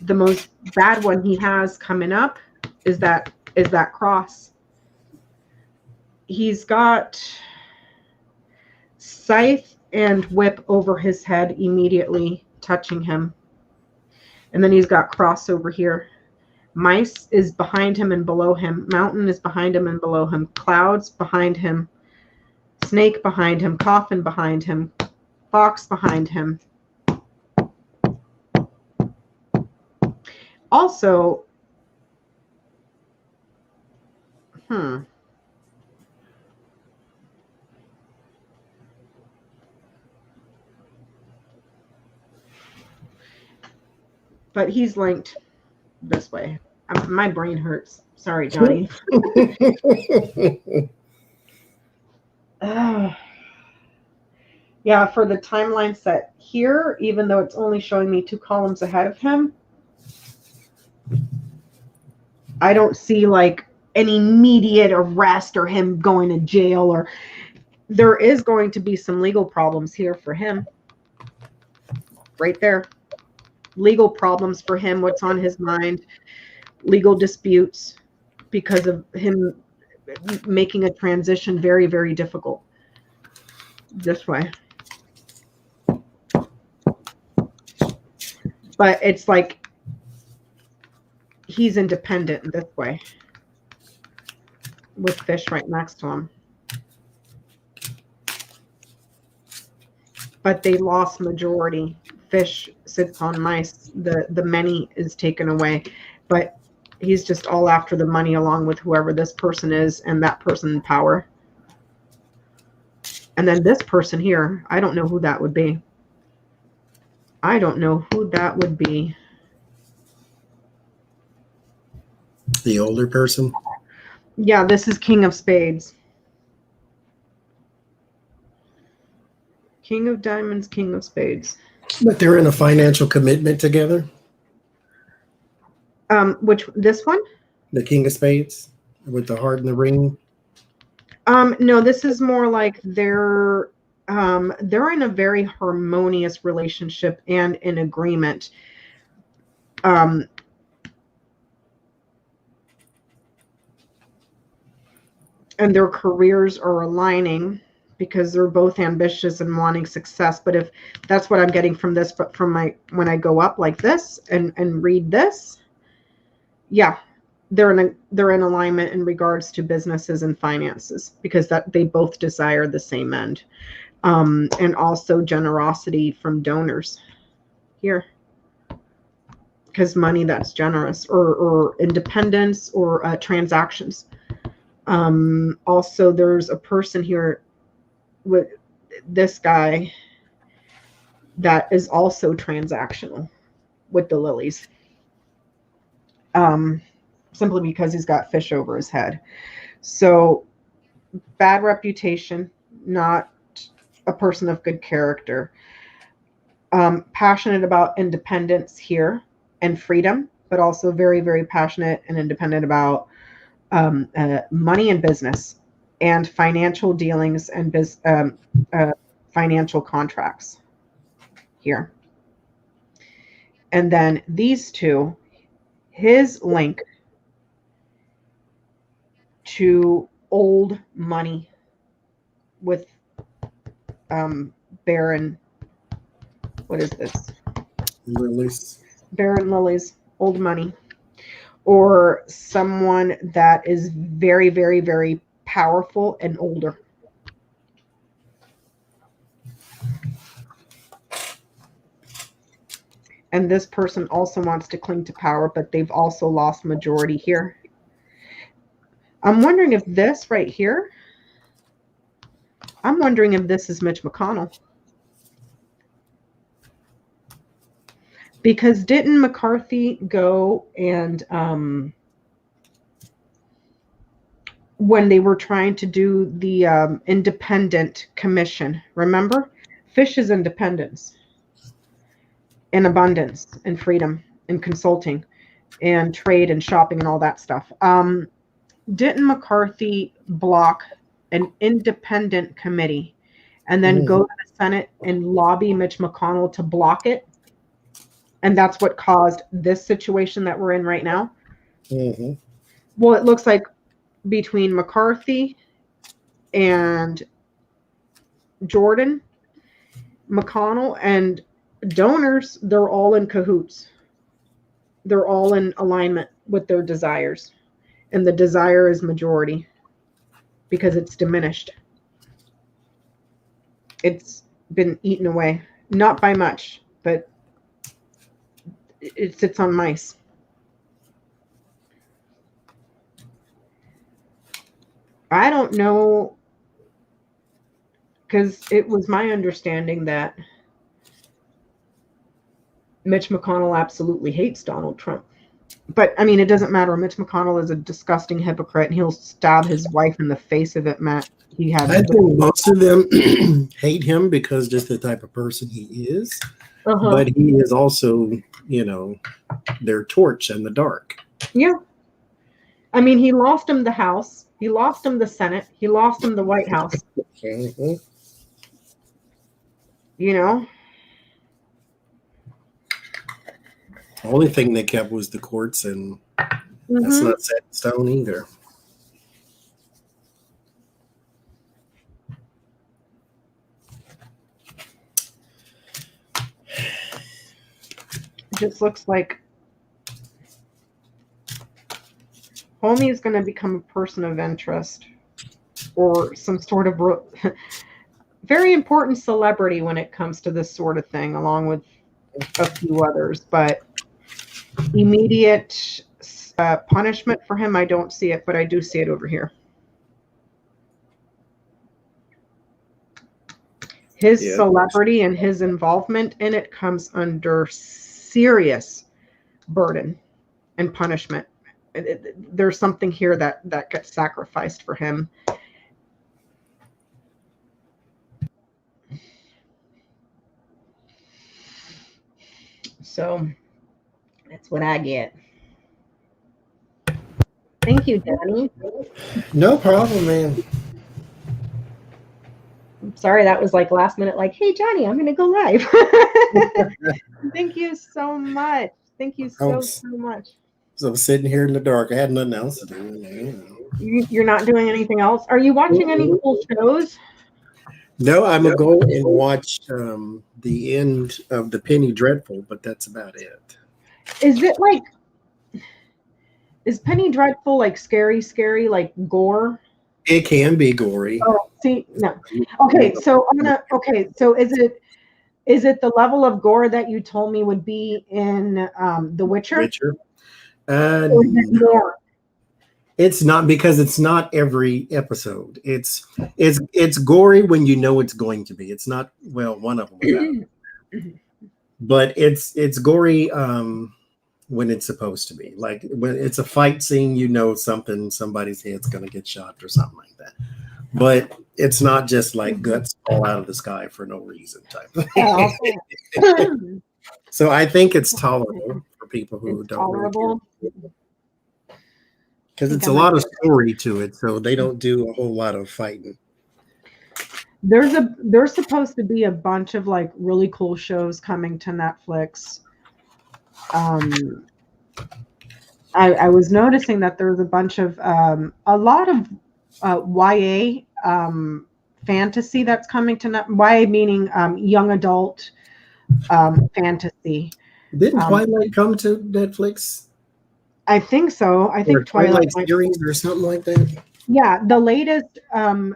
The most bad one he has coming up is that cross. He's got scythe and whip over his head immediately touching him. And then he's got cross over here. Mice is behind him and below him. Mountain is behind him and below him. Clouds behind him. Snake behind him. Coffin behind him. Fox behind him. Also, but he's linked this way. My brain hurts. Sorry, Johnny. Yeah, for the timeline set here, even though it's only showing me 2 columns ahead of him, I don't see like an immediate arrest or him going to jail, or there is going to be some legal problems here for him. Right there. Legal problems for him, what's on his mind, legal disputes because of him making a transition very, very difficult. This way. But it's like he's independent this way with fish right next to him. But they lost majority. Fish sits on mice. The many is taken away. But he's just all after the money along with whoever this person is and that person in power. And then this person here, I don't know who that would be. I don't know who that would be. The older person? Yeah, this is King of Spades. King of Diamonds, King of Spades. But they're in a financial commitment together? This one? The King of Spades with the heart and the ring? No, this is more like they're in a very harmonious relationship and in agreement. And their careers are aligning because they're both ambitious and wanting success. But if that's what I'm getting from this, but from when I go up like this and read this, yeah, they're in alignment in regards to businesses and finances because that they both desire the same end. And also generosity from donors here. Because money that's generous or independence or transactions. Also, there's a person here with this guy that is also transactional with the lilies. Simply because he's got fish over his head. So bad reputation, not a person of good character. Passionate about independence here and freedom, but also very, very passionate and independent about money and business and financial dealings and financial contracts here. And then these two, his link to old money with Baron, what is this? Lilies. Baron Lilies, old money. Or someone that is very, very, very powerful and older. And this person also wants to cling to power, but they've also lost majority here. I'm wondering if this right here, I'm wondering if this is Mitch McConnell. Because didn't McCarthy go and when they were trying to do the independent commission, remember? Fish is independence and abundance and freedom and consulting and trade and shopping and all that stuff. Didn't McCarthy block an independent committee and then go to the Senate and lobby Mitch McConnell to block it? And that's what caused this situation that we're in right now. Mm-hmm. Well, it looks like between McCarthy and Jordan, McConnell, and donors, they're all in cahoots. They're all in alignment with their desires. And the desire is majority because it's diminished. It's been eaten away. Not by much, but it sits on mice. I don't know, because it was my understanding that Mitch McConnell absolutely hates Donald Trump. But I mean, it doesn't matter. Mitch McConnell is a disgusting hypocrite, and he'll stab his wife in the face of it, Matt. He had. I think most of them hate him because just the type of person he is. But he is also, you know, their torch in the dark. Yeah. I mean, he lost him the House. He lost him the Senate. He lost him the White House. Mm-hmm. You know? The only thing they kept was the courts, and that's not set in stone either. It just looks like Homie is going to become a person of interest or some sort of very important celebrity when it comes to this sort of thing, along with a few others. But immediate punishment for him, I don't see it, but I do see it over here. His celebrity and his involvement in it comes under serious burden and punishment. There's something here that gets sacrificed for him. So that's what I get. Thank you, Johnny. No problem, man. I'm sorry, that was like last minute, like, hey, Johnny, I'm going to go live. Thank you so much. Thank you so much. So I'm sitting here in the dark. I had nothing else to do. You're not doing anything else? Are you watching any cool shows? No, I'm going to go and watch the end of The Penny Dreadful, but that's about it. Is Penny Dreadful like scary, like gore? It can be gory. Oh, see, no. Okay, so so is it the level of gore that you told me would be in The Witcher? Or is it more? It's not, because it's not every episode. It's gory when you know it's going to be. It's not, well, one of them, but it's gory when it's supposed to be. Like when it's a fight scene, you know somebody's head's going to get shot or something like that. But it's not just like guts fall out of the sky for no reason type of thing. So I think it's tolerable for people who don't really care. Because it's a lot of story to it, so they don't do a whole lot of fighting. There's supposed to be a bunch of like really cool shows coming to Netflix. I was noticing that there's a bunch of a lot of YA fantasy that's coming to YA, meaning young adult fantasy. Didn't Twilight come to Netflix? I think so. I think Twilight series or something like that. Yeah, the latest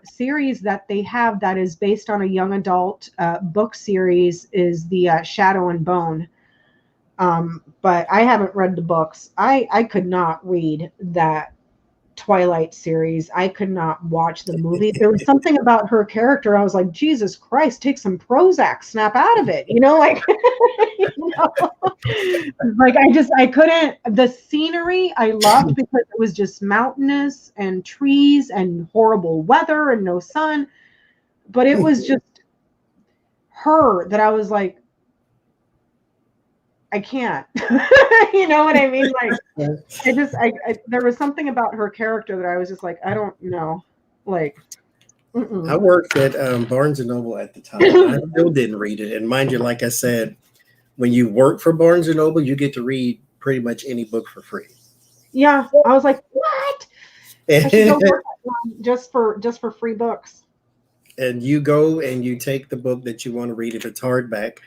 series that they have that is based on a young adult book series is the Shadow and Bone. But I haven't read the books. I could not read that Twilight series. I could not watch the movie. There was something about her character. I was like, Jesus Christ, take some Prozac, snap out of it. You know, like, like I couldn't. The scenery I loved because it was just mountainous and trees and horrible weather and no sun. But it was just her that I was like, I can't. You know what I mean? Like, there was something about her character that I was just like, I don't know. Like, I worked at Barnes & Noble at the time. I still didn't read it. And mind you, like I said, when you work for Barnes & Noble, you get to read pretty much any book for free. Yeah. I was like, what? I should go work just for free books. And you go and you take the book that you want to read if it's hardback,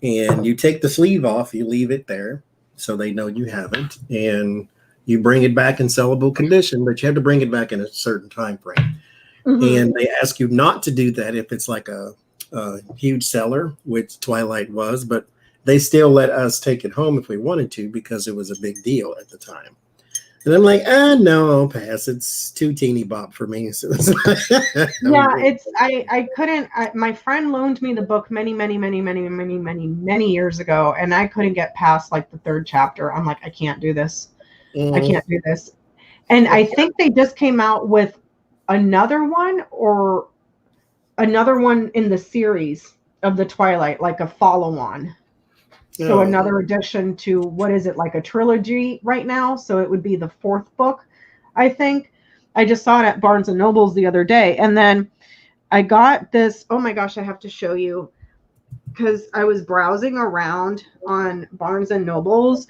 and you take the sleeve off, you leave it there so they know you haven't, and you bring it back in sellable condition, but you have to bring it back in a certain time frame. And they ask you not to do that if it's like a huge seller, which Twilight was, but they still let us take it home if we wanted to because it was a big deal at the time. And I'm like, no, I'll pass. It's too teeny bop for me. So Yeah, I couldn't. My friend loaned me the book many years ago, and I couldn't get past like the third chapter. I'm like, I can't do this. I can't do this. And I think they just came out with another one in the series of the Twilight, like a follow-on. So another addition to, what is it, like a trilogy right now? So it would be the fourth book, I think. I just saw it at Barnes and Noble's the other day. And then I got this, oh my gosh, I have to show you, because I was browsing around on Barnes and Noble's,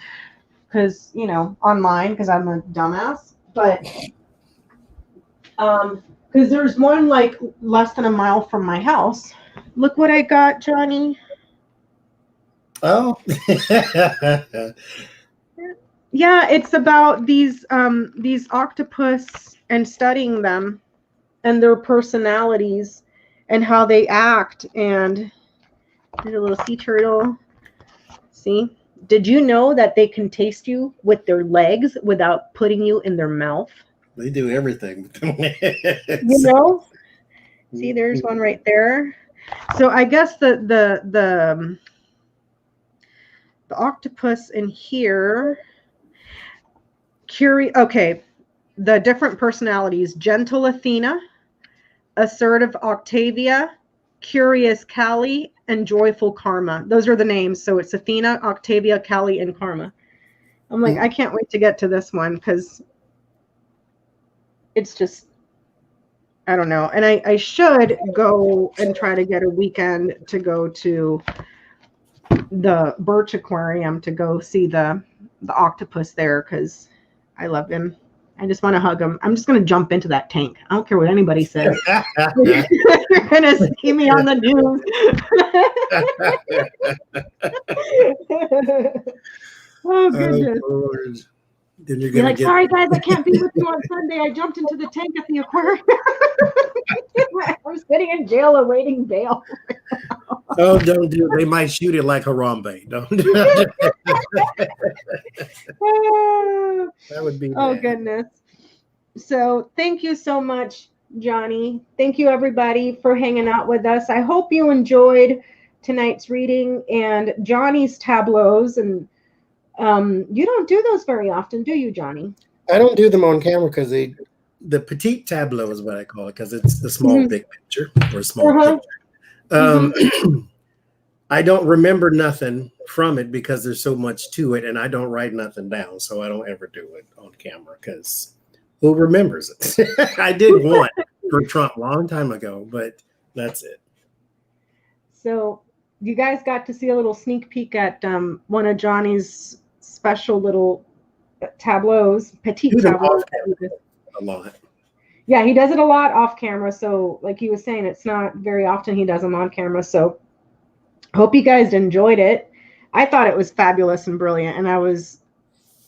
because, online, because I'm a dumbass. But because there's one like less than a mile from my house. Look what I got, Johnny. Oh. Yeah, it's about these octopus and studying them and their personalities and how they act. And there's a little sea turtle. See? Did you know that they can taste you with their legs without putting you in their mouth? They do everything. See, there's one right there. So I guess the octopus in here, okay, the different personalities: gentle Athena, assertive Octavia, curious Callie, and joyful Karma. Those are the names. So it's Athena, Octavia, Callie, and Karma. I'm like, I can't wait to get to this one, because it's just, I don't know. And I should go and try to get a weekend to go to the Birch Aquarium to go see the octopus there, because I love him. I just want to hug him. I'm just going to jump into that tank. I don't care what anybody says. You're going to see me on the news. Oh, goodness. Oh, then you're You're like, sorry, guys, I can't be with you on Sunday. I jumped into the tank at the aquarium. I'm sitting in jail awaiting bail. Oh, don't do it. They might shoot it like Harambe. Don't do it. That would be Oh, bad. goodness. So thank you so much, Johnny. Thank you, everybody, for hanging out with us. I hope you enjoyed tonight's reading and Johnny's tableaus. And you don't do those very often, do you, Johnny? I don't do them on camera because the petite tableau is what I call it, because it's the small big picture or small picture. I don't remember nothing from it because there's so much to it, and I don't write nothing down, so I don't ever do it on camera, because who remembers it? I did one for Trump a long time ago, but that's it. So you guys got to see a little sneak peek at one of Johnny's special little tableaus, petite tableaus. A lot. Yeah, he does it a lot off camera. So like he was saying, it's not very often he does them on camera. So hope you guys enjoyed it. I thought it was fabulous and brilliant, and I was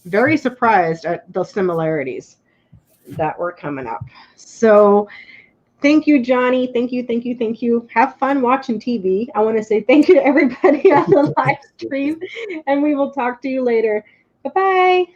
very surprised at the similarities that were coming up. So thank you, Johnny. Thank you. Have fun watching TV. I want to say thank you to everybody on the live stream, and we will talk to you later. Bye-bye.